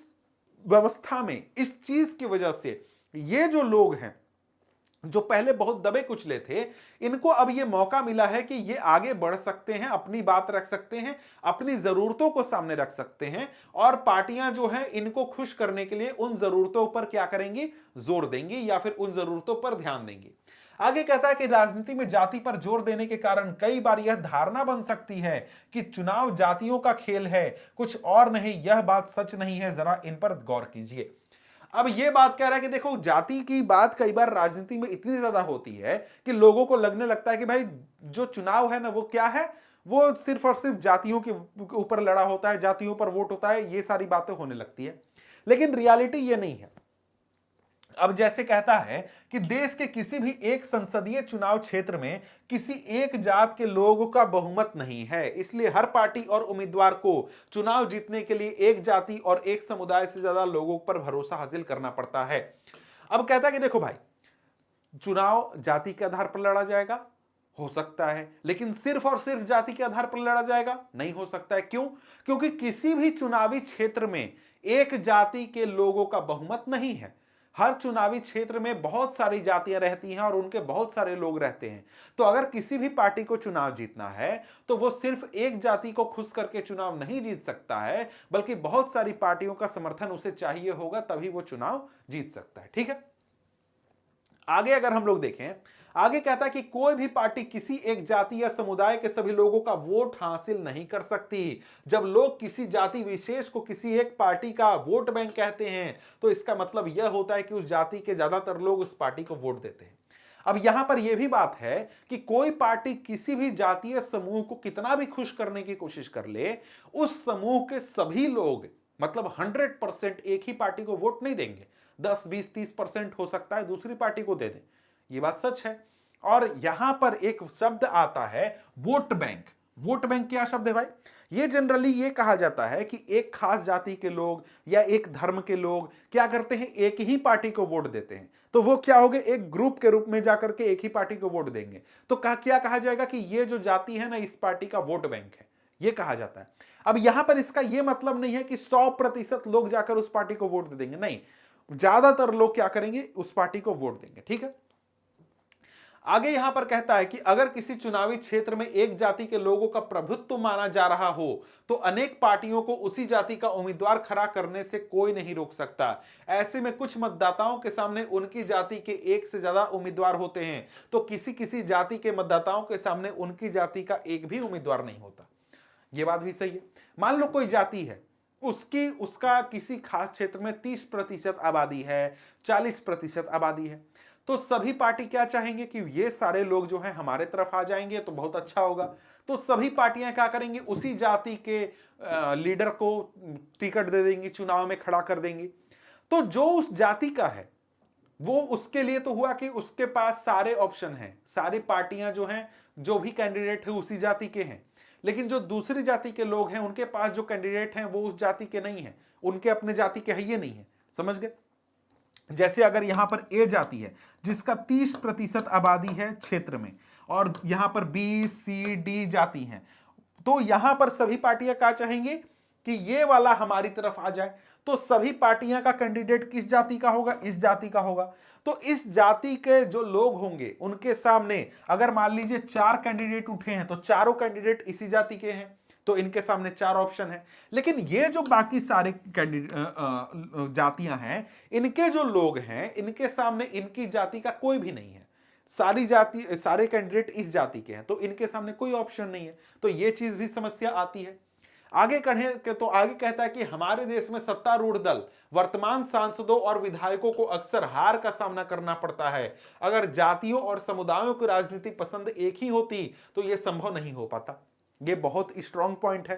व्यवस्था में इस चीज की वजह से ये जो लोग हैं जो पहले बहुत दबे कुचले थे, इनको अब ये मौका मिला है कि ये आगे बढ़ सकते हैं, अपनी बात रख सकते हैं, अपनी जरूरतों को सामने रख सकते हैं। और पार्टियां जो हैं इनको खुश करने के लिए उन जरूरतों पर क्या करेंगी, जोर देंगी या फिर उन जरूरतों पर ध्यान देंगी। आगे कहता है कि राजनीति में जाति पर जोर देने के कारण कई बार यह धारणा बन सकती है कि चुनाव जातियों का खेल है, कुछ और नहीं। यह बात सच नहीं है, जरा इन पर गौर कीजिए। अब यह बात कह रहा है कि देखो जाति की बात कई बार राजनीति में इतनी ज्यादा होती है कि लोगों को लगने लगता है कि भाई जो चुनाव है ना वो क्या है, वो सिर्फ और सिर्फ जातियों के ऊपर लड़ा होता है, जातियों पर वोट होता है, ये सारी बातें होने लगती है। लेकिन रियलिटी ये नहीं है। अब जैसे कहता है कि देश के किसी भी एक संसदीय चुनाव क्षेत्र में किसी एक जात के लोगों का बहुमत नहीं है, इसलिए हर पार्टी और उम्मीदवार को चुनाव जीतने के लिए एक जाति और एक समुदाय से ज्यादा लोगों पर भरोसा हासिल करना पड़ता है। अब कहता है कि देखो भाई, चुनाव जाति के आधार पर लड़ा जाएगा, हो सकता है, लेकिन सिर्फ और सिर्फ जाति के आधार पर लड़ा जाएगा नहीं हो सकता है। क्यों? क्योंकि किसी भी चुनावी क्षेत्र में एक जाति के लोगों का बहुमत नहीं है। हर चुनावी क्षेत्र में बहुत सारी जातियां रहती हैं और उनके बहुत सारे लोग रहते हैं। तो अगर किसी भी पार्टी को चुनाव जीतना है तो वो सिर्फ एक जाति को खुश करके चुनाव नहीं जीत सकता है, बल्कि बहुत सारी पार्टियों का समर्थन उसे चाहिए होगा, तभी वो चुनाव जीत सकता है। ठीक है, आगे अगर हम लोग देखें, आगे कहता है कि कोई भी पार्टी किसी एक जाति या समुदाय के सभी लोगों का वोट हासिल नहीं कर सकती। जब लोग किसी जाति विशेष को किसी एक पार्टी का वोट बैंक कहते हैं तो इसका मतलब यह होता है कि उस जाति के ज्यादातर लोग उस पार्टी को वोट देते हैं। अब यहां पर यह भी बात है कि कोई पार्टी किसी भी जातीय समूह को कितना भी खुश करने की कोशिश कर ले, उस समूह के सभी लोग मतलब 100% एक ही पार्टी को वोट नहीं देंगे। 10, 20, 30% हो सकता है दूसरी पार्टी को दे दें, ये बात सच है। और यहां पर एक शब्द आता है वोट बैंक। वोट बैंक क्या शब्द है भाई? ये जनरली ये कहा जाता है कि एक खास जाति के लोग या एक धर्म के लोग क्या करते हैं, एक ही पार्टी को वोट देते हैं। तो वो क्या हो गए, एक ग्रुप के रूप में जाकर के एक ही पार्टी को वोट देंगे। तो क्या कहा जाएगा कि ये जो जाति है ना, इस पार्टी का वोट बैंक है, ये कहा जाता है। अब यहां पर इसका यह मतलब नहीं है कि 100% लोग जाकर उस पार्टी को वोट दे देंगे, नहीं, ज्यादातर लोग क्या करेंगे, उस पार्टी को वोट देंगे। ठीक है, आगे यहां पर कहता है कि अगर किसी चुनावी क्षेत्र में एक जाति के लोगों का प्रभुत्व माना जा रहा हो तो अनेक पार्टियों को उसी जाति का उम्मीदवार खड़ा करने से कोई नहीं रोक सकता। ऐसे में कुछ मतदाताओं के सामने उनकी जाति के एक से ज्यादा उम्मीदवार होते हैं, तो किसी किसी जाति के मतदाताओं के सामने उनकी जाति का एक भी उम्मीदवार नहीं होता। यह बात भी सही है। मान लो कोई जाति है, उसका किसी खास क्षेत्र में 30% आबादी है, 40% आबादी है, तो सभी पार्टी क्या चाहेंगे कि ये सारे लोग जो हैं हमारे तरफ आ जाएंगे तो बहुत अच्छा होगा। तो सभी पार्टियां क्या करेंगी, उसी जाति के लीडर को टिकट दे देंगी, चुनाव में खड़ा कर देंगी। तो जो उस जाति का है वो, उसके लिए तो हुआ कि उसके पास सारे ऑप्शन हैं, सारी पार्टियां जो हैं, जो भी कैंडिडेट है उसी जाति के हैं। लेकिन जो दूसरी जाति के लोग हैं उनके पास जो कैंडिडेट हैं वो उस जाति के नहीं है, उनके अपने जाति के है ये नहीं है। समझ गए? जैसे अगर यहां पर ए जाति है जिसका 30% आबादी है क्षेत्र में, और यहां पर बी, सी, डी जाति हैं, तो यहां पर सभी पार्टियां क्या चाहेंगे कि ये वाला हमारी तरफ आ जाए। तो सभी पार्टियां का कैंडिडेट किस जाति का होगा, इस जाति का होगा। तो इस जाति के जो लोग होंगे उनके सामने अगर मान लीजिए 4 कैंडिडेट उठे हैं तो चारों कैंडिडेट इसी जाति के हैं, तो इनके सामने 4 ऑप्शन है। लेकिन ये जो बाकी सारे जातियां हैं, इनके जो लोग हैं, इनके सामने इनकी जाति का कोई भी नहीं है, सारी जाति, सारे कैंडिडेट इस जाति के हैं, तो इनके सामने कोई ऑप्शन नहीं है। तो ये चीज भी समस्या आती है। आगे कहें तो आगे कहता है कि हमारे देश में सत्तारूढ़ दल वर्तमान सांसदों और विधायकों को अक्सर हार का सामना करना पड़ता है। अगर जातियों और समुदायों की राजनीति पसंद एक ही होती तो यह संभव नहीं हो पाता। ये बहुत स्ट्रांग पॉइंट है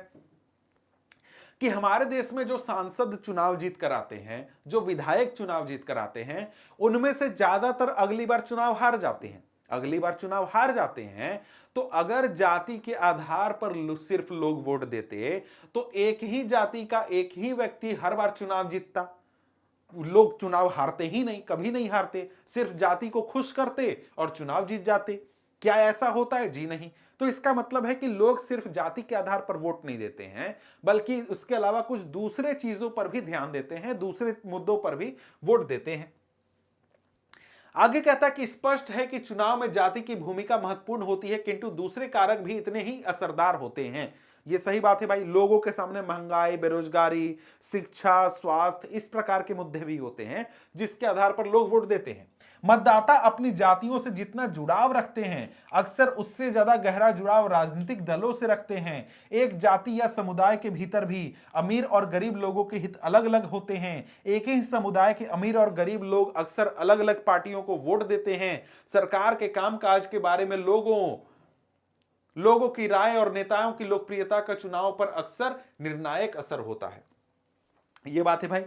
कि हमारे देश में जो सांसद चुनाव जीत कर आते हैं, जो विधायक चुनाव जीत कर आते हैं, उनमें से ज्यादातर अगली बार चुनाव हार जाते हैं। अगली बार चुनाव हार जाते हैं तो अगर जाति के आधार पर सिर्फ लोग वोट देते तो एक ही जाति का एक ही व्यक्ति हर बार चुनाव जीतता। लोग चुनाव हारते ही नहीं, कभी नहीं हारते, सिर्फ जाति को खुश करते और चुनाव जीत जाते। क्या ऐसा होता है? जी नहीं। तो इसका मतलब है कि लोग सिर्फ जाति के आधार पर वोट नहीं देते हैं, बल्कि उसके अलावा कुछ दूसरे चीजों पर भी ध्यान देते हैं, दूसरे मुद्दों पर भी वोट देते हैं। आगे कहता है कि स्पष्ट है कि चुनाव में जाति की भूमिका महत्वपूर्ण होती है, किंतु दूसरे कारक भी इतने ही असरदार होते हैं। ये सही बात है भाई, लोगों के सामने महंगाई, बेरोजगारी, शिक्षा, स्वास्थ्य, इस प्रकार के मुद्दे भी होते हैं जिसके आधार पर लोग वोट देते हैं। मतदाता अपनी जातियों से जितना जुड़ाव रखते हैं, अक्सर उससे ज्यादा गहरा जुड़ाव राजनीतिक दलों से रखते हैं। एक जाति या समुदाय के भीतर भी अमीर और गरीब लोगों के हित अलग अलग होते हैं। एक ही समुदाय के अमीर और गरीब लोग अक्सर अलग अलग पार्टियों को वोट देते हैं। सरकार के कामकाज के बारे में लोगों की राय और नेताओं की लोकप्रियता का चुनाव पर अक्सर निर्णायक असर होता है। यह बात है भाई।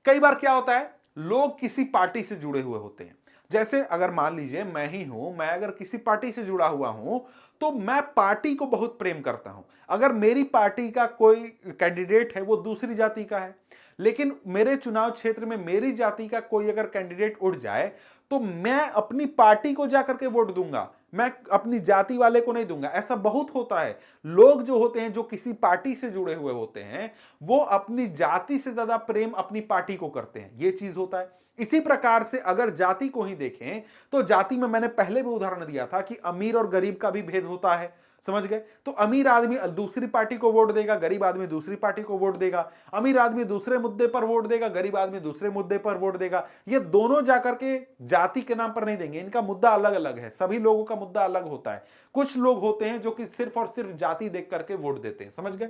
कई बार क्या होता है, लोग किसी पार्टी से जुड़े हुए होते हैं। जैसे अगर मान लीजिए मैं ही हूं, मैं अगर किसी पार्टी से जुड़ा हुआ हूं तो मैं पार्टी को बहुत प्रेम करता हूं। अगर मेरी पार्टी का कोई कैंडिडेट है वो दूसरी जाति का है, लेकिन मेरे चुनाव क्षेत्र में मेरी जाति का कोई अगर कैंडिडेट उठ जाए तो मैं अपनी पार्टी को जाकर के वोट दूंगा, मैं अपनी जाति वाले को नहीं दूंगा। ऐसा बहुत होता है। लोग जो होते हैं, जो किसी पार्टी से जुड़े हुए होते हैं, वो अपनी जाति से ज्यादा प्रेम अपनी पार्टी को करते हैं। ये चीज होता है। इसी प्रकार से अगर जाति को ही देखें तो जाति में मैंने पहले भी उदाहरण दिया था कि अमीर और गरीब का भी भेद होता है। समझ गए? तो अमीर आदमी दूसरी पार्टी को वोट देगा, गरीब आदमी दूसरी पार्टी को वोट देगा। अमीर आदमी दूसरे मुद्दे पर वोट देगा, गरीब आदमी दूसरे मुद्दे पर वोट देगा। ये दोनों जाकर के जाति के नाम पर नहीं देंगे, इनका मुद्दा अलग अलग है। सभी लोगों का मुद्दा अलग होता है। कुछ लोग होते हैं जो कि सिर्फ और सिर्फ जाति देख करके वोट देते हैं। समझ गए?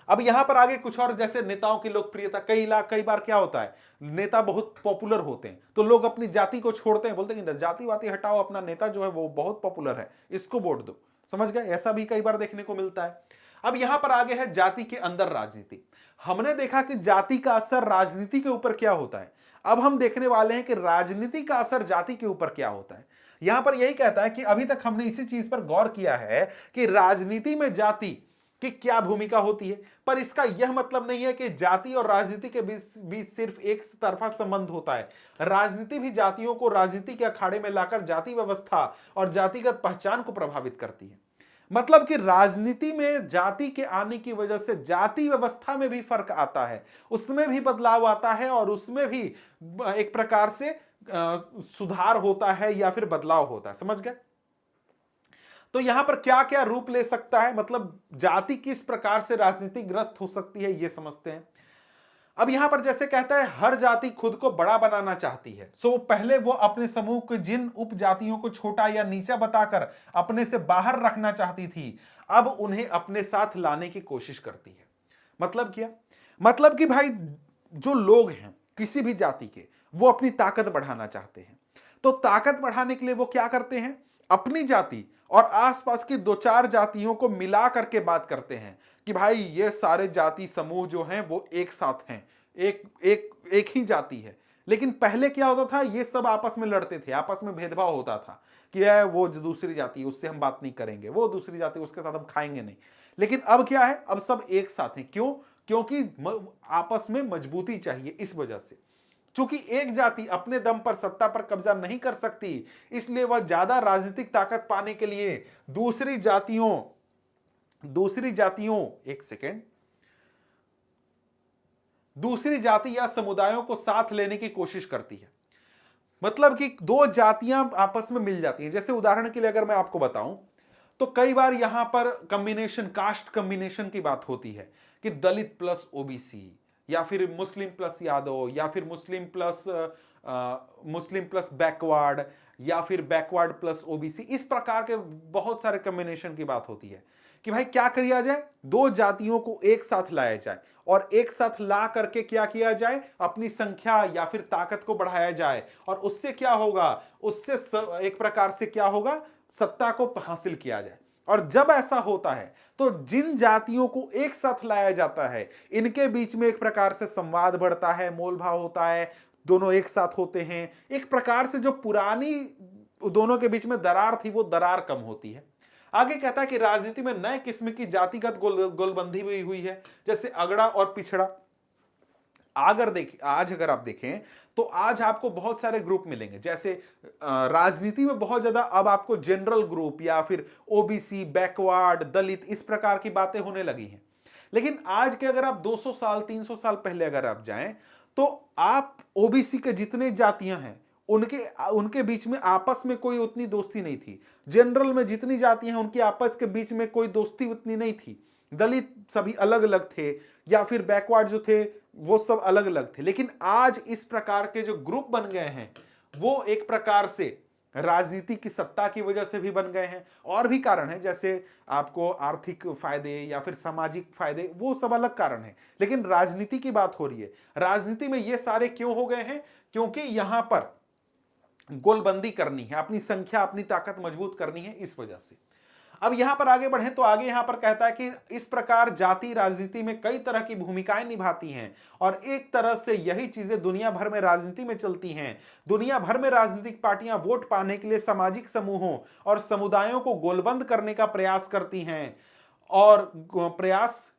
अब यहां पर आगे कुछ और, जैसे नेताओं की लोकप्रियता। कई बार क्या होता है, नेता बहुत पॉपुलर होते हैं तो लोग अपनी जाति को छोड़ते हैं, बोलते हैं कि जाति वाति हटाओ, अपना नेता जो है वो बहुत पॉपुलर है, इसको वोट दो। समझ गए? ऐसा भी कई बार देखने को मिलता है। अब यहां पर आगे है जाति के अंदर राजनीति। हमने देखा कि जाति का असर राजनीति के ऊपर क्या होता है। अब हम देखने वाले हैं कि राजनीति का असर जाति के ऊपर क्या होता है। यहां पर यही कहता है कि अभी तक हमने इसी चीज पर गौर किया है कि राजनीति में जाति कि क्या भूमिका होती है, पर इसका यह मतलब नहीं है कि जाति और राजनीति के बीच सिर्फ एक तरफा संबंध होता है। राजनीति भी जातियों को राजनीति के अखाड़े में लाकर जाति व्यवस्था और जातिगत पहचान को प्रभावित करती है। मतलब कि राजनीति में जाति के आने की वजह से जाति व्यवस्था में भी फर्क आता है, उसमें भी बदलाव आता है और उसमें भी एक प्रकार से सुधार होता है या फिर बदलाव होता है। समझ गए? तो यहां पर क्या क्या रूप ले सकता है, मतलब जाति किस प्रकार से राजनीतिग्रस्त हो सकती है, यह समझते हैं। अब यहां पर जैसे कहता है हर जाति खुद को बड़ा बनाना चाहती है, सो पहले वो अपने समूह के जिन उपजातियों को छोटा या नीचा बताकर अपने से बाहर रखना चाहती थी, अब उन्हें अपने साथ लाने की कोशिश करती है। मतलब क्या? मतलब कि भाई जो लोग हैं किसी भी जाति के, वो अपनी ताकत बढ़ाना चाहते हैं। तो ताकत बढ़ाने के लिए वो क्या करते हैं, अपनी जाति और आसपास की दो चार जातियों को मिला करके बात करते हैं कि भाई ये सारे जाति समूह जो हैं वो एक साथ हैं, एक ही जाति है। लेकिन पहले क्या होता था, ये सब आपस में लड़ते थे, आपस में भेदभाव होता था कि वो जो दूसरी जाति है उससे हम बात नहीं करेंगे, वो दूसरी जाति उसके साथ हम खाएंगे नहीं। लेकिन अब क्या है, अब सब एक साथ हैं। क्यों? क्योंकि आपस में मजबूती चाहिए। इस वजह से चूंकि एक जाति अपने दम पर सत्ता पर कब्जा नहीं कर सकती, इसलिए वह ज्यादा राजनीतिक ताकत पाने के लिए दूसरी जाति या समुदायों को साथ लेने की कोशिश करती है। मतलब कि दो जातियां आपस में मिल जाती हैं। जैसे उदाहरण के लिए अगर मैं आपको बताऊं तो कई बार यहां पर कॉम्बिनेशन, कास्ट कॉम्बिनेशन की बात होती है कि दलित प्लस ओबीसी या फिर मुस्लिम प्लस यादव या फिर मुस्लिम प्लस बैकवर्ड या फिर बैकवर्ड प्लस ओबीसी। इस प्रकार के बहुत सारे कॉम्बिनेशन की बात होती है कि भाई क्या किया जाए, दो जातियों को एक साथ लाया जाए और एक साथ ला करके क्या किया जाए, अपनी संख्या या फिर ताकत को बढ़ाया जाए और उससे क्या होगा, उससे एक प्रकार से क्या होगा, सत्ता को हासिल किया जाए। और जब ऐसा होता है तो जिन जातियों को एक साथ लाया जाता है, इनके बीच में एक प्रकार से संवाद बढ़ता है, मोल भाव होता है, दोनों एक साथ होते हैं। एक प्रकार से जो पुरानी दोनों के बीच में दरार थी वो दरार कम होती है। आगे कहता है कि राजनीति में नए किस्म की जातिगत गोलबंदी भी हुई है, जैसे अगड़ा और पिछड़ा। आज अगर आप देखें तो आज आपको बहुत सारे ग्रुप मिलेंगे। जैसे राजनीति में बहुत ज्यादा अब आपको जनरल ग्रुप या फिर ओबीसी, बैकवर्ड, दलित, इस प्रकार की बातें होने लगी हैं। लेकिन आज के अगर आप 200 साल 300 साल पहले अगर आप जाएं तो आप ओबीसी के जितने जातियां हैं उनके बीच में आपस में कोई उतनी दोस्ती नहीं थी। जनरल में जितनी जातियां हैं उनकी आपस के बीच में कोई दोस्ती उतनी नहीं थी। दलित सभी अलग अलग थे या फिर बैकवर्ड जो थे वो सब अलग अलग थे। लेकिन आज इस प्रकार के जो ग्रुप बन गए हैं वो एक प्रकार से राजनीति की सत्ता की वजह से भी बन गए हैं। और भी कारण है, जैसे आपको आर्थिक फायदे या फिर सामाजिक फायदे, वो सब अलग कारण है। लेकिन राजनीति की बात हो रही है। राजनीति में ये सारे क्यों हो गए हैं? क्योंकि यहां पर गोलबंदी करनी है, अपनी संख्या अपनी ताकत मजबूत करनी है, इस वजह से। अब यहां पर आगे बढ़े तो आगे यहां पर कहता है कि इस प्रकार जाति राजनीति में कई तरह की भूमिकाएं निभाती हैं और एक तरह से यही चीजें दुनिया भर में राजनीति में चलती हैं। दुनिया भर में राजनीतिक पार्टियां वोट पाने के लिए सामाजिक समूहों और समुदायों को गोलबंद करने का प्रयास करती हैं और प्रयास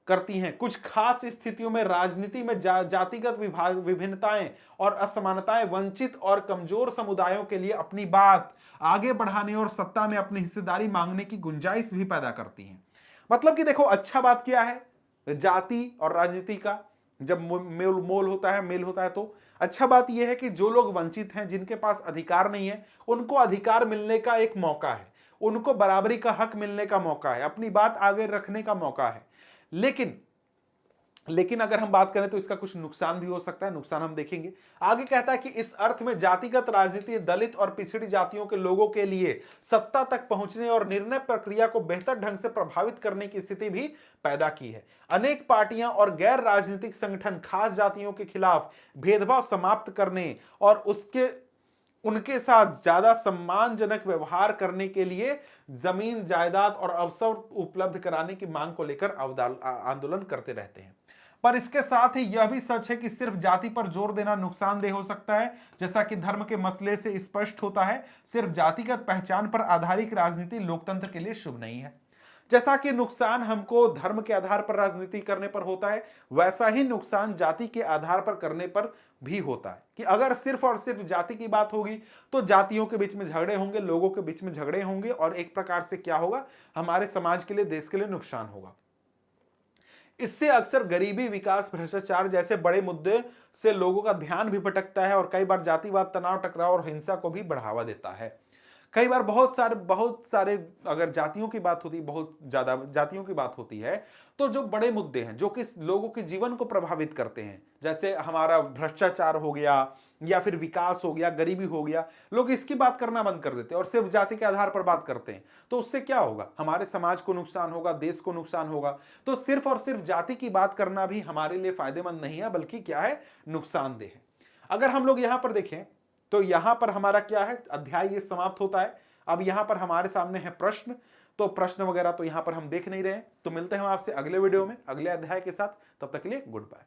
करती हैं। कुछ खास स्थितियों में राजनीति में जातिगत विभिन्नताएं और असमानताएं वंचित और कमजोर समुदायों के लिए अपनी बात आगे बढ़ाने और सत्ता में अपनी हिस्सेदारी मांगने की गुंजाइश भी पैदा करती हैं। मतलब कि देखो, अच्छा बात क्या है जाति और राजनीति का जब मेल होता है तो अच्छा बात यह है कि जो लोग वंचित हैं, जिनके पास अधिकार नहीं है, उनको अधिकार मिलने का एक मौका है, उनको बराबरी का हक मिलने का मौका है, अपनी बात आगे रखने का मौका है। लेकिन अगर हम बात करें तो इसका कुछ नुकसान भी हो सकता है। नुकसान हम देखेंगे। आगे कहता है कि इस अर्थ में जातिगत राजनीति दलित और पिछड़ी जातियों के लोगों के लिए सत्ता तक पहुंचने और निर्णय प्रक्रिया को बेहतर ढंग से प्रभावित करने की स्थिति भी पैदा की है। अनेक पार्टियां और गैर राजनीतिक संगठन खास जातियों के खिलाफ भेदभाव समाप्त करने और उनके साथ ज्यादा सम्मानजनक व्यवहार करने के लिए जमीन जायदाद और अवसर उपलब्ध कराने की मांग को लेकर आंदोलन करते रहते हैं। पर इसके साथ ही यह भी सच है कि सिर्फ जाति पर जोर देना नुकसानदेह हो सकता है। जैसा कि धर्म के मसले से स्पष्ट होता है, सिर्फ जातिगत पहचान पर आधारित राजनीति लोकतंत्र के लिए शुभ नहीं है। जैसा कि नुकसान हमको धर्म के आधार पर राजनीति करने पर होता है, वैसा ही नुकसान जाति के आधार पर करने पर भी होता है कि अगर सिर्फ और सिर्फ जाति की बात होगी तो जातियों के बीच में झगड़े होंगे, लोगों के बीच में झगड़े होंगे और एक प्रकार से क्या होगा, हमारे समाज के लिए, देश के लिए नुकसान होगा। इससे अक्सर गरीबी, विकास, भ्रष्टाचार जैसे बड़े मुद्दे से लोगों का ध्यान भी भटकता है और कई बार जातिवाद, तनाव, टकराव और हिंसा को भी बढ़ावा देता है। कई बार बहुत सारे अगर जातियों की बात होती, बहुत ज्यादा जातियों की बात होती है तो जो बड़े मुद्दे हैं जो कि लोगों के जीवन को प्रभावित करते हैं, जैसे हमारा भ्रष्टाचार हो गया या फिर विकास हो गया, गरीबी हो गया, लोग इसकी बात करना बंद कर देते हैं और सिर्फ जाति के आधार पर बात करते हैं। तो उससे क्या होगा, हमारे समाज को नुकसान होगा, देश को नुकसान होगा। तो सिर्फ और सिर्फ जाति की बात करना भी हमारे लिए फायदेमंद नहीं है, बल्कि क्या है, नुकसानदेह है। अगर हम लोग यहां पर देखें तो यहां पर हमारा क्या है, अध्याय ये समाप्त होता है। अब यहां पर हमारे सामने है प्रश्न, तो प्रश्न वगैरह तो यहां पर हम देख नहीं रहे हैं। तो मिलते हैं आपसे अगले वीडियो में अगले अध्याय के साथ। तब तक के लिए गुड बाय।